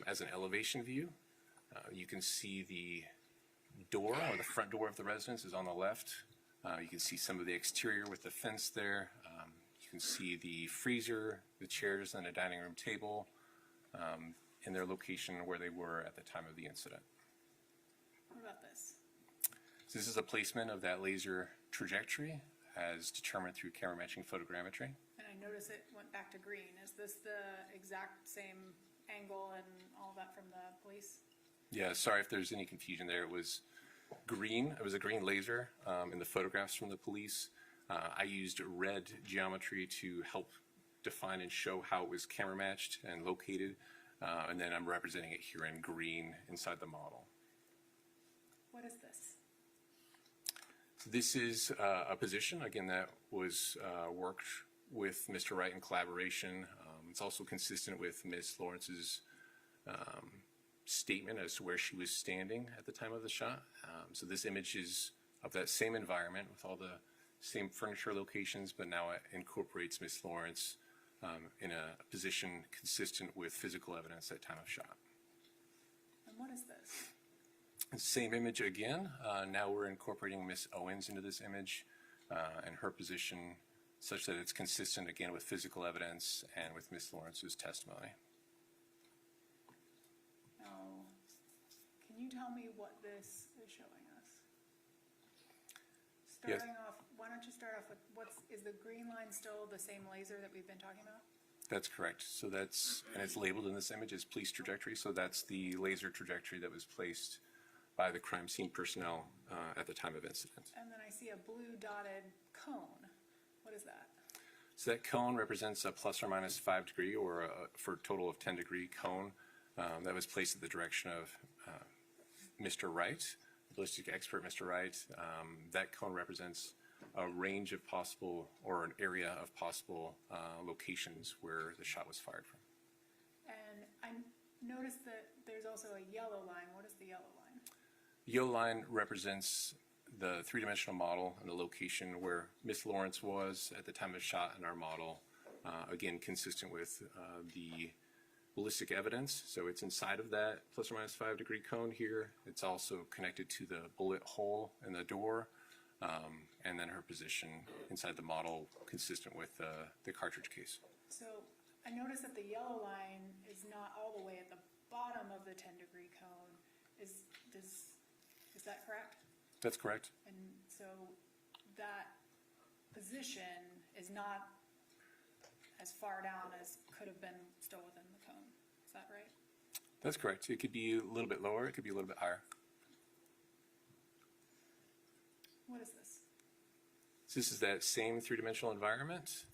as an elevation view. You can see the door, or the front door of the residence is on the left. You can see some of the exterior with the fence there. You can see the freezer, the chairs, and a dining room table in their location where they were at the time of the incident. What about this? So this is a placement of that laser trajectory as determined through camera matching photogrammetry. And I notice it went back to green. Is this the exact same angle and all that from the police? Yeah, sorry if there's any confusion there. It was green. It was a green laser in the photographs from the police. I used red geometry to help define and show how it was camera matched and located. And then I'm representing it here in green inside the model. What is this? This is a position, again, that was worked with Mr. Wright in collaboration. It's also consistent with Ms. Lorinc's statement as to where she was standing at the time of the shot. So this image is of that same environment with all the same furniture locations, but now it incorporates Ms. Lorincz in a position consistent with physical evidence at time of shot. And what is this? Same image again. Now we're incorporating Ms. Owens into this image and her position such that it's consistent again with physical evidence and with Ms. Lorinc's testimony. Now, can you tell me what this is showing us? Yes. Starting off, why don't you start off with is the green line still the same laser that we've been talking about? That's correct. So that's, and it's labeled in this image as police trajectory. So that's the laser trajectory that was placed by the crime scene personnel at the time of incident. And then I see a blue dotted cone. What is that? So that cone represents a plus or minus 5 degree or for a total of 10 degree cone that was placed at the direction of Mr. Wright, ballistic expert Mr. Wright. That cone represents a range of possible or an area of possible locations where the shot was fired from. And I noticed that there's also a yellow line. What is the yellow line? Yellow line represents the three-dimensional model and the location where Ms. Lorincz was at the time of shot in our model, again, consistent with the ballistic evidence. So it's inside of that plus or minus 5 degree cone here. It's also connected to the bullet hole in the door, and then her position inside the model consistent with the cartridge case. So I noticed that the yellow line is not all the way at the bottom of the 10 degree cone. Is that correct? That's correct. And so that position is not as far down as could have been still within the cone. Is that right? That's correct. It could be a little bit lower. It could be a little bit higher. What is this? So this is that same three-dimensional environment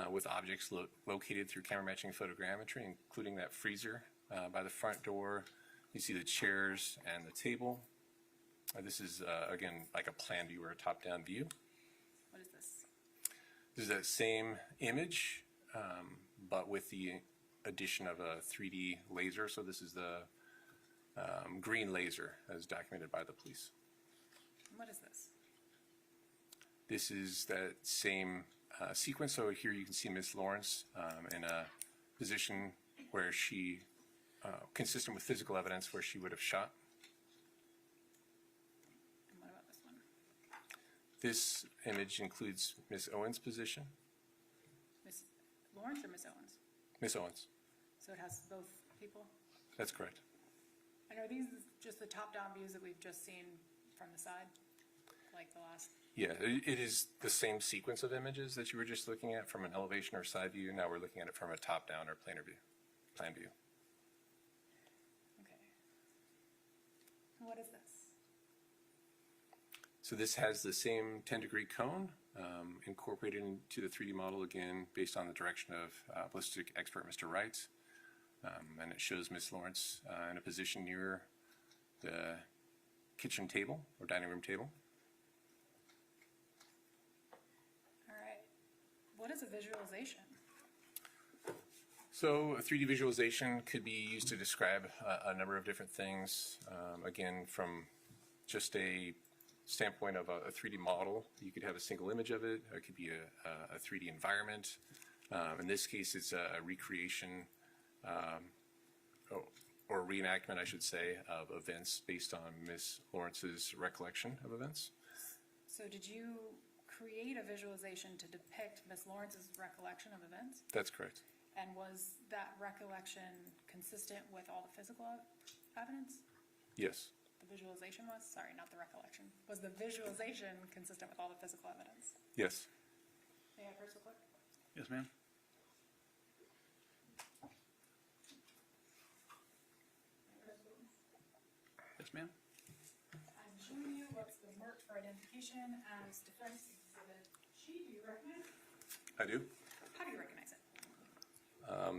with objects located through camera matching photogrammetry, including that freezer by the front door. You see the chairs and the table. This is, again, like a plan view or a top-down view. What is this? This is that same image, but with the addition of a 3D laser. So this is the green laser as documented by the police. What is this? This is that same sequence. So here you can see Ms. Lorincz in a position where she, consistent with physical evidence, where she would have shot. And what about this one? This image includes Ms. Owens' position. Miss Lorincz or Miss Owens? Ms. Owens. So it has both people? That's correct. And are these just the top-down views that we've just seen from the side? Like the last? Yeah, it is the same sequence of images that you were just looking at from an elevation or side view. Now we're looking at it from a top-down or plan view. Okay. And what is this? So this has the same 10-degree cone incorporated into the 3D model again based on the direction of ballistic expert Mr. Wright. And it shows Ms. Lorincz in a position near the kitchen table or dining room table. All right. What is a visualization? So a 3D visualization could be used to describe a number of different things. Again, from just a standpoint of a 3D model, you could have a single image of it. It could be a 3D environment. In this case, it's a recreation or reenactment, I should say, of events based on Ms. Lorinc's recollection of events. So did you create a visualization to depict Ms. Lorinc's recollection of events? That's correct. And was that recollection consistent with all the physical evidence? Yes. The visualization was? Sorry, not the recollection. Was the visualization consistent with all the physical evidence? Yes. May I have first look? Yes, ma'am? Yes, ma'am? I'm showing you what's been marked for identification as defense exhibit G. Do you recognize it? I do. How do you recognize it?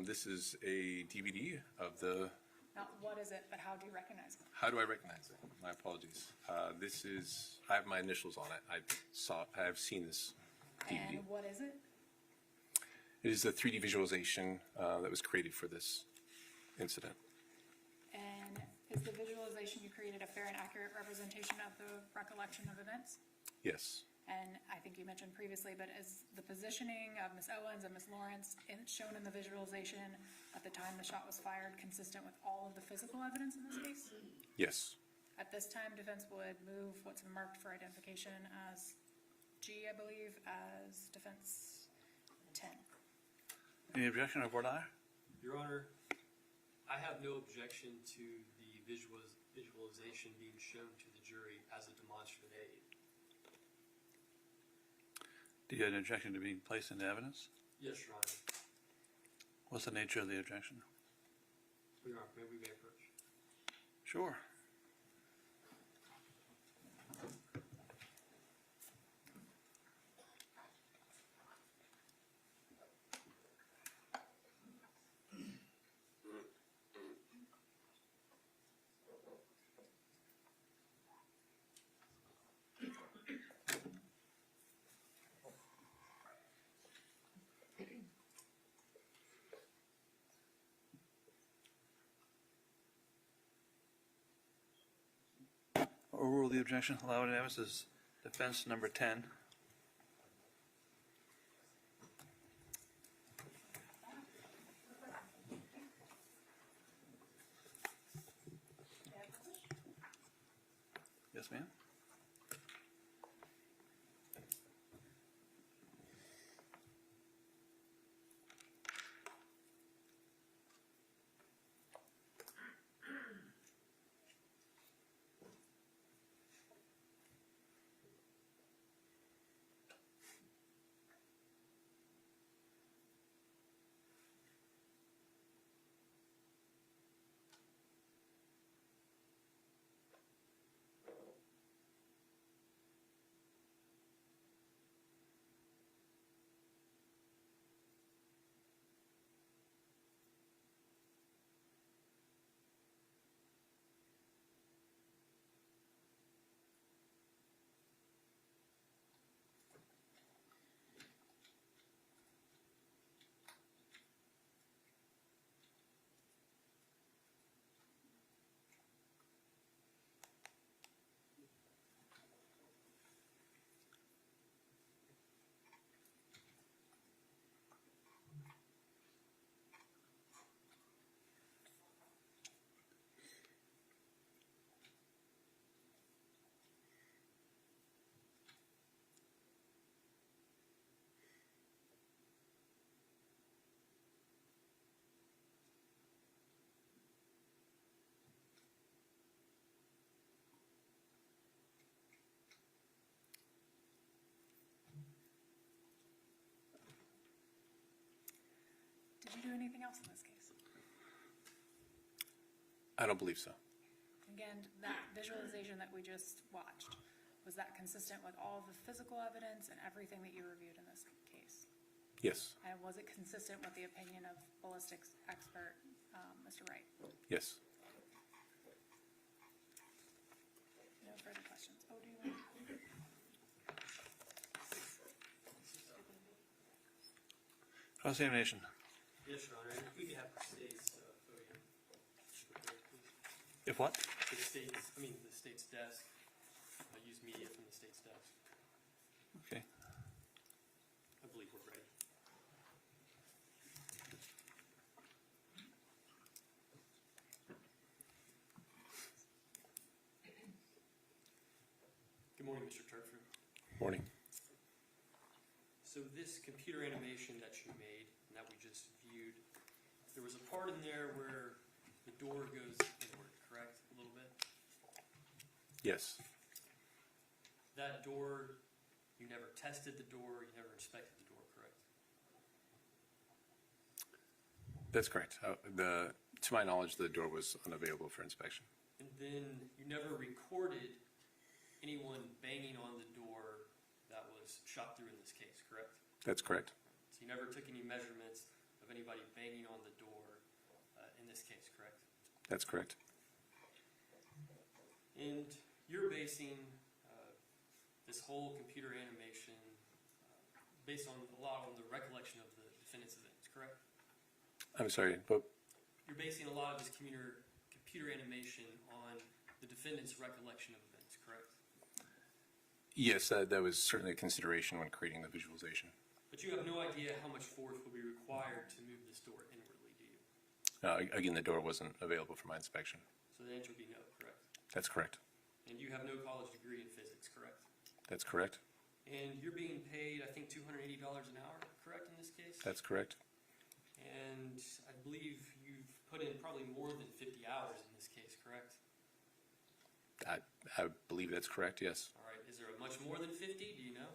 This is a DVD of the Not what is it, but how do you recognize it? How do I recognize it? My apologies. I have my initials on it. I have seen this DVD. And what is it? It is the 3D visualization that was created for this incident. And is the visualization you created a fair and accurate representation of the recollection of events? Yes. And I think you mentioned previously, but is the positioning of Ms. Owens and Ms. Lorincz shown in the visualization at the time the shot was fired consistent with all of the physical evidence in this case? Yes. At this time, defense would move what's marked for identification as G, I believe, as defense 10. Any objection or board aye? Your Honor, I have no objection to the visualization being shown to the jury as a demonstrative aid. Do you have an objection to being placed into evidence? Yes, Your Honor. What's the nature of the objection? Your Honor, may we approach? Sure. Overrule the objection. Allow it in evidence as defense number 10. Yes, ma'am. Did you do anything else in this case? I don't believe so. Again, that visualization that we just watched, was that consistent with all the physical evidence and everything that you reviewed in this case? Yes. And was it consistent with the opinion of ballistics expert, Mr. Wright? Yes. No further questions. Oh, do you want? Cross-examination. Yes, Your Honor. If we could have the state's podium. If what? The state's desk. I use media from the state's desk. Okay. I believe we're ready. Good morning, Mr. Turford. Morning. So this computer animation that you made and that we just viewed, there was a part in there where the door goes inward, correct? A little bit? Yes. That door, you never tested the door, you never inspected the door, correct? That's correct. To my knowledge, the door was unavailable for inspection. And then you never recorded anyone banging on the door that was shot through in this case, correct? That's correct. So you never took any measurements of anybody banging on the door in this case, correct? That's correct. And you're basing this whole computer animation based on a lot on the recollection of the defendant's events, correct? I'm sorry, but You're basing a lot of this computer animation on the defendant's recollection of events, correct? yes, that was certainly a consideration when creating the visualization. But you have no idea how much force will be required to move this door inwardly, do you? Again, the door wasn't available for my inspection. So the answer would be no, correct? That's correct. And you have no college degree in physics, correct? That's correct. And you're being paid, I think, $280 an hour, correct, in this case? That's correct. And I believe you've put in probably more than 50 hours in this case, correct? I believe that's correct, yes. All right, is there a much more than 50, do you know?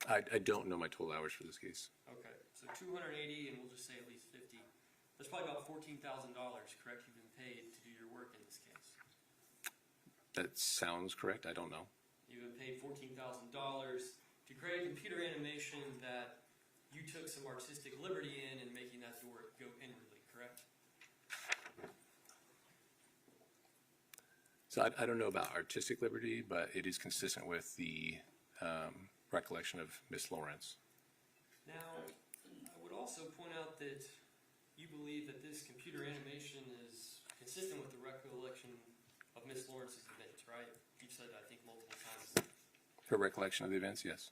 I don't know my total hours for this case. Okay, so 280, and we'll just say at least 50. That's probably about $14,000, correct, you've been paid to do your work in this case? That sounds correct. I don't know. You've been paid $14,000 to create a computer animation that you took some artistic liberty in making that door go inwardly, correct? So I don't know about artistic liberty, but it is consistent with the recollection of Miss Lorincz. Now, I would also point out that you believe that this computer animation is consistent with the recollection of Miss Lawrence's events, right? You've said that, I think, multiple times. Her recollection of the events, yes.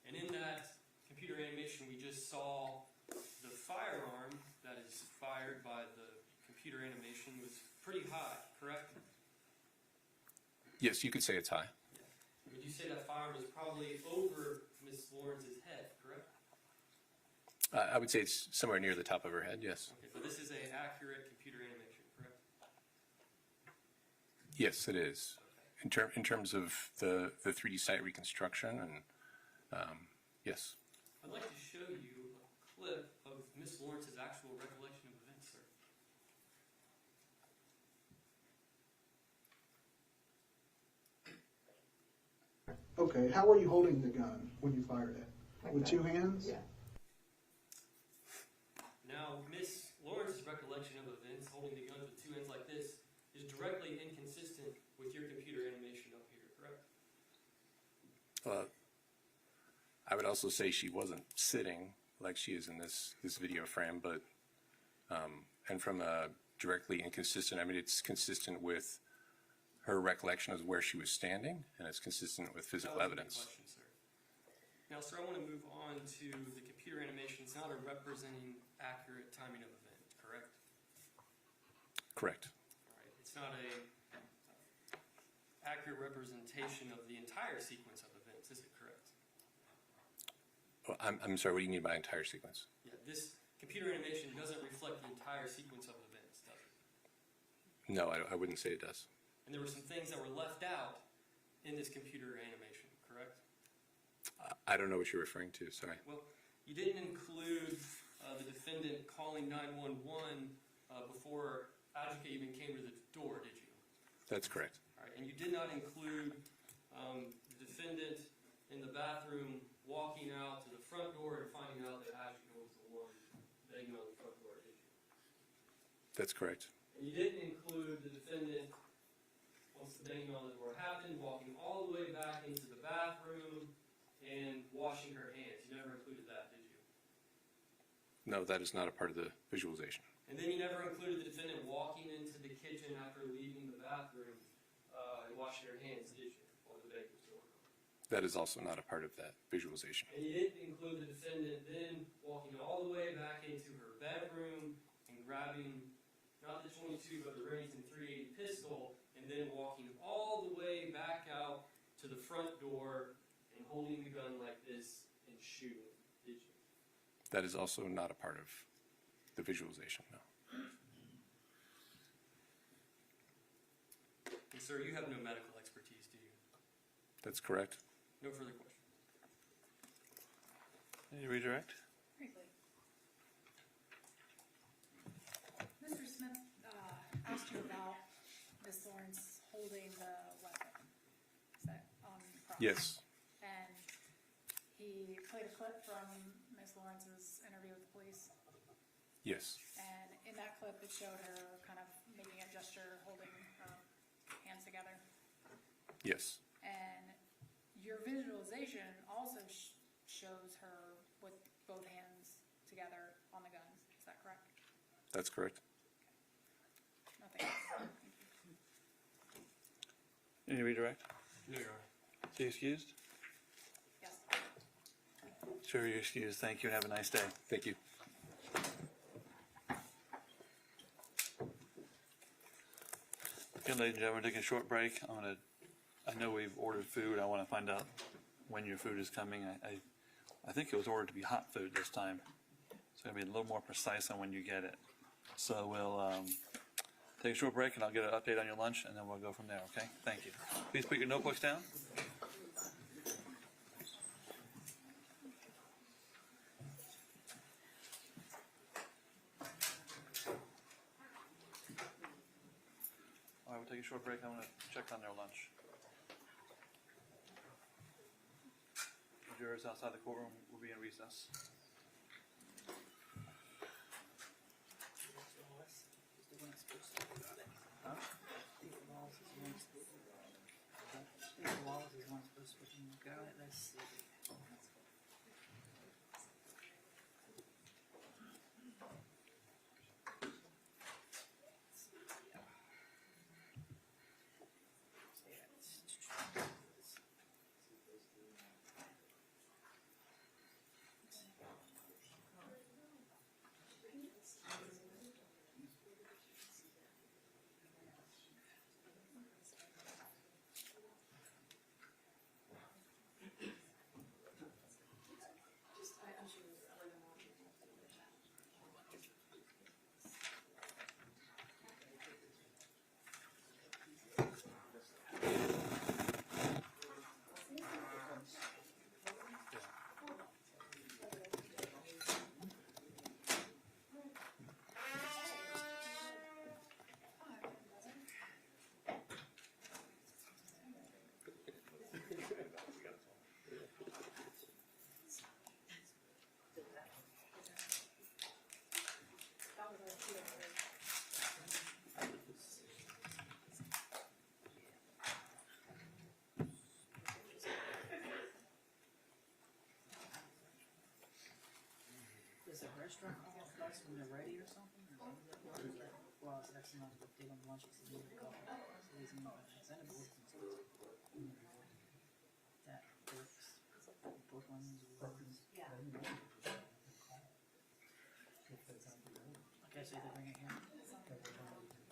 And in that computer animation, we just saw the firearm that is fired by the computer animation was pretty high, correct? Yes, you could say it's high. Would you say that firearm was probably over Miss Lawrence's head, correct? I would say it's somewhere near the top of her head, yes. Okay, so this is an accurate computer animation, correct? Yes, it is. In terms of the 3D site reconstruction, and yes. I'd like to show you a clip of Miss Lawrence's actual recollection of events, sir. Okay, how were you holding the gun when you fired it? With two hands? Yeah. Now, Miss Lawrence's recollection of events, holding the gun with two hands like this, is directly inconsistent with your computer animation up here, correct? I would also say she wasn't sitting like she is in this video frame, but and from a directly inconsistent, I mean, it's consistent with her recollection of where she was standing, and it's consistent with physical evidence. Question, sir. Now, sir, I want to move on to the computer animation. It's not a representing accurate timing of event, correct? Correct. All right. It's not a accurate representation of the entire sequence of events, is it correct? Well, I'm sorry, what do you mean by entire sequence? Yeah, this computer animation doesn't reflect the entire sequence of events, does it? No, I wouldn't say it does. And there were some things that were left out in this computer animation, correct? I don't know what you're referring to, sorry. Well, you didn't include the defendant calling 911 before Ajike even came to the door, did you? That's correct. All right, and you did not include the defendant in the bathroom walking out to the front door and finding out that Ajike was the one banging on the front door, did you? That's correct. And you didn't include the defendant, once the banging on the door happened, walking all the way back into the bathroom and washing her hands. You never included that, did you? No, that is not a part of the visualization. And then you never included the defendant walking into the kitchen after leaving the bathroom and washing her hands, did you? While the bang was going on. That is also not a part of that visualization. And you didn't include the defendant then walking all the way back into her bedroom and grabbing not the .22 but the Remington 380 pistol, and then walking all the way back out to the front door and holding the gun like this and shooting, did you? That is also not a part of the visualization, no. And sir, you have no medical expertise, do you? That's correct. No further questions. Any redirect? Briefly. Mr. Smith asked you about Ms. Lawrence holding the weapon. Is that on property? Yes. And he played a clip from Ms. Lawrence's interview with the police. Yes. And in that clip, it showed her kind of making a gesture, holding her hands together. Yes, And your visualization also shows her with both hands together on the guns. Is that correct? that's correct. Nothing else. Any redirect? No, Your Honor. Is he excused? Yes. Sure, you're excused. Thank you and have a nice day. Thank you. Okay, ladies and gentlemen, taking a short break. I know we've ordered food. I want to find out when your food is coming. I think it was ordered to be hot food this time. It's going to be a little more precise on when you get it. So we'll take a short break and I'll get an update on your lunch and then we'll go from there, okay? Thank you. Please put your notebooks down. All right, we'll take a short break. I'm going to check on their lunch. The jurors outside the courtroom will be in recess. Is the restaurant call us when they're ready or something? Well, that's not what they don't want you to do. So he's not send it works. That works. Brooklyn's works. Yeah. Okay, so they bring it here.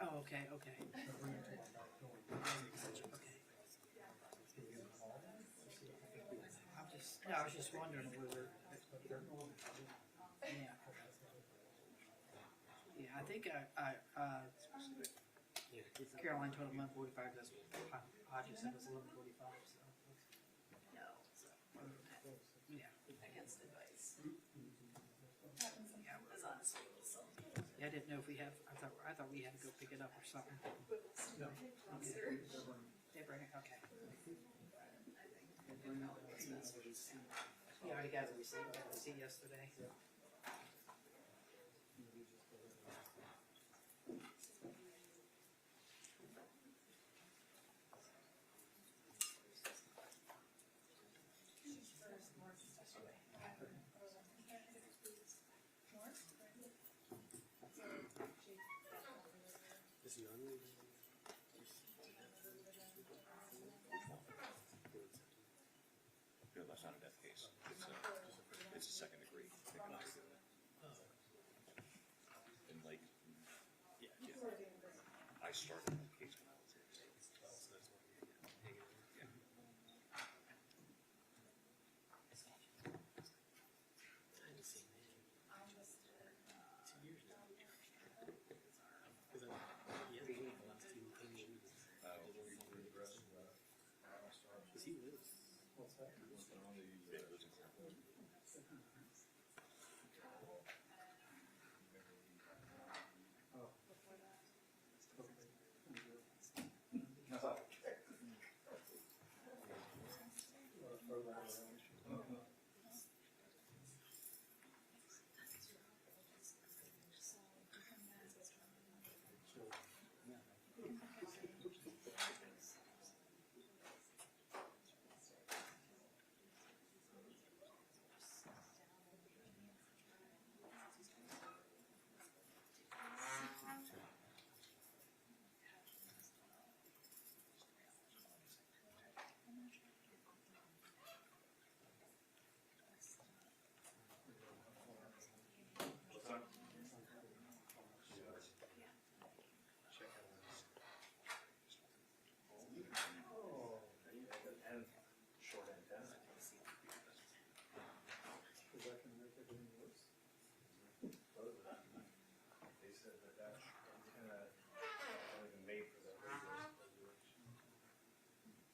Oh, okay, okay. Okay. I was just wondering whether. Yeah. Yeah, I think Caroline told him 1:45. That's I just said it was 11:45. So. No, so, Yeah. against advice. Yeah. As honestly, so. Yeah, I didn't know if we have. I thought we had to go pick it up or something. No. Okay. They bring it. Okay. Yeah, I got the receipt. Got the receipt yesterday. No, that's not a death case. It's a second degree. And like, yeah. I started that case when I was in the States. Yeah.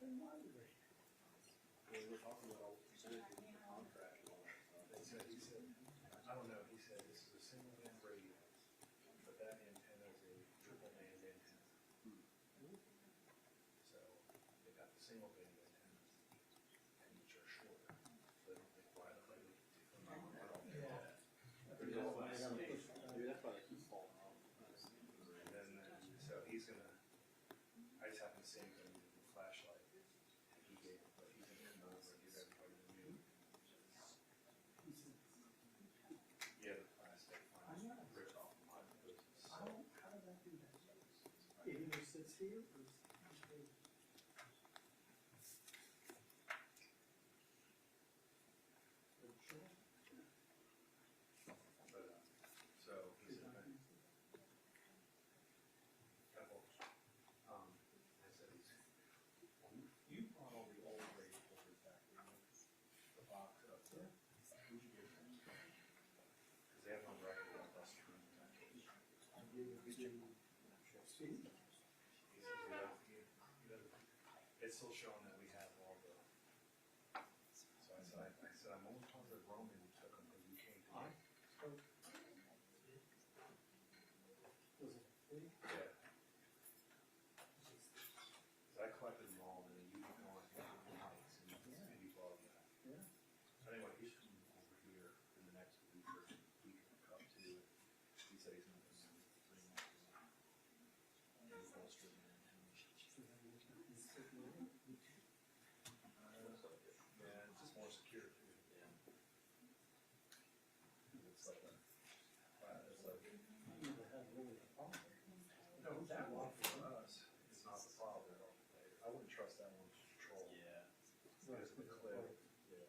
We were talking about percentages of the contract and all that stuff. He said, I don't know, he said this is a single band radio, but that antenna is a triple band antenna. So they got the single band antennas, and each are shorter. So they don't think why the hell they Yeah. Dude, that's why they keep falling off. And then, so he's gonna, I just happened to see him with a flashlight. He gave it, but he's gonna come over and give everybody the new. Yeah, the plastic ripped off my business. How did that do that? It either sits here or But, so he's gonna. I said you brought all the old radio filters back, the box up there. Who'd you give them? Because they have no record of us trying to. I give it to Steve. He says, it's still showing that we have all the. So I said, I'm almost positive Roman took them because you came to me. Was it free? Yeah. So I collected them all and then you went on the nights and you bought them. Yeah. So anyway, he's coming over here in the next week or week and a cup too. He said he's gonna come in 3 months. And he's holstered and yeah, it's just more secure too. Yeah. It's like You never had really a problem. no, that one for us is not the problem. I wouldn't trust that one to control. Yeah. It's the clip. Yeah.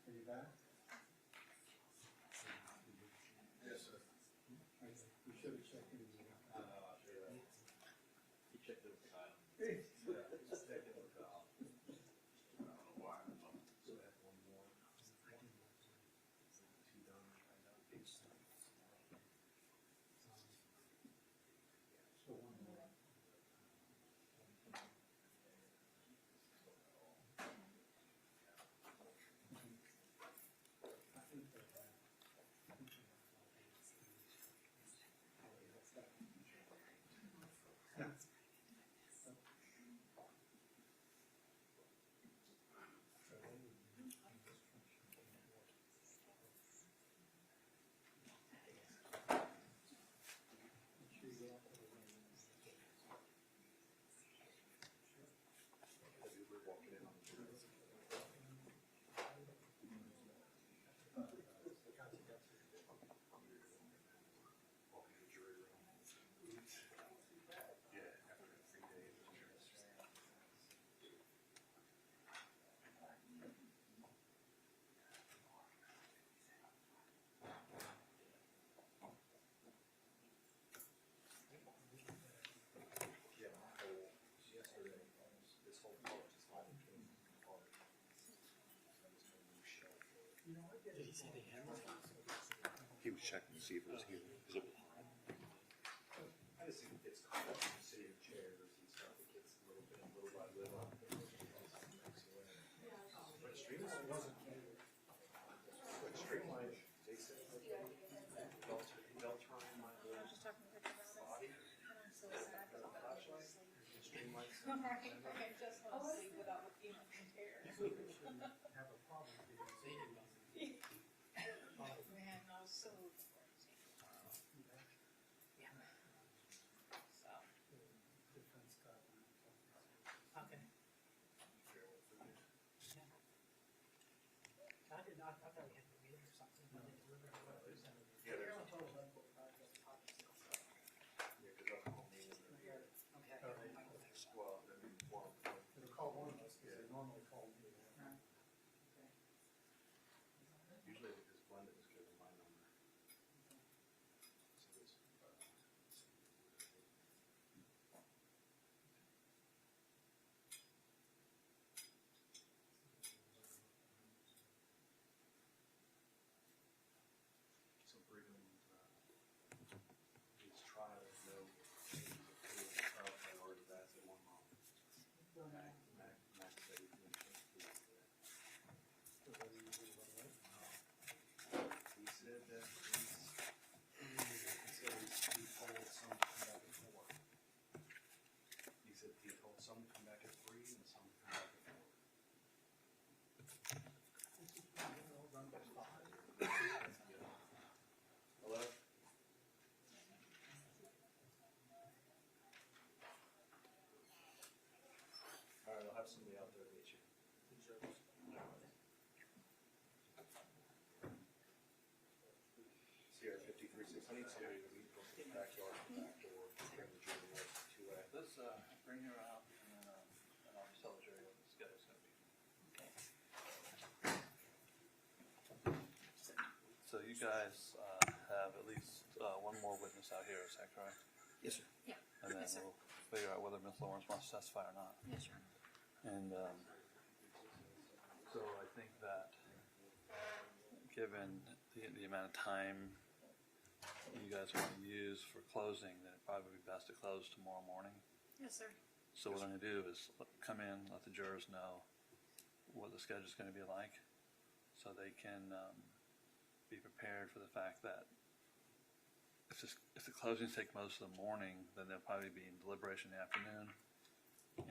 Are you back? Yes, sir. You should have checked in. He checked it with Kyle. Yeah, it's taking a call. I don't know why. So I have one more. Two done right now. So one more. I think they're back. Yeah. We're walking in on the jury. Walking in the jury room. Yeah, after 3 days of jury. Yeah, my whole, yesterday, this whole part just all came apart. I just made a new shelf for it. Did he say they had one? He was checking to see if it was here. I just think it's caught up in sitting in chairs and stuff, it gets a little bit, little by little. But Streamline wasn't. But Streamline, they said, they'll turn my I was just talking to Rich about body, it, and I'm so sad the about flashlight, it. and Streamline. I just want to sleep without looking at the hair. Have a problem because they did nothing. Man, I was so looking forward to seeing it tomorrow. Yeah. So, Defense got. Okay. I did not, I thought we had to read it or something, but they delivered it. Yeah, there's, They're on total record, right, that's project. yeah, cause they'll call me and they're here. Okay. Well, I mean, one. It'll call one He said that he told some to come back at 4. He said he told some to come back at 3 and some to come back at 4. Hello? All right, I'll have somebody out there to meet you. Sierra 5360, I need somebody to meet from the backyard to the back door, bring the jury up to Let's, bring her out, and I'll just tell the jury what the schedule's gonna be. So you guys, have at least, one more witness out here, is that correct? Yes, sir. Yeah. And then Yes, sir. we'll figure out whether Ms. Lawrence wants to testify or not. Yes, sure. And, so I think that, given the amount of time you guys want to use for closing, that it'd probably be best to close tomorrow morning. Yes, sir. So what I'm gonna do is come in, let the jurors know what the schedule's gonna be like, so they can, be prepared for the fact that if the closings take most of the morning, then they'll probably be in deliberation in the afternoon,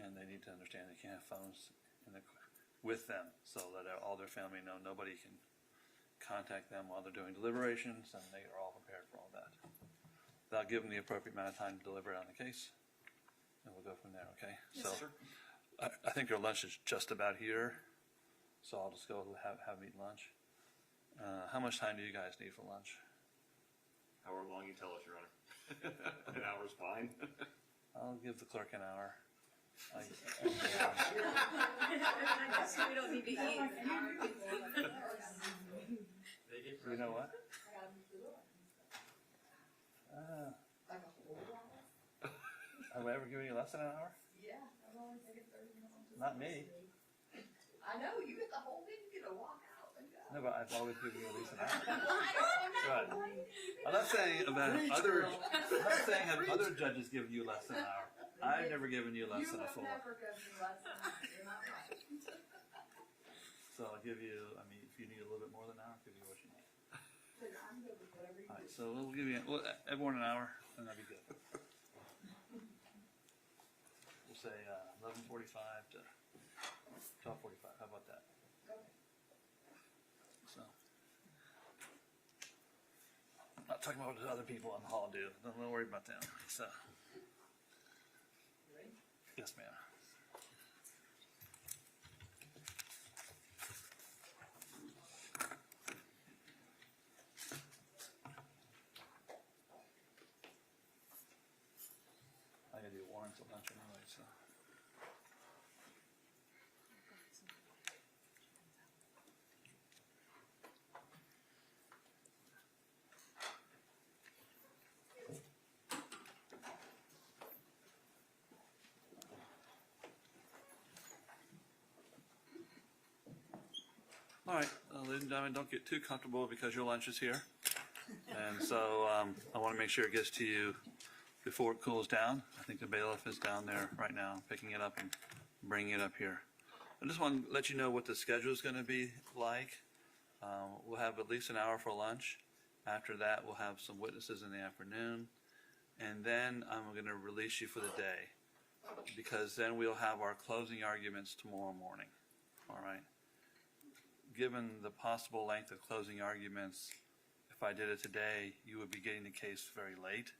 and they need to understand they can't have phones with them, so that all their family know nobody can contact them while they're doing deliberations, and they are all prepared for all that. That'll give them the appropriate amount of time to deliberate on the case, and we'll go from there, okay? Yes, So, sir. I think your lunch is just about here, so I'll just go have them eat lunch. How much time do you guys need for lunch? however long you tell us, Your Honor. An hour's fine. I'll give the clerk an hour. I guess we don't need to eat. You know what? Have I ever given you less than an hour? Yeah, I'm only taking 30 minutes. Not me. I know, you get the whole thing, you get to walk out and go. No, but I've always given you at least an hour. I'm not Right. complaining. I'm not saying about other. I'm not saying have other judges given you less than an hour. I've never given you less than a full. You have never given me less than that, you're not right. So I'll give you. I mean, if you need a little bit more than an hour, I'll give you what you need. I'm good with whatever you All right. do. So we'll give you everyone an hour, and that'll be good. We'll say 11:45 to 12:45. How about that? Okay. So. I'm not talking about what the other people on the hall do. Don't worry about them. So. You ready? Yes, ma'am. I gotta do warrants at lunch anyway, so. All right, ladies and gentlemen, don't get too comfortable because your lunch is here. And so I want to make sure it gets to you before it cools down. I think the bailiff is down there right now, picking it up and bringing it up here. I just want to let you know what the schedule is going to be like. We'll have at least an hour for lunch. After that, we'll have some witnesses in the afternoon. And then I'm going to release you for the day, because then we'll have our closing arguments tomorrow morning. All right? Given the possible length of closing arguments, if I did it today, you would be getting the case very late,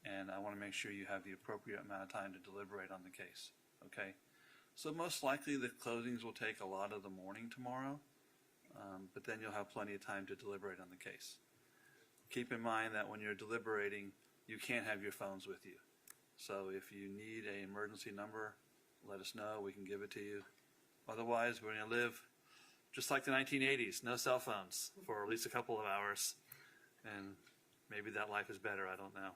and I want to make sure you have the appropriate amount of time to deliberate on the case, okay? So most likely the closings will take a lot of the morning tomorrow, but then you'll have plenty of time to deliberate on the case. Keep in mind that when you're deliberating, you can't have your phones with you. So if you need an emergency number, let us know, we can give it to you. Otherwise, we're going to live just like the 1980s, no cell phones for at least a couple of hours. And maybe that life is better, I don't know.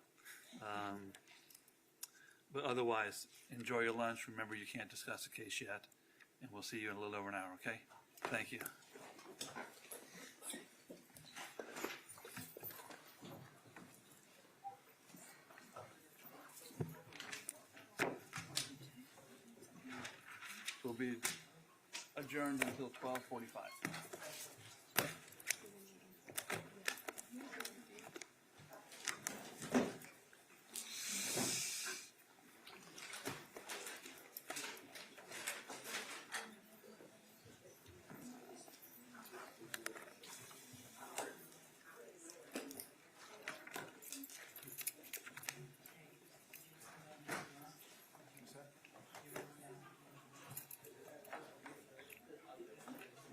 But otherwise, enjoy your lunch. Remember, you can't discuss the case yet. And we'll see you in a little over an hour, okay? Thank you. be adjourned until 12:45.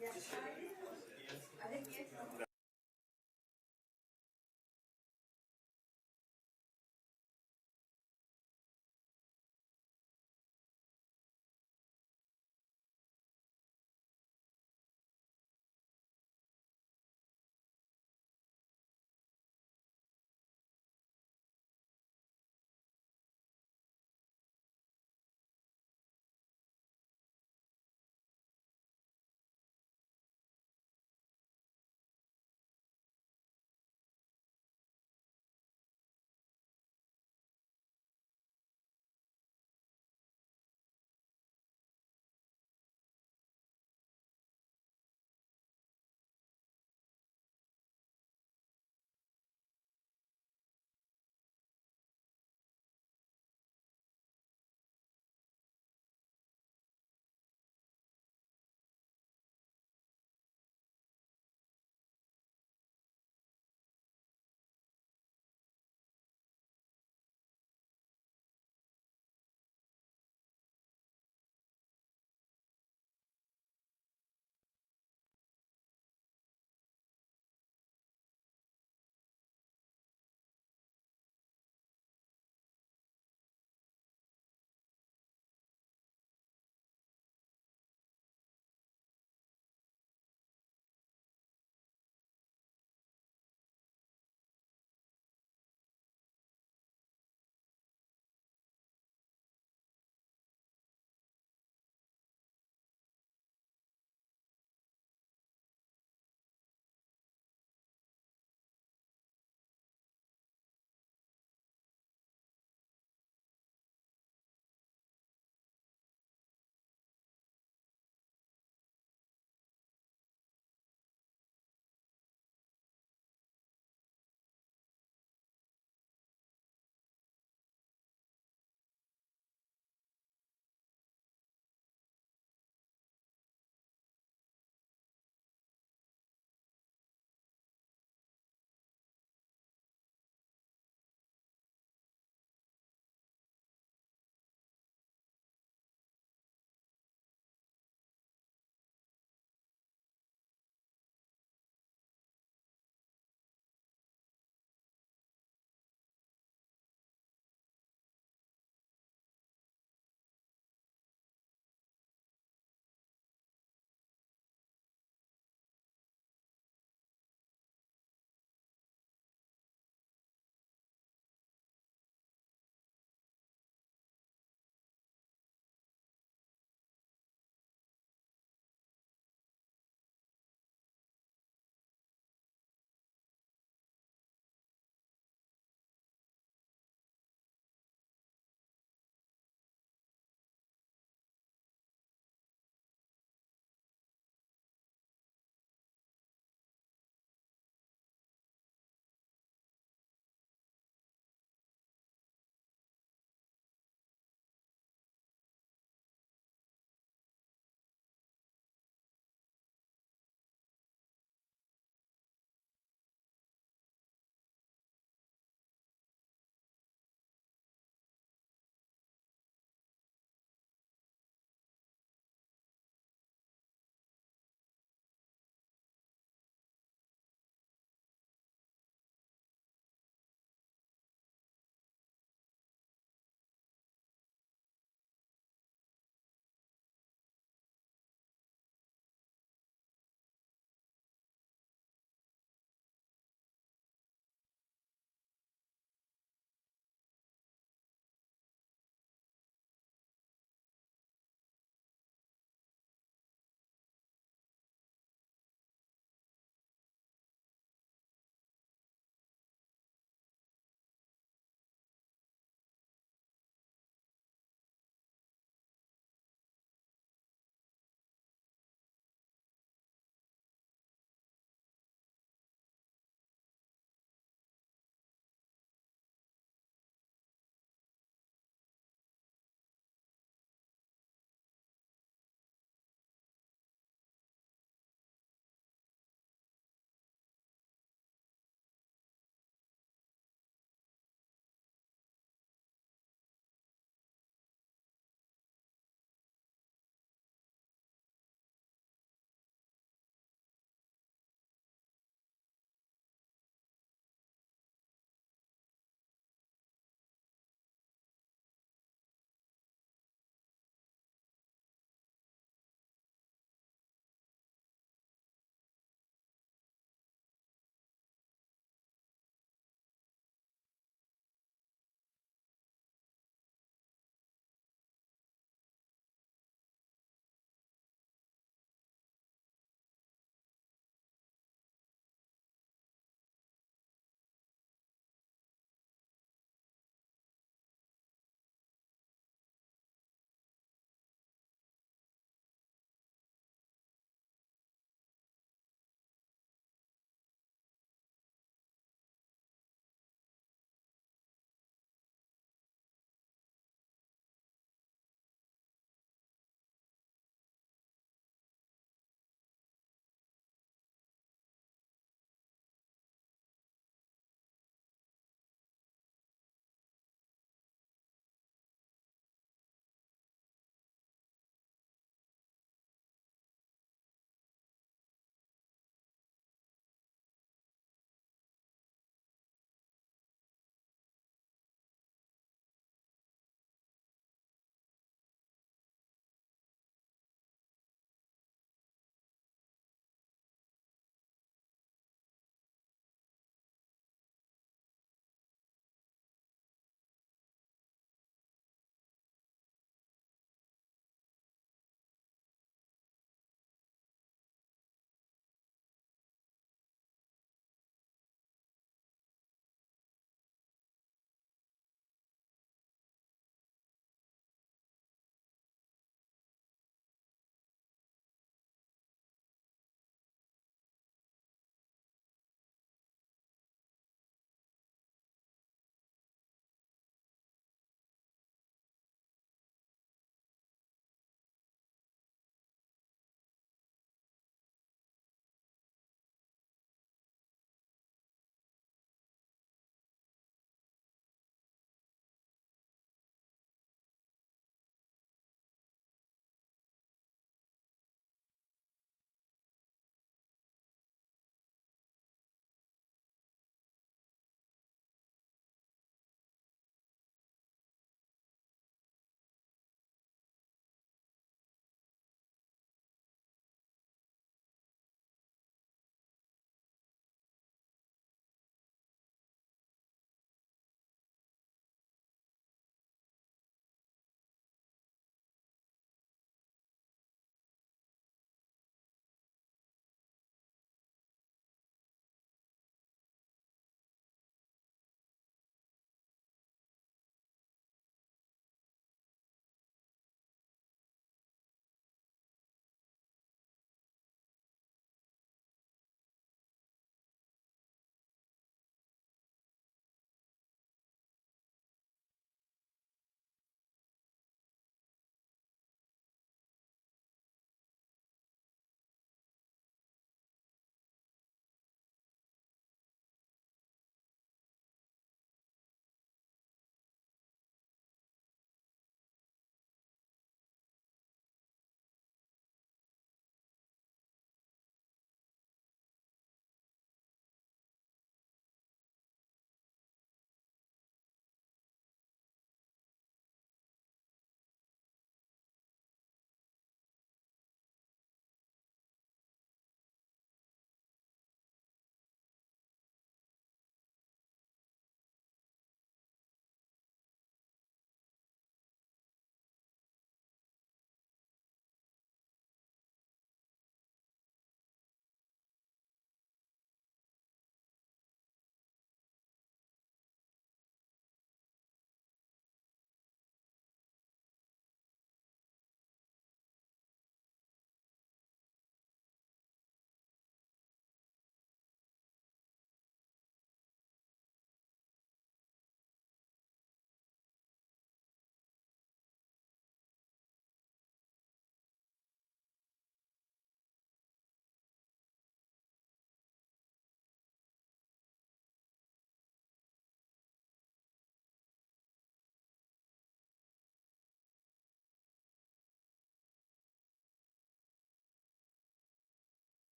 Yes.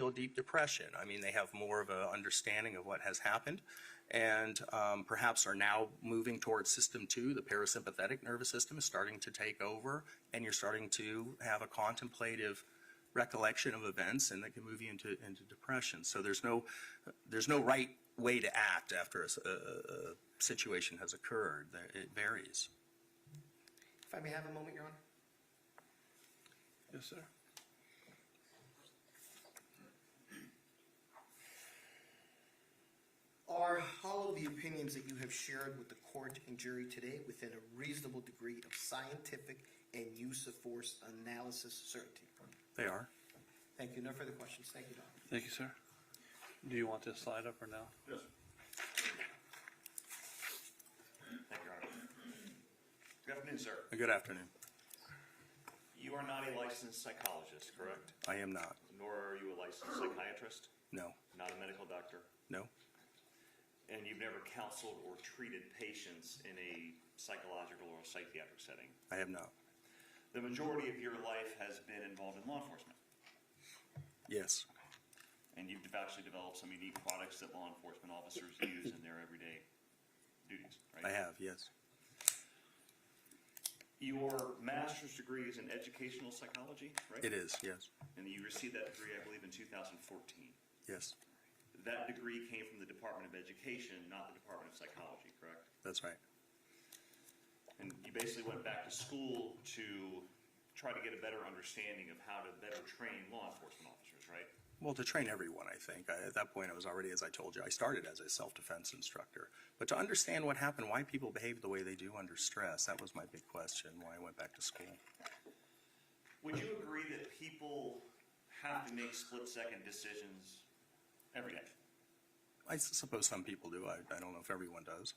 into a deep depression. I mean, they have more of an understanding of what has happened, and perhaps are now moving towards system 2. The parasympathetic nervous system is starting to take over, and you're starting to have a contemplative recollection of events, and that can move you into depression. So there's no right way to act after a situation has occurred. It varies. If I may have a moment, Your Honor. Yes, sir. Are all of the opinions that you have shared with the court and jury today within a reasonable degree of scientific and use of force analysis certainty? They are. Thank you. No further questions. Thank you, Don. Thank you, sir. Do you want this slide up or no? Yes. Thank you, Your Honor. Good afternoon, sir. Good afternoon. You are not a licensed psychologist, correct? I am not. Nor are you a licensed psychiatrist? No. Not a medical doctor? No. And you've never counseled or treated patients in a psychological or psychiatric setting? I have not. The majority of your life has been involved in law enforcement? Yes. And you've actually developed some unique products that law enforcement officers use in their everyday duties, right? I have, yes. Your master's degree is in educational psychology, right? It is, yes. And you received that degree, I believe, in 2014. Yes, That degree came from the Department of Education, not the Department of Psychology, correct? that's right. And you basically went back to school to try to get a better understanding of how to better train law enforcement officers, right? Well, to train everyone, I think. At that point, I was already, as I told you, I started as a self-defense instructor. But to understand what happened, why people behave the way they do under stress, that was my big question, why I went back to school. Would you agree that people have to make split-second decisions every day? I suppose some people do. I don't know if everyone does.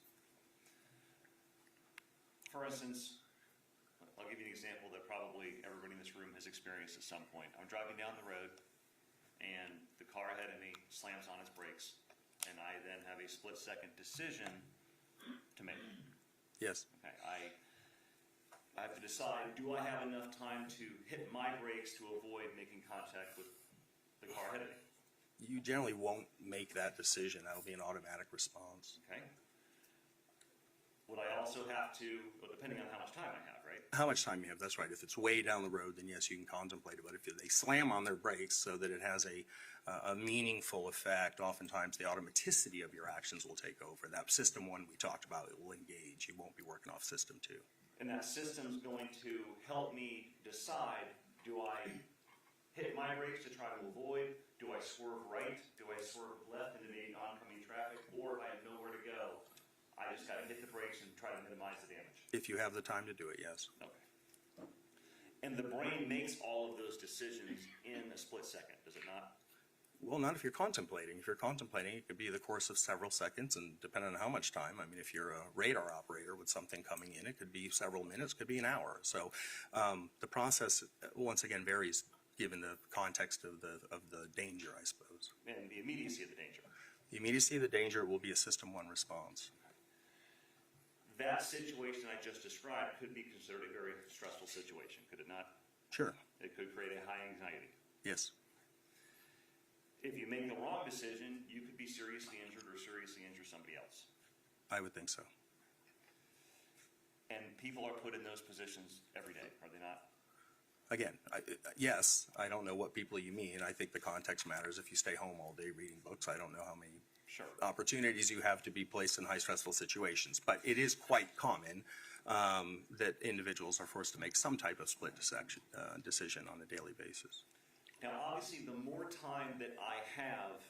For instance, I'll give you an example that probably everybody in this room has experienced at some point. I'm driving down the road, and the car ahead of me slams on its brakes, and I then have a split-second decision to make. Yes. Okay, I have to decide, do I have enough time to hit my brakes to avoid making contact with the car ahead of me? You generally won't make that decision. That'll be an automatic response. Okay. Would I also have to, well, depending on how much time I have, right? How much time you have, that's right. If it's way down the road, then yes, you can contemplate it. But if they slam on their brakes so that it has a meaningful effect, oftentimes the automaticity of your actions will take over. That system 1 we talked about, it will engage. You won't be working off system 2. And that system's going to help me decide, do I hit my brakes to try to avoid? Do I swerve right? Do I swerve left into maybe oncoming traffic? Or if I have nowhere to go, I just got to hit the brakes and try to minimize the damage? If you have the time to do it, yes. Okay. And the brain makes all of those decisions in a split second, does it not? Well, not if you're contemplating. If you're contemplating, it could be the course of several seconds, and depending on how much time. I mean, if you're a radar operator with something coming in, it could be several minutes, could be an hour. So the process, once again, varies given the context of the danger, I suppose. And the immediacy of the danger. The immediacy of the danger will be a system 1 response. That situation I just described could be considered a very stressful situation, could it not? Sure. It could create a high anxiety. Yes. If you make the wrong decision, you could be seriously injured or seriously injure somebody else. I would think so. And people are put in those positions every day, are they not? Again, yes, I don't know what people you mean. I think the context matters. If you stay home all day reading books, I don't know how many opportunities you have to be placed in high stressful situations. But it is quite common that individuals are forced to make some type of split decision on a daily basis. Now, obviously, the more time that I have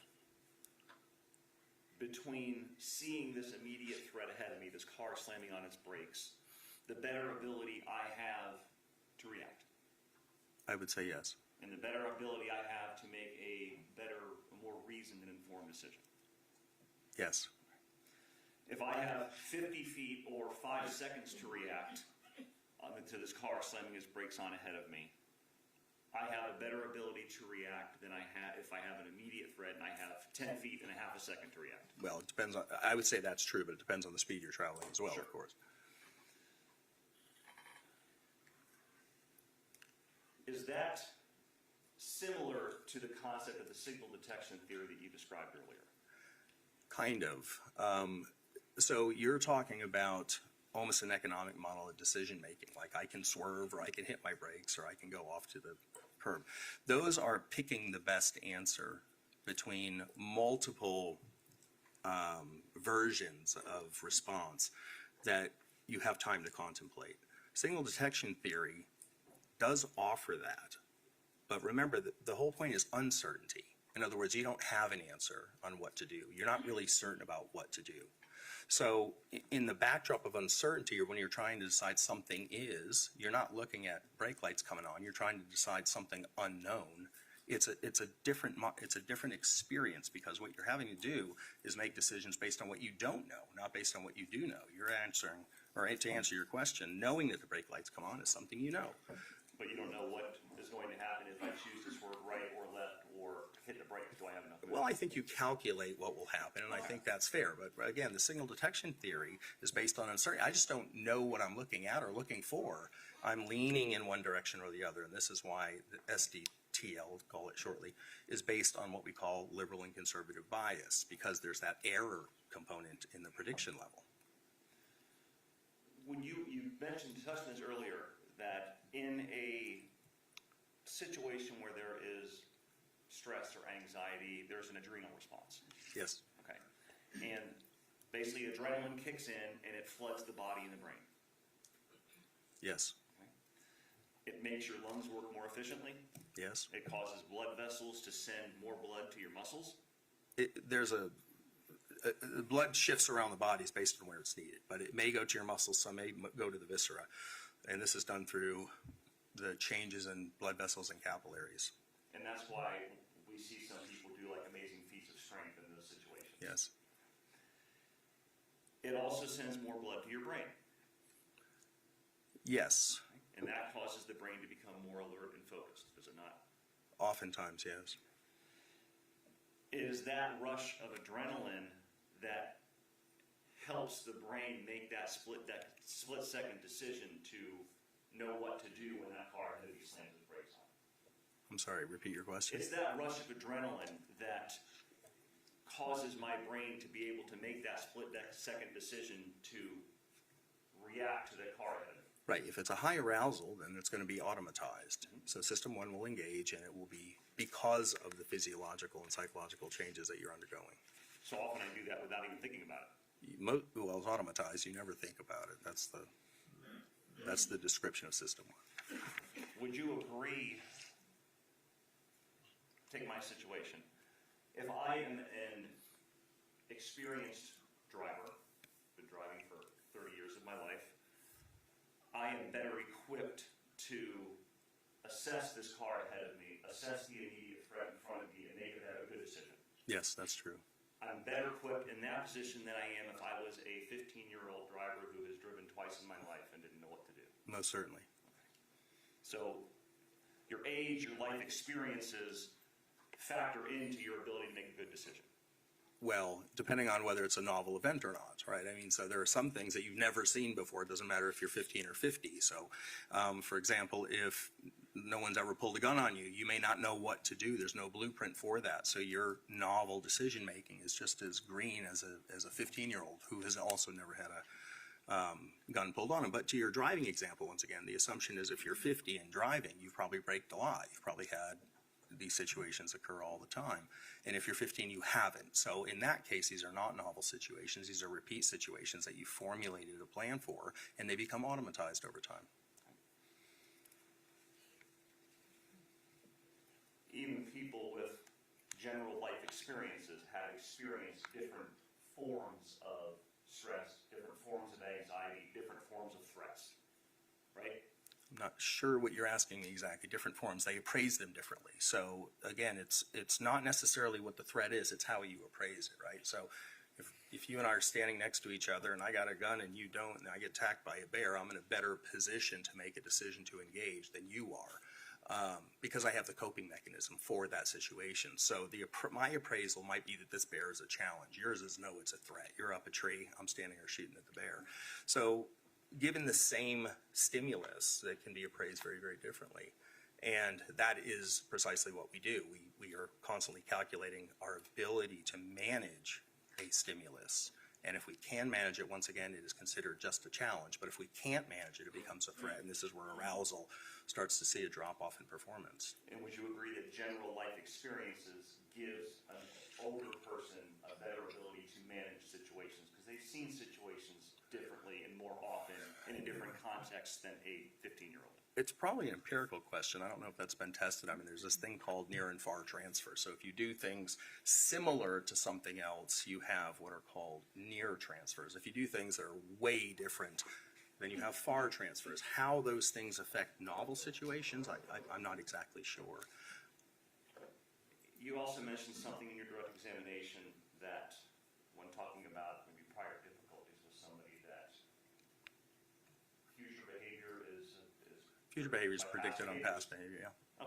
between seeing this immediate threat ahead of me, this car slamming on its brakes, the better ability I have to react. I would say yes. And the better ability I have to make a more reasoned and informed decision. Yes. If I have 50 feet or 5 seconds to react to this car slamming its brakes on ahead of me, I have a better ability to react than I have if I have an immediate threat and I have 10 feet and a half a second to react. Well, it depends on, I would say that's true, but it depends on the speed you're traveling as well, Sure. Of course. Is that similar to the concept of the signal detection theory that you described earlier. Kind of. So you're talking about almost an economic model of decision making, like I can swerve or I can hit my brakes or I can go off to the curb. Those are picking the best answer between multiple versions of response that you have time to contemplate. Signal detection theory does offer that, but remember that the whole point is uncertainty. In other words, you don't have an answer on what to do. You're not really certain about what to do. So in the backdrop of uncertainty, or when you're trying to decide something is, you're not looking at brake lights coming on. You're trying to decide something unknown. It's a different experience, because what you're having to do is make decisions based on what you don't know, not based on what you do know. You're answering, or to answer your question, knowing that the brake lights come on is something you know. But you don't know what is going to happen if I choose to swerve right or left or hit the brakes. Do I have enough? Well, I think you calculate what will happen, and I think that's fair. But again, the signal detection theory is based on uncertainty. I just don't know what I'm looking at or looking for. I'm leaning in one direction or the other, and this is why the SDT, I'll call it shortly, is based on what we call liberal and conservative bias, because there's that error component in the prediction level. When you mentioned, touched on this earlier, that in a situation where there is stress or anxiety, there's an adrenal response. Yes. Okay. And basically adrenaline kicks in and it floods the body and the brain. Yes. It makes your lungs work more efficiently. Yes. It causes blood vessels to send more blood to your muscles. There's blood shifts around the bodies based on where it's needed, but it may go to your muscles, some may go to the viscera. And this is done through the changes in blood vessels and capillaries. And that's why we see some people do like amazing feats of strength in those situations. Yes. It also sends more blood to your brain. Yes. And that causes the brain to become more alert and focused, does it not? Oftentimes, yes. It is that rush of adrenaline that helps the brain make that split-second decision to know what to do when that car ahead of you slams its brakes on. I'm sorry, repeat your question. It's that rush of adrenaline that causes my brain to be able to make that split-second decision to react to the car ahead of me. Right, if it's a high arousal, then it's going to be automatized. So system 1 will engage, and it will be because of the physiological and psychological changes that you're undergoing. So often I do that without even thinking about it. Well, it's automatized, you never think about it. That's the description of system 1. Would you agree, take my situation, if I am an experienced driver, been driving for 30 years of my life, I am better equipped to assess this car ahead of me, assess the immediate threat in front of me, and make a good decision. Yes, that's true. I'm better equipped in that position than I am if I was a 15-year-old driver who has driven twice in my life and didn't know what to do. Most certainly. So your age, your life experiences factor into your ability to make a good decision. Well, depending on whether it's a novel event or not, right? I mean, so there are some things that you've never seen before. It doesn't matter if you're 15 or 50. So, for example, if no one's ever pulled a gun on you, you may not know what to do. There's no blueprint for that. So your novel decision-making is just as green as a 15-year-old who has also never had a gun pulled on him. But to your driving example, once again, the assumption is if you're 50 and driving, you've probably braked a lot. You've probably had these situations occur all the time. And if you're 15, you haven't. So in that case, these are not novel situations. These are repeat situations that you formulated a plan for, and they become automatized over time. Even people with general life experiences have experienced different forms of stress, different forms of anxiety, different forms of threats, right? I'm not sure what you're asking me exactly. Different forms, they appraise them differently. So again, it's not necessarily what the threat is, it's how you appraise it, right? So if you and I are standing next to each other and I got a gun and you don't, and I get attacked by a bear, I'm in a better position to make a decision to engage than you are, because I have the coping mechanism for that situation. So my appraisal might be that this bear is a challenge. Yours is no, it's a threat. You're up a tree, I'm standing here shooting at the bear. So given the same stimulus that can be appraised very, very differently, And that is precisely what we do. We are constantly calculating our ability to manage a stimulus. And if we can manage it, once again, it is considered just a challenge. But if we can't manage it, it becomes a threat. And this is where arousal starts to see a drop-off in performance. And would you agree that general life experiences gives an older person a better ability to manage situations? Because they've seen situations differently and more often in a different context than a 15-year-old. It's probably an empirical question. I don't know if that's been tested. I mean, there's this thing called near and far transfer. So if you do things similar to something else, you have what are called near transfers. If you do things that are way different, then you have far transfers. How those things affect novel situations, I'm not exactly sure. You also mentioned something in your direct examination that when talking about maybe prior difficulties with somebody that future behavior is Future behavior is predicted on past behavior, yeah.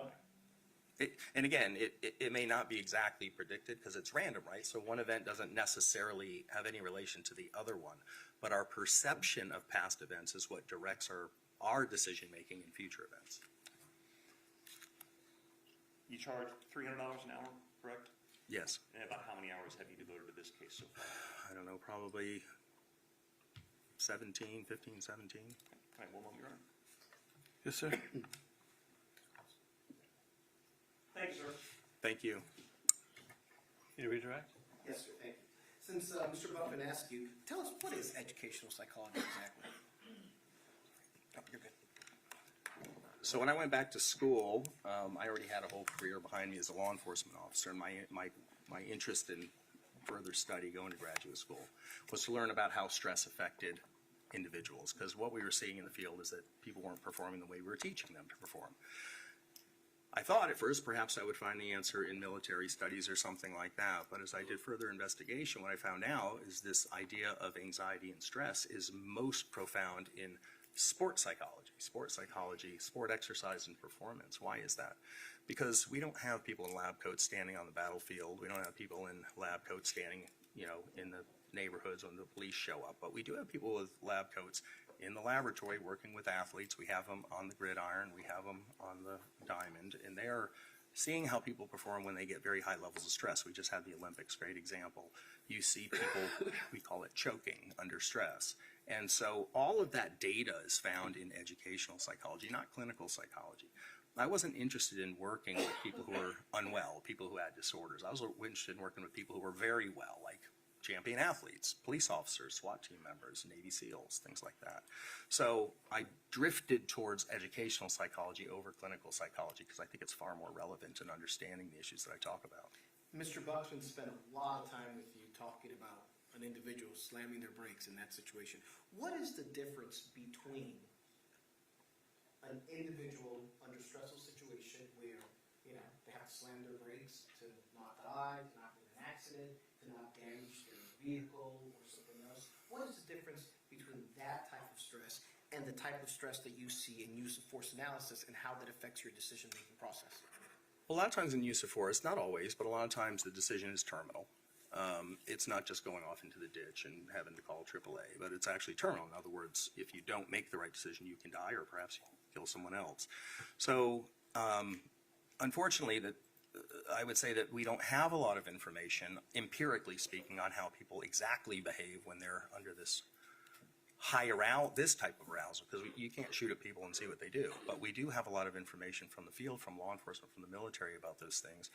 Okay. And again, it may not be exactly predicted because it's random, right? So one event doesn't necessarily have any relation to the other one, but our perception of past events is what directs our decision-making in future events. You charge $300 an hour, correct? Yes. And about how many hours have you devoted to this case so far? I don't know, probably 15, 17. Can I have one moment, Your Honor? Yes, sir. Thank you, sir. Thank you. Need to redirect? Yes, sir, thank you. Since Mr. Buckman asked you, tell us, what is educational psychology exactly? Oh, you're good. So when I went back to school, I already had a whole career behind me as a law enforcement officer, and my interest in further study going to graduate school was to learn about how stress affected individuals, because what we were seeing in the field is that people weren't performing the way we were teaching them to perform. I thought at first perhaps I would find the answer in military studies or something like that, but as I did further investigation, what I found out is this idea of anxiety and stress is most profound in sport psychology, sport exercise and performance. Why is that? Because we don't have people in lab coats standing on the battlefield. We don't have people in lab coats standing, in the neighborhoods when the police show up. But we do have people with lab coats in the laboratory working with athletes. We have them on the gridiron. We have them on the diamond. And they are seeing how people perform when they get very high levels of stress. We just had the Olympics, great example. You see people, we call it choking under stress. And so all of that data is found in educational psychology, not clinical psychology. I wasn't interested in working with people who were unwell, people who had disorders. I was interested in working with people who were very well, like champion athletes, police officers, SWAT team members, Navy SEALs, things like that. So I drifted towards educational psychology over clinical psychology because I think it's far more relevant in understanding the issues that I talk about. Mr. Buxman spent a lot of time with you talking about an individual slamming their brakes in that situation. What is the difference between an individual under a stressful situation where, they have to slam their brakes to not die, to not get in an accident, to not damage their vehicle or something else? What is the difference between that type of stress and the type of stress that you see in use of force analysis and how that affects your decision-making process? A lot of times in use of force, not always, but a lot of times the decision is terminal. It's not just going off into the ditch and having to call AAA, but it's actually terminal. In other words, if you don't make the right decision, you can die or perhaps you kill someone else. So unfortunately, I would say that we don't have a lot of information, empirically speaking, on how people exactly behave when they're under this this type of arousal, because you can't shoot at people and see what they do. But we do have a lot of information from the field, from law enforcement, from the military about those things.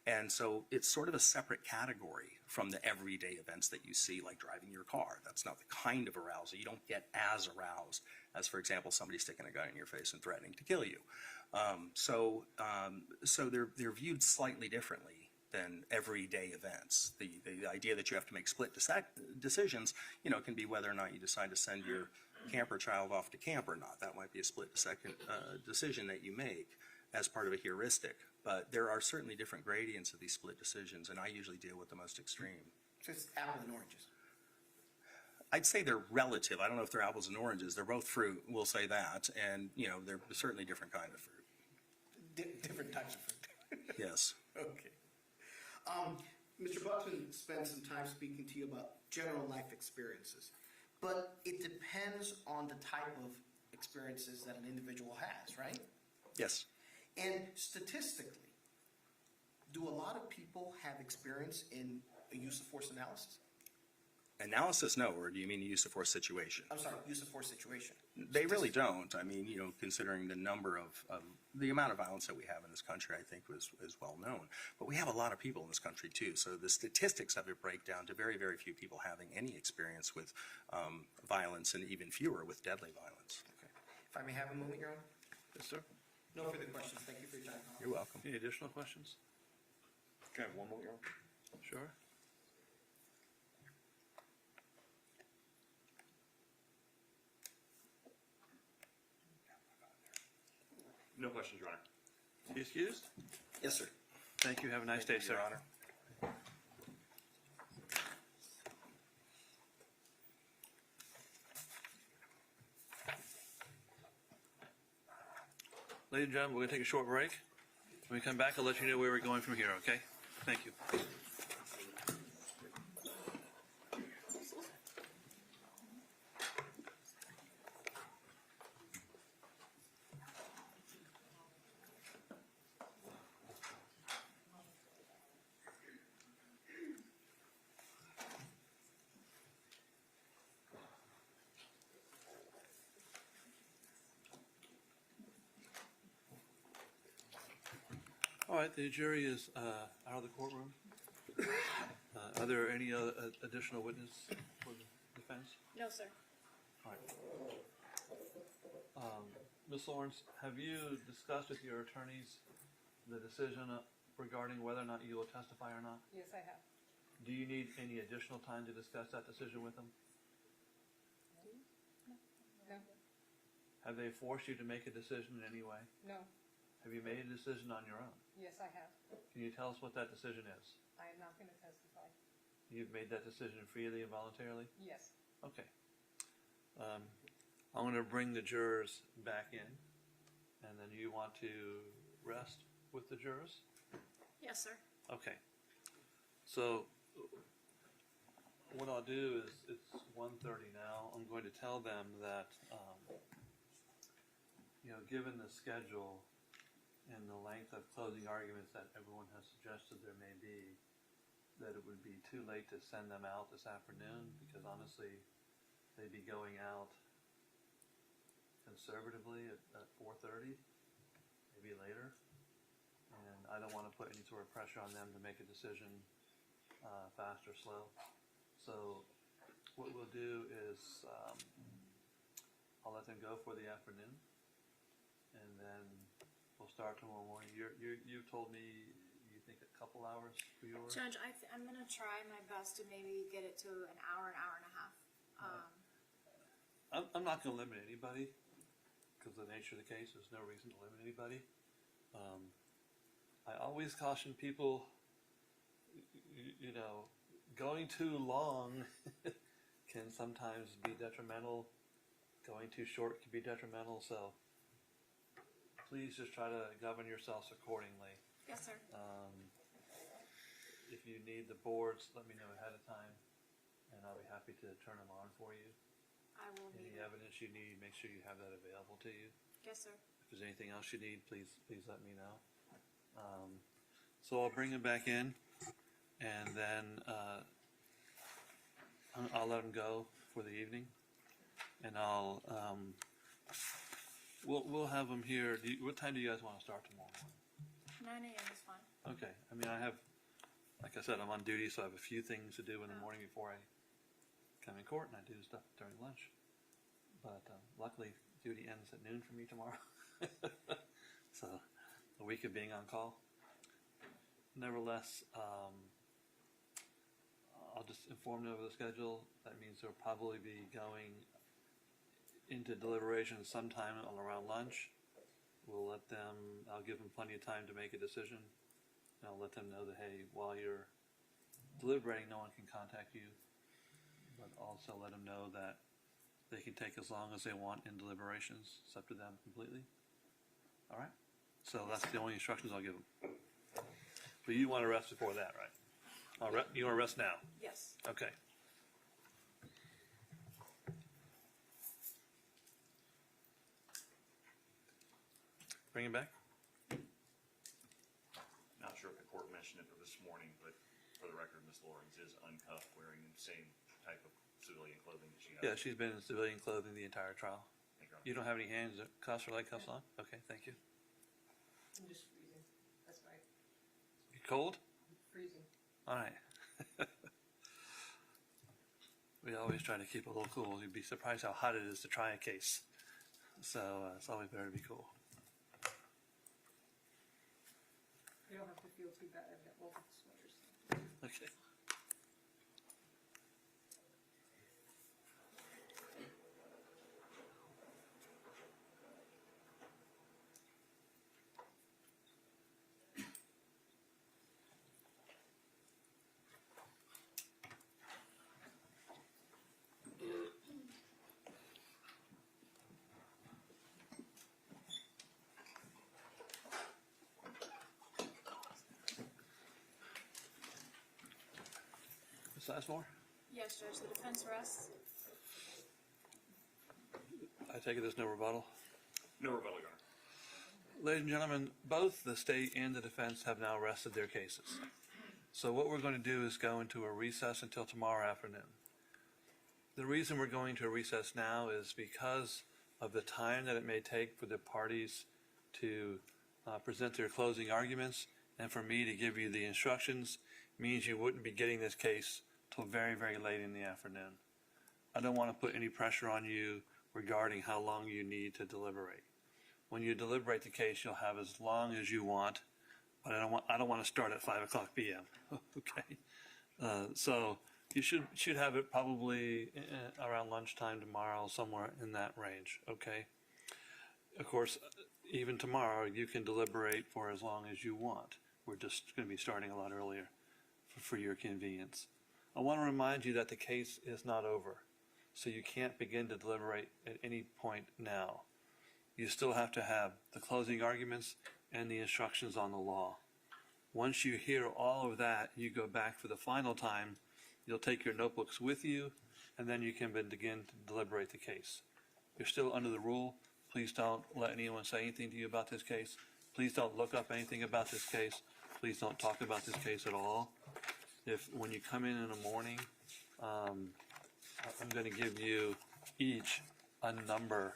And so it's sort of a separate category from the everyday events that you see, like driving your car. That's not the kind of arousal. You don't get as aroused as, for example, somebody sticking a gun in your face and threatening to kill you. So they're viewed slightly differently than everyday events. The idea that you have to make split decisions, can be whether or not you decide to send your camper child off to camp or not. That might be a split-second decision that you make as part of a heuristic. But there are certainly different gradients of these split decisions, and I usually deal with the most extreme. So it's apples and oranges. I'd say they're relative. I don't know if they're apples and oranges. They're both fruit, we'll say that. And, they're certainly different kind of fruit. Different types of fruit. Yes. Okay. Mr. Buxman spent some time speaking to you about general life experiences, but it depends on the type of experiences that an individual has, right? Yes. And statistically, do a lot of people have experience in a use of force analysis? Analysis, no, or do you mean use of force situation? I'm sorry, use of force situation. They really don't. I mean, considering the number of the amount of violence that we have in this country, I think is well known. But we have a lot of people in this country too. So the statistics of it break down to very, very few people having any experience with violence, and even fewer with deadly violence. Okay. If I may have a moment, Your Honor? Yes, sir. No further questions. Thank you for your time. You're welcome. Any additional questions? Can I have one more, Your Honor? Sure. No questions, Your Honor. Is he excused? Yes, sir. Thank you. Have a nice day, sir. Your Honor. Ladies and gentlemen, we're going to take a short break. When we come back, I'll let you know where we're going from here, okay? Thank you. All right, the jury is out of the courtroom. Are there any other additional witness for the defense? No, sir. All right. Ms. Lorincz, have you discussed with your attorneys the decision regarding whether or not you will testify or not? Yes, I have. Do you need any additional time to discuss that decision with them? No. Have they forced you to make a decision in any way? No. Have you made a decision on your own? Yes, I have. Can you tell us what that decision is? I am not going to testify. You've made that decision freely and voluntarily? Yes. Okay. I'm going to bring the jurors back in, and then you want to rest with the jurors? Yes, sir. Okay. So what I'll do is, it's 1:30 now. I'm going to tell them that, given the schedule and the length of closing arguments that everyone has suggested there may be, that it would be too late to send them out this afternoon, because honestly, they'd be going out conservatively at 4:30, maybe later. And I don't want to put any sort of pressure on them to make a decision fast or slow. So what we'll do is I'll let them go for the afternoon, and then we'll start tomorrow morning. You told me you think a couple hours for yours? Judge, I'm going to try my best to maybe get it to an hour and a half. I'm not going to limit anybody, because of the nature of the case, there's no reason to limit anybody. I always caution people, going too long can sometimes be detrimental. Going too short can be detrimental, so please just try to govern yourselves accordingly. Yes, sir. If you need the boards, let me know ahead of time, and I'll be happy to turn them on for you. I will need Any it. evidence you need, make sure you have that available to you. Yes, sir. If there's anything else you need, please let me know. So I'll bring him back in, and then I'll let him go for the evening, and we'll have him here. What time do you guys want to start tomorrow morning? 9 a.m. is fine. Okay. I mean, like I said, I'm on duty, so I have a few things to do in the morning before I come in court, and I do stuff during lunch. But luckily, duty ends at noon for me tomorrow. So, a week of being on call. Nevertheless, I'll just inform them of the schedule. That means they'll probably be going into deliberation sometime around lunch. I'll give them plenty of time to make a decision. And I'll let them know that, hey, while you're deliberating, no one can contact you. But also let them know that they can take as long as they want in deliberations. It's up to them completely. All right? So that's the only instructions I'll give them. But you want to rest before that, right? You want to rest now? Yes. Okay. Bring him back. for the record, Ms. Lorincz is uncuffed, wearing the same type of civilian clothing that she has. Yeah, she's been in civilian clothing the entire trial. Thank You don't have any hands cuffs or leg cuffs on? Okay, thank you. I'm just freezing. That's right. You cold? Freezing. All right. We always try to keep a little cool. You'd be surprised how hot it is to try a case. So it's always better to be cool. You don't have to feel too bad. I've got multiple sweaters. Okay. Ms. Sizemore? Yes, Judge, the defense rests. I take it there's no rebuttal? No rebuttal, Your Honor. Ladies and gentlemen, both the state and the defense have now rested their cases. So what we're going to do is go into a recess until tomorrow afternoon. The reason we're going to a recess now is because of the time that it may take for the parties to present their closing arguments, and for me to give you the instructions means you wouldn't be getting this case till very, very late in the afternoon. I don't want to put any pressure on you regarding how long you need to deliberate. When you deliberate the case, you'll have as long as you want, but I don't want to start at 5:00 p.m. Okay, so you should have it probably around lunchtime tomorrow, somewhere in that range. Okay. Of course, even tomorrow you can deliberate for as long as you want. We're just going to be starting a lot earlier for your convenience. I want to remind you that the case is not over, so you can't begin to deliberate at any point now. You still have to have the closing arguments and the instructions on the law. Once you hear all of that, you go back for the final time. You'll take your notebooks with you, and then you can begin to deliberate the case. You're still under the rule. Please don't let anyone say anything to you about this case. Please don't look up anything about this case. Please don't talk about this case at all. When you come in the morning, I'm going to give you each a number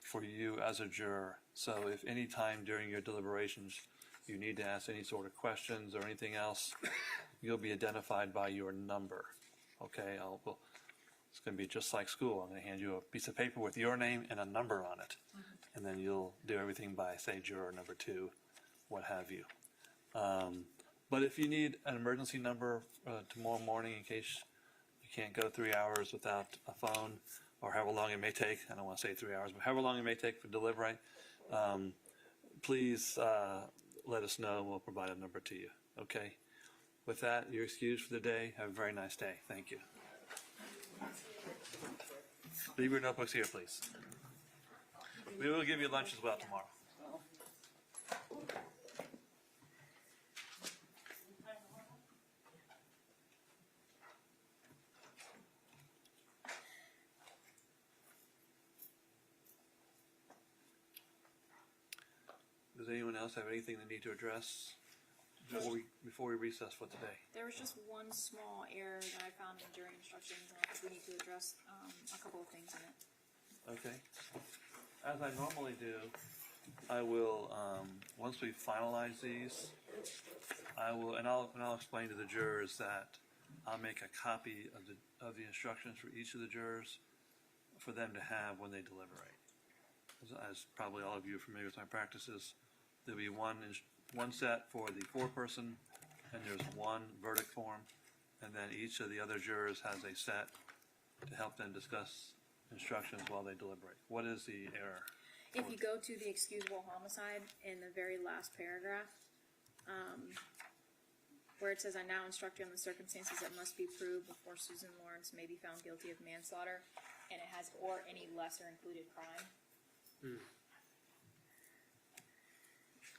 for you as a juror. So if any time during your deliberations you need to ask any sort of questions or anything else, you'll be identified by your number. Okay, it's going to be just like school. I'm going to hand you a piece of paper with your name and a number on it. And then you'll do everything by, say, juror number 2, what have you. But if you need an emergency number tomorrow morning in case you can't go 3 hours without a phone, or however long it may take, I don't want to say 3 hours, but however long it may take for deliberate, please let us know and we'll provide a number to you. Okay? With that, you're excused for the day. Have a very nice day. Thank you. Leave your notebooks here, please. We will give you lunch as well tomorrow. Does anyone else have anything they need to address before we recess for today? There was just one small error that I found in jury instructions, and I think we need to address a couple of things in it. Okay. As I normally do, I will, once we finalize these, I'll explain to the jurors that I'll make a copy of the instructions for each of the jurors for them to have when they deliberate. As probably all of you are familiar with my practices, there'll be one set for the foreperson, and there's one verdict form, and then each of the other jurors has a set to help them discuss instructions while they deliberate. What is the error? If you go to the excusable homicide in the very last paragraph, where it says, "I now instruct you on the circumstances that must be proved before Susan Lorincz may be found guilty of manslaughter," and it has "or any lesser included crime."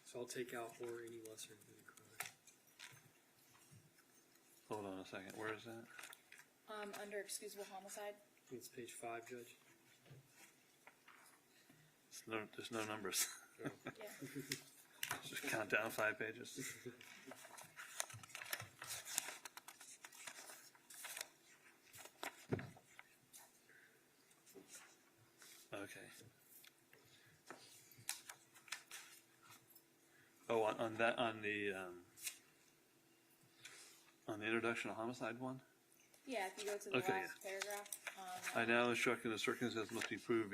So I'll take out "or any lesser included crime." Hold on a second. Where is that? Under excusable homicide. I think it's page 5, Judge. There's no numbers. Oh. Yeah. Just count down 5 pages. Okay. Oh, on the introduction of homicide one? Yeah, if you go to the Okay, last paragraph. I now instruct that the circumstances must be proved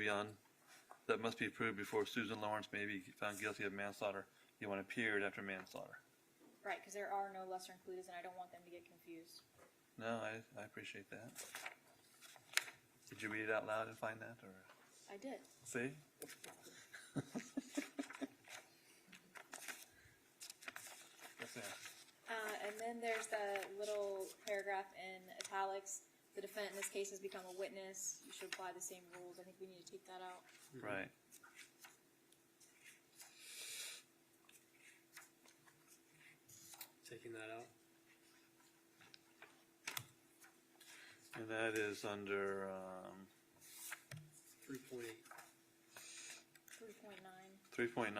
before Susan Lorincz may be found guilty of manslaughter. You want a period after manslaughter. Right, because there are no lesser included, and I don't want them to get confused. No, I appreciate that. Did you read it out loud and find that, or? I did. See? Yes, ma'am. And then there's the little paragraph in italics. The defendant in this case has become a witness. You should apply the same rules. I think we need to take that out. Right. Taking that out. And that is under 3.8. 3.9. 3.9. Or 3.9.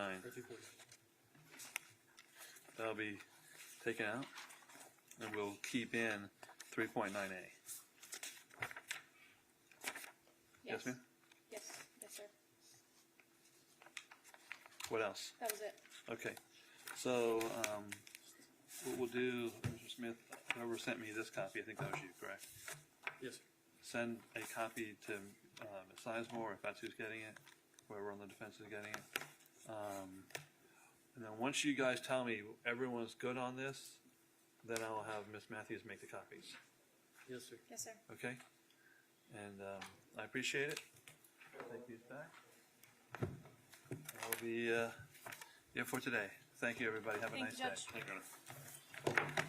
That'll be taken out, and we'll keep in 3.9A. Yes, ma'am? Yes, sir. What else? That was it. Okay, so what we'll do, Mr. Smith, whoever sent me this copy, I think that was you, correct? Yes, sir. Send a copy to Ms. Sizemore, if that's who's getting it, whoever on the defense is getting it. And then once you guys tell me everyone's good on this, then I'll have Ms. Matthews make the copies, Yes, sir. Yes, sir. okay? And I appreciate it. Take these back. That'll be it for today. Thank you, everybody. Have a Thank nice you, day. Judge. Thank you.